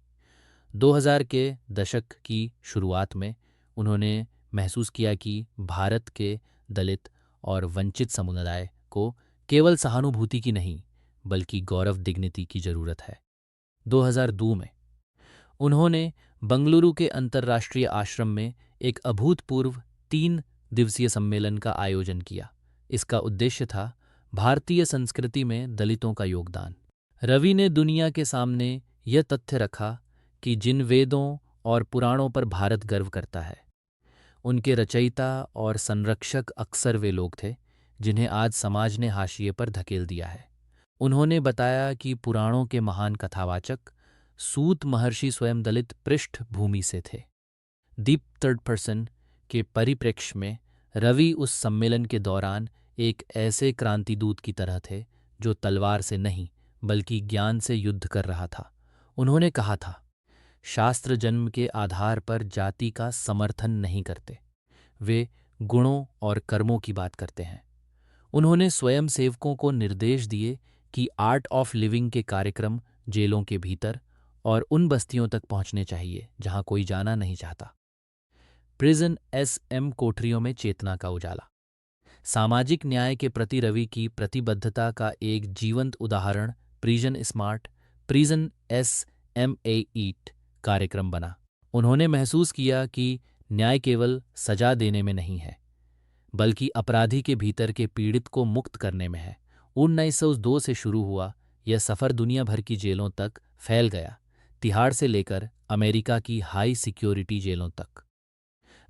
2000 के दशक की शुरुआत में उन्होंने महसूस किया कि भारत के दलित और वंचित समुदाय को केवल सहानुभूति की नहीं बल्कि गौरव डिग्निटी की जरूरत है। 2002 में उन्होंने बंगलुरु के अंतर्राष्ट्रीय आश्रम में एक अभूतपूर्व 3 दिवसीय सम्मेलन का आयोजन किया। इसका उद्देश्य था भारतीय संस्कृति में दलितों का योगदान। रवि ने दुनिया के सामने यह तथ्य रखा कि जिन वेदों और पुराणों पर भारत गर्व करता है, उनके रचयिता और संरक्षक अक्सर वे लोग थे जिन्हें आज समाज ने हाशिए पर धकेल दिया है। उन्होंने बताया कि पुराणों के महान कथावाचक सूत महर्षि स्वयं दलित पृष्ठभूमि से थे। डीप थर्ड पर्सन के परिप्रेक्ष्य में रवि उस सम्मेलन के दौरान एक ऐसे क्रांतिदूत की तरह थे जो तलवार से नहीं बल्कि ज्ञान से युद्ध कर रहा था। उन्होंने कहा था, शास्त्र जन्म के आधार पर जाति का समर्थन नहीं करते, वे गुणों और कर्मों की बात करते हैं। उन्होंने स्वयं सेवकों को निर्देश दिए कि आर्ट ऑफ लिविंग के कार्यक्रम जेलों के भीतर और उन बस्तियों तक पहुंचने चाहिए जहां कोई जाना नहीं चाहता। प्रिजन SM कोठरियों में चेतना का उजाला। सामाजिक न्याय के प्रति रवि की प्रतिबद्धता का एक जीवंत उदाहरण प्रिजन स्मार्ट, प्रिजन SMAET कार्यक्रम बना। उन्होंने महसूस किया कि न्याय केवल सजा देने में नहीं है, बल्कि अपराधी के भीतर के पीड़ित को मुक्त करने में है। 1902 से शुरू हुआ यह सफ़र दुनिया भर की जेलों तक फैल गया, तिहाड़ से लेकर अमेरिका की हाई सिक्योरिटी जेलों तक।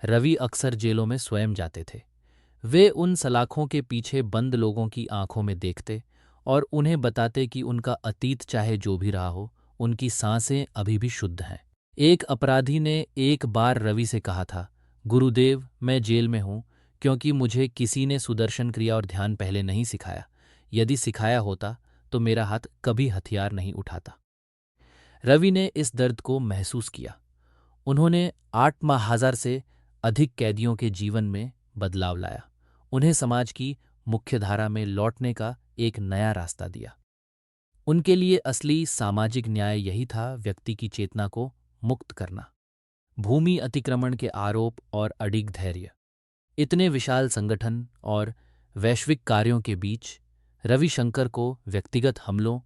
रवि अक्सर जेलों में स्वयं जाते थे। वे उन सलाखों के पीछे बंद लोगों की आंखों में देखते और उन्हें बताते कि उनका अतीत चाहे जो भी रहा हो, उनकी सांसें अभी भी शुद्ध हैं। एक अपराधी ने एक बार रवि से कहा था, गुरुदेव, मैं जेल में हूं क्योंकि मुझे किसी ने सुदर्शन क्रिया और ध्यान पहले नहीं सिखाया। यदि सिखाया होता तो मेरा हाथ कभी हथियार नहीं उठाता। रवि ने इस दर्द को महसूस किया। उन्होंने 8,000 से अधिक कैदियों के जीवन में बदलाव लाया, उन्हें समाज की मुख्यधारा में लौटने का एक नया रास्ता दिया। उनके लिए असली सामाजिक न्याय यही था, व्यक्ति की चेतना को मुक्त करना। भूमि अतिक्रमण के आरोप और अडिग धैर्य। इतने विशाल संगठन और वैश्विक कार्यों के बीच रविशंकर को व्यक्तिगत हमलों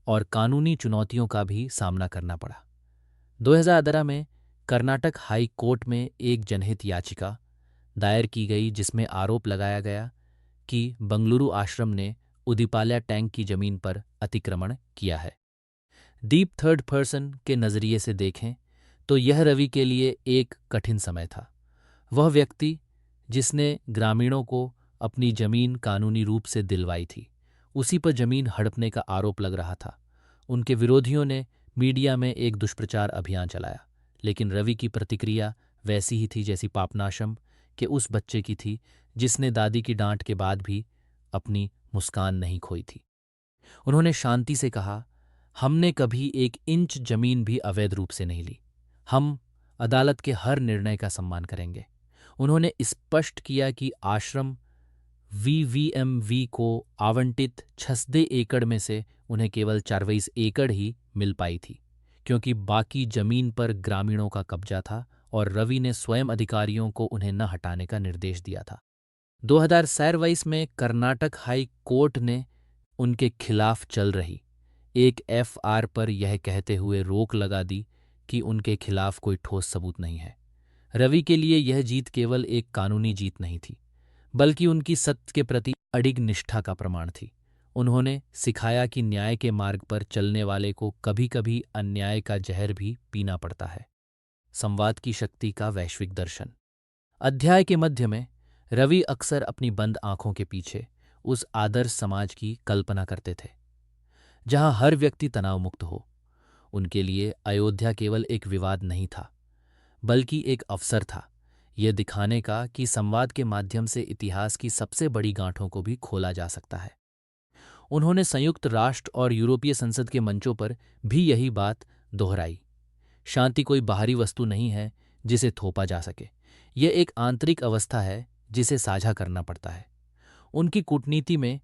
और कानूनी चुनौतियों का भी सामना करना पड़ा। 2018 में कर्नाटक हाई कोर्ट में एक जनहित याचिका दायर की गई, जिसमें आरोप लगाया गया कि बंगलुरु आश्रम ने उदिपाल्या टैंक की जमीन पर अतिक्रमण किया है। डीप थर्ड पर्सन के नज़रिए से देखें तो यह रवि के लिए एक कठिन समय था। वह व्यक्ति जिसने ग्रामीणों को अपनी जमीन कानूनी रूप से दिलवाई थी, उसी पर जमीन हड़पने का आरोप लग रहा था। उनके विरोधियों ने मीडिया में एक दुष्प्रचार अभियान चलाया, लेकिन रवि की प्रतिक्रिया वैसी ही थी जैसी पापनाशम के उस बच्चे की थी जिसने दादी की डांट के बाद भी अपनी मुस्कान नहीं खोई थी। उन्होंने शांति से कहा, हमने कभी 1 इंच जमीन भी अवैध रूप से नहीं ली। हम अदालत के हर निर्णय का सम्मान करेंगे। उन्होंने स्पष्ट किया कि आश्रम वीवीएमवी को आवंटित 6 एकड़ में से उन्हें केवल 24 एकड़ ही मिल पाई थी, क्योंकि बाकी जमीन पर ग्रामीणों का कब्जा था और रवि ने स्वयं अधिकारियों को उन्हें न हटाने का निर्देश दिया था। 2023 में कर्नाटक हाई कोर्ट ने उनके खिलाफ चल रही एक एफआर पर यह कहते हुए रोक लगा दी कि उनके खिलाफ कोई ठोस सबूत नहीं है। रवि के लिए यह जीत केवल एक कानूनी जीत नहीं थी, बल्कि उनकी सत्य के प्रति अडिग निष्ठा का प्रमाण थी। उन्होंने सिखाया कि न्याय के मार्ग पर चलने वाले को कभी-कभी अन्याय का जहर भी पीना पड़ता है। संवाद की शक्ति का वैश्विक दर्शन। अध्याय के मध्य में रवि अक्सर अपनी बंद आंखों के पीछे उस आदर्श समाज की कल्पना करते थे जहां हर व्यक्ति तनाव मुक्त हो। उनके लिए अयोध्या केवल एक विवाद नहीं था, बल्कि एक अवसर था यह दिखाने का कि संवाद के माध्यम से इतिहास की सबसे बड़ी गांठों को भी खोला जा सकता है। उन्होंने संयुक्त राष्ट्र और यूरोपीय संसद के मंचों पर भी यही बात दोहराई। शांति कोई बाहरी वस्तु नहीं है जिसे थोपा जा सके, यह एक आंतरिक अवस्था है जिसे साझा करना पड़ता है। उनकी कूटनीति में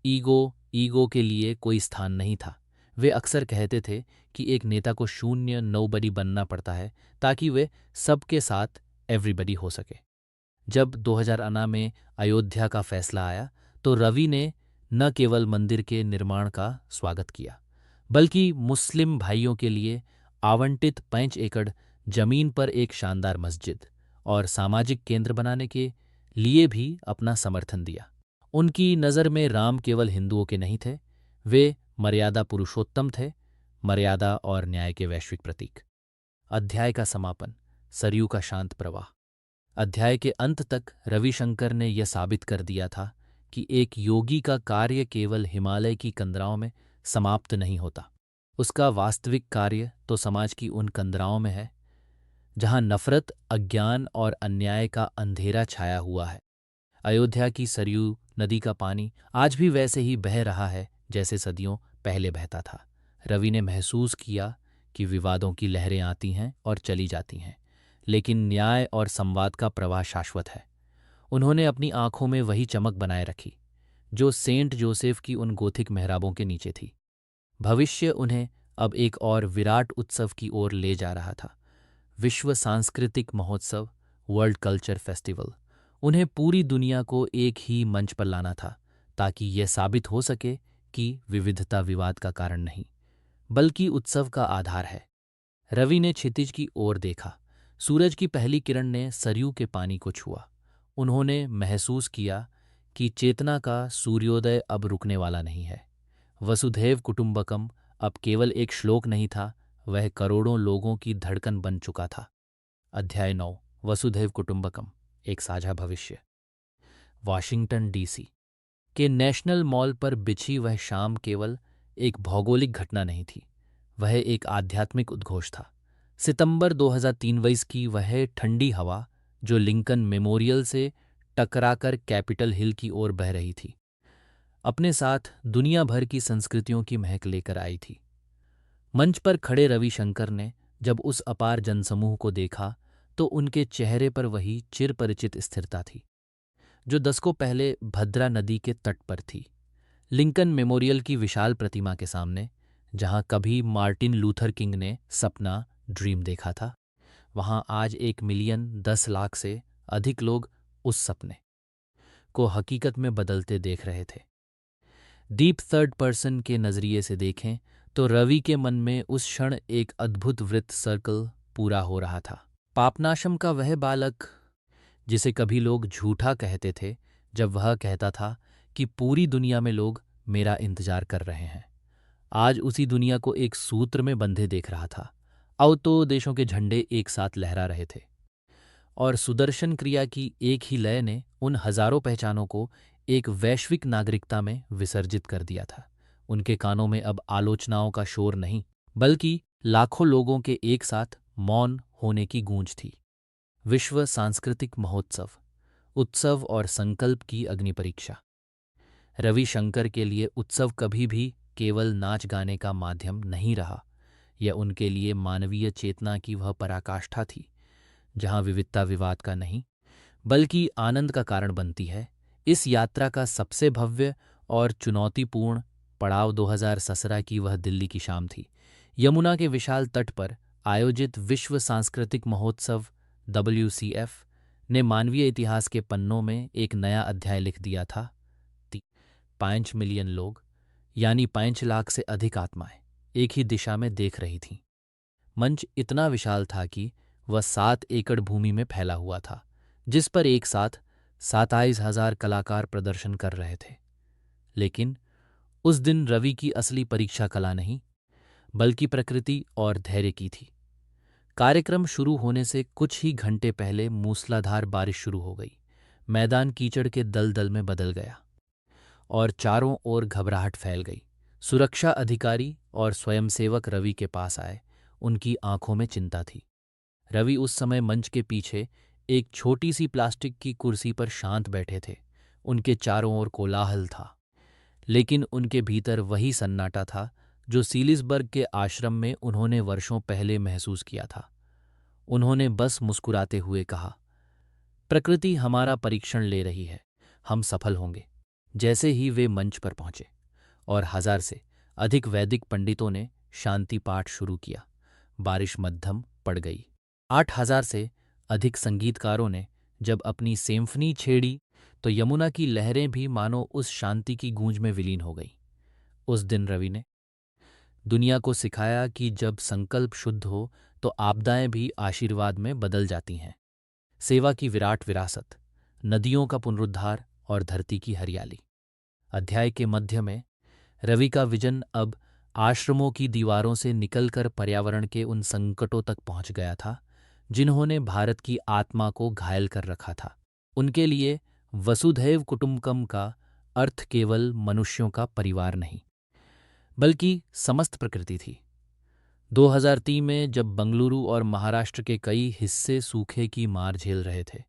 ईगो के लिए कोई स्थान नहीं था। वे अक्सर कहते थे कि एक नेता को शून्य नोबडी बनना पड़ता है ताकि वे सबके साथ एवरीबडी हो सके। जब 2000 में अयोध्या का फैसला आया तो रवि ने न केवल मंदिर के निर्माण का स्वागत किया, बल्कि मुस्लिम भाइयों के लिए आवंटित 5 एकड़ जमीन पर एक शानदार मस्जिद और सामाजिक केंद्र बनाने के लिए भी अपना समर्थन दिया। उनकी नज़र में राम केवल हिंदुओं के नहीं थे, वे मर्यादा पुरुषोत्तम थे, मर्यादा और न्याय के वैश्विक प्रतीक। अध्याय का समापन, सरयू का शांत प्रवाह। अध्याय के अंत तक रविशंकर ने यह साबित कर दिया था कि एक योगी का कार्य केवल हिमालय की कंदराओं में समाप्त नहीं होता। उसका वास्तविक कार्य तो समाज की उन कंदराओं में है जहां नफरत, अज्ञान और अन्याय का अंधेरा छाया हुआ है। अयोध्या की सरयू नदी का पानी आज भी वैसे ही बह रहा है जैसे सदियों पहले बहता था। रवि ने महसूस किया कि विवादों की लहरें आती हैं और चली जाती हैं, लेकिन न्याय और संवाद का प्रवाह शाश्वत है। उन्होंने अपनी आंखों में वही चमक बनाए रखी जो सेंट जोसेफ की उन गोथिक मेहराबों के नीचे थी। भविष्य उन्हें अब एक और विराट उत्सव की ओर ले जा रहा था, विश्व सांस्कृतिक महोत्सव, वर्ल्ड कल्चर फेस्टिवल। उन्हें पूरी दुनिया को एक ही मंच पर लाना था ताकि यह साबित हो सके कि विविधता विवाद का कारण नहीं, बल्कि उत्सव का आधार है। रवि ने क्षितिज की ओर देखा, सूरज की पहली किरण ने सरयू के पानी को छुआ। उन्होंने महसूस किया कि चेतना का सूर्योदय अब रुकने वाला नहीं है। वसुधैव कुटुंबकम अब केवल एक श्लोक नहीं था, वह करोड़ों लोगों की धड़कन बन चुका था। अध्याय 9, वसुधैव कुटुंबकम, एक साझा भविष्य। वाशिंगटन डीसी के नेशनल मॉल पर बिछी वह शाम केवल एक भौगोलिक घटना नहीं थी, वह एक आध्यात्मिक उद्घोष था। सितंबर 2023 की वह ठंडी हवा जो लिंकन मेमोरियल से टकराकर कैपिटल हिल की ओर बह रही थी, अपने साथ दुनिया भर की संस्कृतियों की महक लेकर आई थी। मंच पर खड़े रविशंकर ने जब उस अपार जनसमूह को देखा तो उनके चेहरे पर वही चिरपरिचित स्थिरता थी जो दशकों पहले भद्रा नदी के तट पर थी, लिंकन मेमोरियल की विशाल प्रतिमा के सामने। जहां कभी मार्टिन लूथर किंग ने सपना ड्रीम देखा था, वहां आज 1 मिलियन 10 लाख से अधिक लोग उस सपने को हकीकत में बदलते देख रहे थे। डीप थर्ड पर्सन के नज़रिए से देखें तो रवि के मन में उस क्षण एक अद्भुत वृत्त सर्कल पूरा हो रहा था। पापनाशम का वह बालक जिसे कभी लोग झूठा कहते थे, जब वह कहता था कि पूरी दुनिया में लोग मेरा इंतजार कर रहे हैं, आज उसी दुनिया को एक सूत्र में बंधे देख रहा था। अब तो देशों के झंडे एक साथ लहरा रहे थे और सुदर्शन क्रिया की एक ही लय ने उन हजारों पहचानों को एक वैश्विक नागरिकता में विसर्जित कर दिया था। उनके कानों में अब आलोचनाओं का शोर नहीं, बल्कि लाखों लोगों के एक साथ मौन होने की गूंज थी। विश्व सांस्कृतिक महोत्सव, उत्सव और संकल्प की अग्नि परीक्षा। रविशंकर के लिए उत्सव कभी भी केवल नाच गाने का माध्यम नहीं रहा, यह उनके लिए मानवीय चेतना की वह पराकाष्ठा थी जहां विविधता विवाद का नहीं बल्कि आनंद का कारण बनती है। इस यात्रा का सबसे भव्य और चुनौतीपूर्ण पड़ाव 2017 की वह दिल्ली की शाम थी। यमुना के विशाल तट पर आयोजित विश्व सांस्कृतिक महोत्सव WCF ने मानवीय इतिहास के पन्नों में एक नया अध्याय लिख दिया था। 5 मिलियन लोग, यानी 5 लाख से अधिक आत्माएं एक ही दिशा में देख रही थीं। मंच इतना विशाल था कि वह 7 एकड़ भूमि में फैला हुआ था, जिस पर एक साथ 27,000 कलाकार प्रदर्शन कर रहे थे। लेकिन उस दिन रवि की असली परीक्षा कला नहीं, बल्कि प्रकृति और धैर्य की थी। कार्यक्रम शुरू होने से कुछ ही घंटे पहले मूसलाधार बारिश शुरू हो गई। मैदान कीचड़ के दलदल में बदल गया और चारों ओर घबराहट फैल गई। सुरक्षा अधिकारी और स्वयंसेवक रवि के पास आए। उनकी आंखों में चिंता थी। रवि उस समय मंच के पीछे एक छोटी सी प्लास्टिक की कुर्सी पर शांत बैठे थे। उनके चारों ओर कोलाहल था, लेकिन उनके भीतर वही सन्नाटा था जो सीलिसबर्ग के आश्रम में उन्होंने वर्षों पहले महसूस किया था। उन्होंने बस मुस्कुराते हुए कहा, प्रकृति हमारा परीक्षण ले रही है, हम सफल होंगे। जैसे ही वे मंच पर पहुंचे और 1000 से अधिक वैदिक पंडितों ने शांति पाठ शुरू किया, बारिश मध्यम पड़ गई। 8000 से अधिक संगीतकारों ने जब अपनी सिम्फनी छेड़ी तो यमुना की लहरें भी मानो उस शांति की गूंज में विलीन हो गई। उस दिन रवि ने दुनिया को सिखाया कि जब संकल्प शुद्ध हो तो आपदाएं भी आशीर्वाद में बदल जाती हैं। सेवा की विराट विरासत, नदियों का पुनरुद्धार और धरती की हरियाली। अध्याय के मध्य में रवि का विजन अब आश्रमों की दीवारों से निकलकर पर्यावरण के उन संकटों तक पहुंच गया था जिन्होंने भारत की आत्मा को घायल कर रखा था। उनके लिए वसुधैव कुटुंबकम का अर्थ केवल मनुष्यों का परिवार नहीं, बल्कि समस्त प्रकृति थी। 2003 में जब बंगलुरु और महाराष्ट्र के कई हिस्से सूखे की मार झेल रहे थे,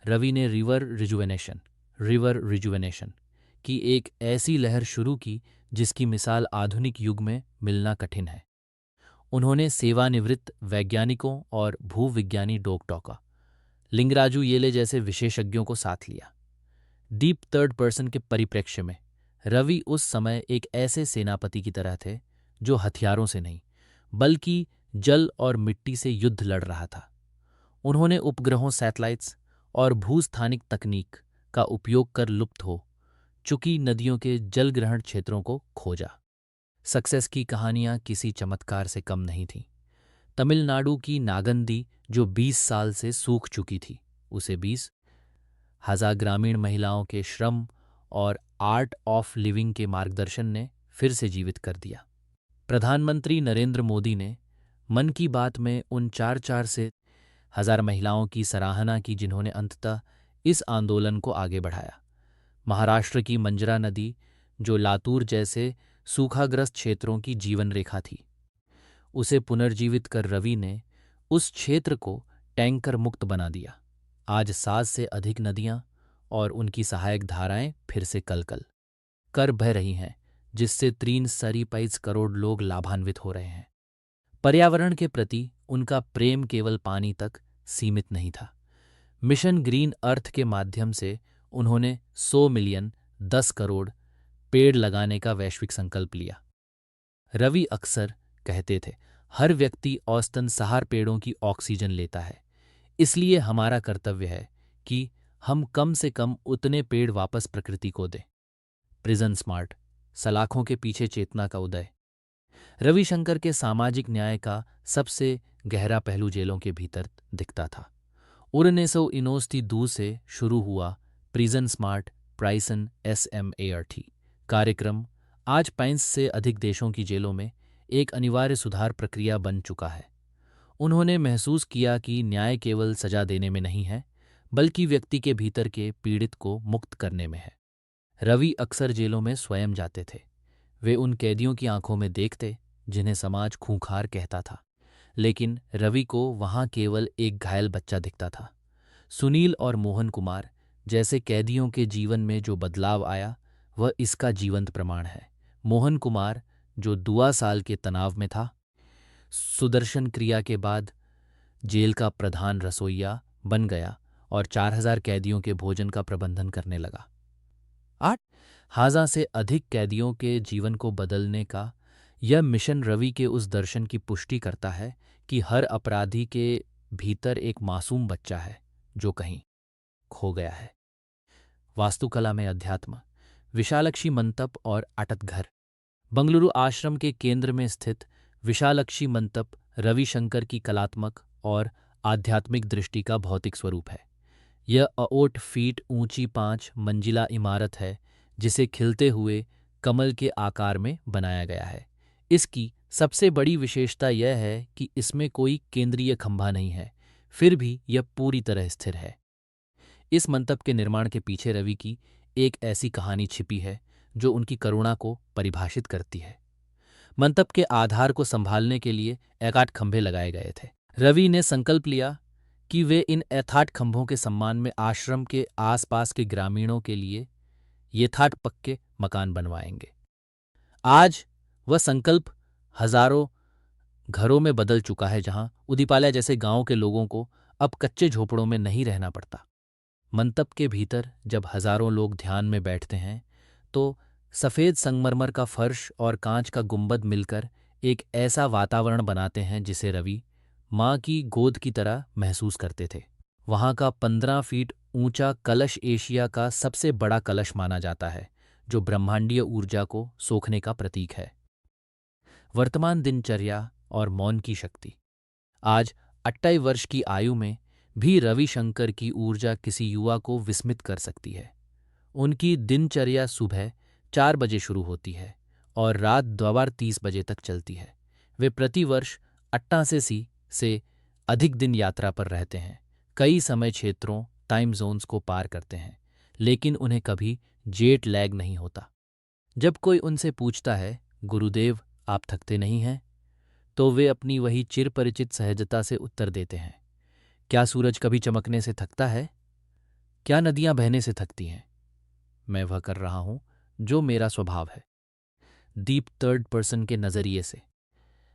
रवि ने रिवर रिजुवेनेशन की एक ऐसी लहर शुरू की जिसकी मिसाल आधुनिक युग में मिलना कठिन है। उन्होंने सेवानिवृत्त वैज्ञानिकों और भूविज्ञानी डोकटोका, लिंगराजू येले जैसे विशेषज्ञों को साथ लिया। डीप थर्ड पर्सन के परिप्रेक्ष्य में रवि उस समय एक ऐसे सेनापति की तरह थे जो हथियारों से नहीं बल्कि जल और मिट्टी से युद्ध लड़ रहा था। उन्होंने उपग्रहों, सैटेलाइट्स और भूस्थानिक तकनीक का उपयोग कर लुप्त हो चुकी नदियों के जल ग्रहण क्षेत्रों को खोजा। सक्सेस की कहानियां किसी चमत्कार से कम नहीं थीं। तमिलनाडु की नागंदी जो 20 साल से सूख चुकी थी, उसे 20,000 ग्रामीण महिलाओं के श्रम और आर्ट ऑफ लिविंग के मार्गदर्शन ने फिर से जीवित कर दिया। प्रधानमंत्री नरेंद्र मोदी ने मन की बात में उन 4 से 1000 महिलाओं की सराहना की जिन्होंने अंततः इस आंदोलन को आगे बढ़ाया। महाराष्ट्र की मंजरा नदी, जो लातूर जैसे सूखाग्रस्त क्षेत्रों की जीवन रेखा थी, उसे पुनर्जीवित कर रवि ने उस क्षेत्र को टैंकर मुक्त बना दिया। आज 7 से अधिक नदियां और उनकी सहायक धाराएं फिर से कलकल कर बह रही हैं, जिससे 3.45 करोड़ लोग लाभान्वित हो रहे हैं। पर्यावरण के प्रति उनका प्रेम केवल पानी तक सीमित नहीं था। मिशन ग्रीन अर्थ के माध्यम से उन्होंने 100 मिलियन 10 करोड़ पेड़ लगाने का वैश्विक संकल्प लिया। रवि अक्सर कहते थे, हर व्यक्ति औसतन 60 पेड़ों की ऑक्सीजन लेता है, इसलिए हमारा कर्तव्य है कि हम कम से कम उतने पेड़ वापस प्रकृति को दें। प्रिजन स्मार्ट, सलाखों के पीछे चेतना का उदय। रविशंकर के सामाजिक न्याय का सबसे गहरा पहलू जेलों के भीतर दिखता था। 1992 से शुरू हुआ प्रिजन स्मार्ट प्राइसन SMART कार्यक्रम आज 5 से अधिक देशों की जेलों में एक अनिवार्य सुधार प्रक्रिया बन चुका है। उन्होंने महसूस किया कि न्याय केवल सजा देने में नहीं है, बल्कि व्यक्ति के भीतर के पीड़ित को मुक्त करने में है। रवि अक्सर जेलों में स्वयं जाते थे। वे उन कैदियों की आंखों में देखते जिन्हें समाज खूंखार कहता था, लेकिन रवि को वहां केवल एक घायल बच्चा दिखता था। सुनील और मोहन कुमार जैसे कैदियों के जीवन में जो बदलाव आया, वह इसका जीवंत प्रमाण है। मोहन कुमार, जो दुआ साल के तनाव में था, सुदर्शन क्रिया के बाद जेल का प्रधान रसोइया बन गया और 4000 कैदियों के भोजन का प्रबंधन करने लगा। 8,000 से अधिक कैदियों के जीवन को बदलने का यह मिशन रवि के उस दर्शन की पुष्टि करता है कि हर अपराधी के भीतर एक मासूम बच्चा है जो कहीं खो गया है। वास्तुकला में अध्यात्म। विशालक्षी मंटप और अटत घर। बंगलुरु आश्रम के केंद्र में स्थित विशालक्षी मंटप रविशंकर की कलात्मक और आध्यात्मिक दृष्टि का भौतिक स्वरूप है। यह 8 फीट ऊंची 5 मंजिला इमारत है, जिसे खिलते हुए कमल के आकार में बनाया गया है। इसकी सबसे बड़ी विशेषता यह है कि इसमें कोई केंद्रीय खंभा नहीं है, फिर भी यह पूरी तरह स्थिर है। इस मंटप के निर्माण के पीछे रवि की एक ऐसी कहानी छिपी है जो उनकी करुणा को परिभाषित करती है। मंटप के आधार को संभालने के लिए 8 खंभे लगाए गए थे। रवि ने संकल्प लिया कि वे इन 8 खंभों के सम्मान में आश्रम के आसपास के ग्रामीणों के लिए यथार्थ पक्के मकान बनवाएंगे। आज वह संकल्प हजारों घरों में बदल चुका है, जहां उदिपाल्या जैसे गांव के लोगों को अब कच्चे झोपड़ों में नहीं रहना पड़ता। मंटप के भीतर जब हजारों लोग ध्यान में बैठते हैं, तो सफ़ेद संगमरमर का फर्श और कांच का गुंबद मिलकर एक ऐसा वातावरण बनाते हैं जिसे रवि माँ की गोद की तरह महसूस करते थे। वहाँ का 15 फीट ऊंचा कलश एशिया का सबसे बड़ा कलश माना जाता है, जो ब्रह्मांडीय ऊर्जा को सोखने का प्रतीक है। वर्तमान दिनचर्या और मौन की शक्ति। आज 28 वर्ष की आयु में भी रविशंकर की ऊर्जा किसी युवा को विस्मित कर सकती है। उनकी दिनचर्या सुबह 4 बजे शुरू होती है और रात 2:30 बजे तक चलती है। वे प्रतिवर्ष 88 से अधिक दिन यात्रा पर रहते हैं, कई समय क्षेत्रों टाइम जोन्स को पार करते हैं, लेकिन उन्हें कभी जेट लैग नहीं होता। जब कोई उनसे पूछता है, गुरुदेव आप थकते नहीं हैं, तो वे अपनी वही चिरपरिचित सहजता से उत्तर देते हैं, क्या सूरज कभी चमकने से थकता है? क्या नदियां बहने से थकती हैं? मैं वह कर रहा हूं जो मेरा स्वभाव है। डीप थर्ड पर्सन के नजरिए से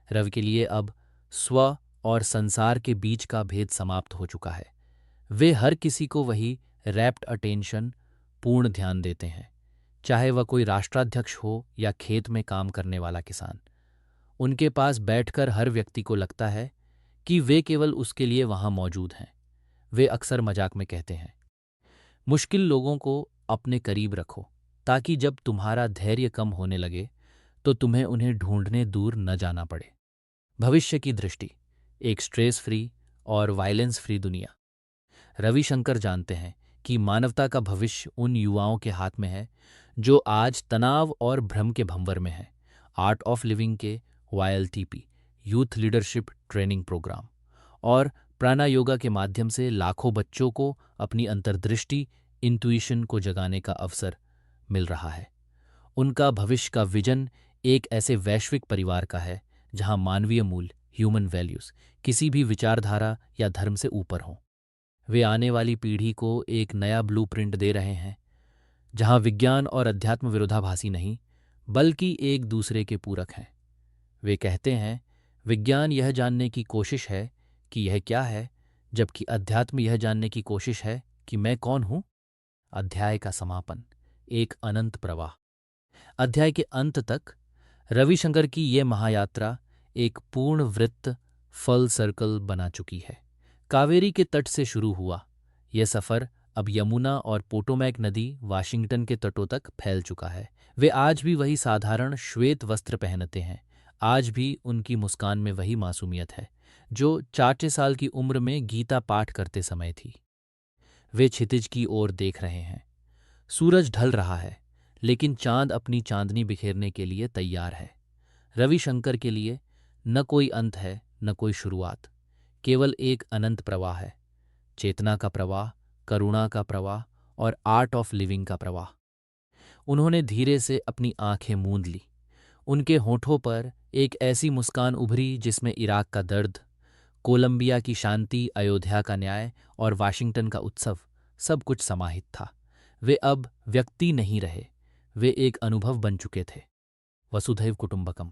रवि के लिए अब स्व और संसार के बीच का भेद समाप्त हो चुका है। वे हर किसी को वही रैप्ट अटेंशन, पूर्ण ध्यान देते हैं, चाहे वह कोई राष्ट्राध्यक्ष हो या खेत में काम करने वाला किसान। उनके पास बैठकर हर व्यक्ति को लगता है कि वे केवल उसके लिए वहां मौजूद हैं। वे अक्सर मजाक में कहते हैं, मुश्किल लोगों को अपने करीब रखो, ताकि जब तुम्हारा धैर्य कम होने लगे तो तुम्हें उन्हें ढूंढने दूर न जाना पड़े। भविष्य की दृष्टि। एक स्ट्रेस फ्री और वायलेंस फ्री दुनिया। रविशंकर जानते हैं कि मानवता का भविष्य उन युवाओं के हाथ में है जो आज तनाव और भ्रम के भंवर में हैं। आर्ट ऑफ लिविंग के YLTP youth leadership training program और प्राणा योगा के माध्यम से लाखों बच्चों को अपनी अंतर्दृष्टि, इंट्यूइशन को जगाने का अवसर मिल रहा है। उनका भविष्य का विजन एक ऐसे वैश्विक परिवार का है जहां मानवीय मूल्य, ह्यूमन वैल्यूज, किसी भी विचारधारा या धर्म से ऊपर हों। वे आने वाली पीढ़ी को एक नया ब्लूप्रिंट दे रहे हैं जहां विज्ञान और अध्यात्म विरोधाभासी नहीं, बल्कि एक दूसरे के पूरक हैं। वे कहते हैं, विज्ञान यह जानने की कोशिश है कि यह क्या है, जबकि अध्यात्म यह जानने की कोशिश है कि मैं कौन हूं। अध्याय का समापन, एक अनंत प्रवाह। अध्याय के अंत तक रविशंकर की ये महायात्रा एक पूर्ण वृत्त, फल सर्कल बना चुकी है। कावेरी के तट से शुरू हुआ यह सफ़र अब यमुना और पोटोमैक नदी, वाशिंगटन के तटों तक फैल चुका है। वे आज भी वही साधारण श्वेत वस्त्र पहनते हैं। आज भी उनकी मुस्कान में वही मासूमियत है जो 4 साल की उम्र में गीता पाठ करते समय थी। वे क्षितिज की ओर देख रहे हैं। सूरज ढल रहा है, लेकिन चांद अपनी चांदनी बिखेरने के लिए तैयार है। रविशंकर के लिए न कोई अंत है, न कोई शुरुआत, केवल एक अनंत प्रवाह है। चेतना का प्रवाह, करुणा का प्रवाह और आर्ट ऑफ लिविंग का प्रवाह। उन्होंने धीरे से अपनी आंखें मूंद ली। उनके होठों पर एक ऐसी मुस्कान उभरी जिसमें इराक का दर्द, कोलंबिया की शांति, अयोध्या का न्याय और वाशिंगटन का उत्सव सब कुछ समाहित था। वे अब व्यक्ति नहीं रहे, वे एक अनुभव बन चुके थे। वसुधैव कुटुंबकम।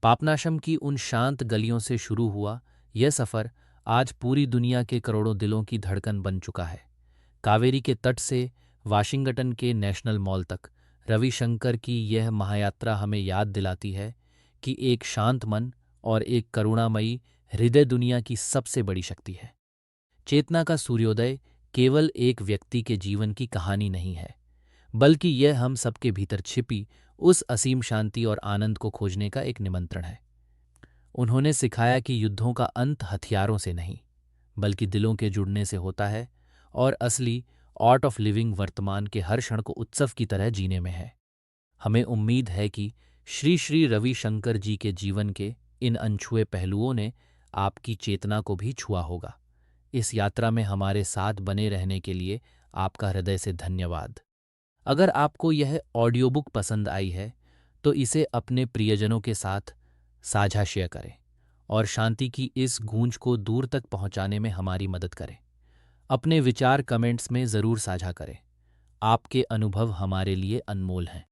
पापनाशम की उन शांत गलियों से शुरू हुआ यह सफ़र आज पूरी दुनिया के करोड़ों दिलों की धड़कन बन चुका है। कावेरी के तट से वाशिंगटन के नेशनल मॉल तक रविशंकर की यह महायात्रा हमें याद दिलाती है कि एक शांत मन और एक करुणामयी हृदय दुनिया की सबसे बड़ी शक्ति है। चेतना का सूर्योदय केवल एक व्यक्ति के जीवन की कहानी नहीं है, बल्कि यह हम सबके भीतर छिपी उस असीम शांति और आनंद को खोजने का एक निमंत्रण है। उन्होंने सिखाया कि युद्धों का अंत हथियारों से नहीं, बल्कि दिलों के जुड़ने से होता है, और असली आर्ट ऑफ लिविंग वर्तमान के हर क्षण को उत्सव की तरह जीने में है। हमें उम्मीद है कि श्री श्री रविशंकर जी के जीवन के इन अनछुए पहलुओं ने आपकी चेतना को भी छुआ होगा। इस यात्रा में हमारे साथ बने रहने के लिए आपका हृदय से धन्यवाद। अगर आपको यह ऑडियो बुक पसंद आई है तो इसे अपने प्रियजनों के साथ साझा शेयर करें और शांति की इस गूंज को दूर तक पहुंचाने में हमारी मदद करें। अपने विचार कमेंट्स में ज़रूर साझा करें। आपके अनुभव हमारे लिए अनमोल हैं।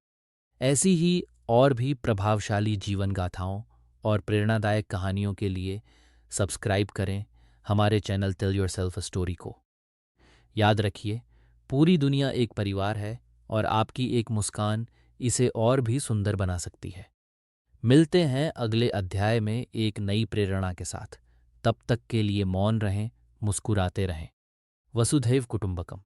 ऐसी ही और भी प्रभावशाली जीवन गाथाओं और प्रेरणादायक कहानियों के लिए सब्सक्राइब करें हमारे channel tell yourself a story को। याद रखिए, पूरी दुनिया एक परिवार है और आपकी एक मुस्कान इसे और भी सुंदर बना सकती है। मिलते हैं अगले अध्याय में एक नई प्रेरणा के साथ। तब तक के लिए मौन रहें, मुस्कुराते रहें। वसुधैव कुटुंबकम।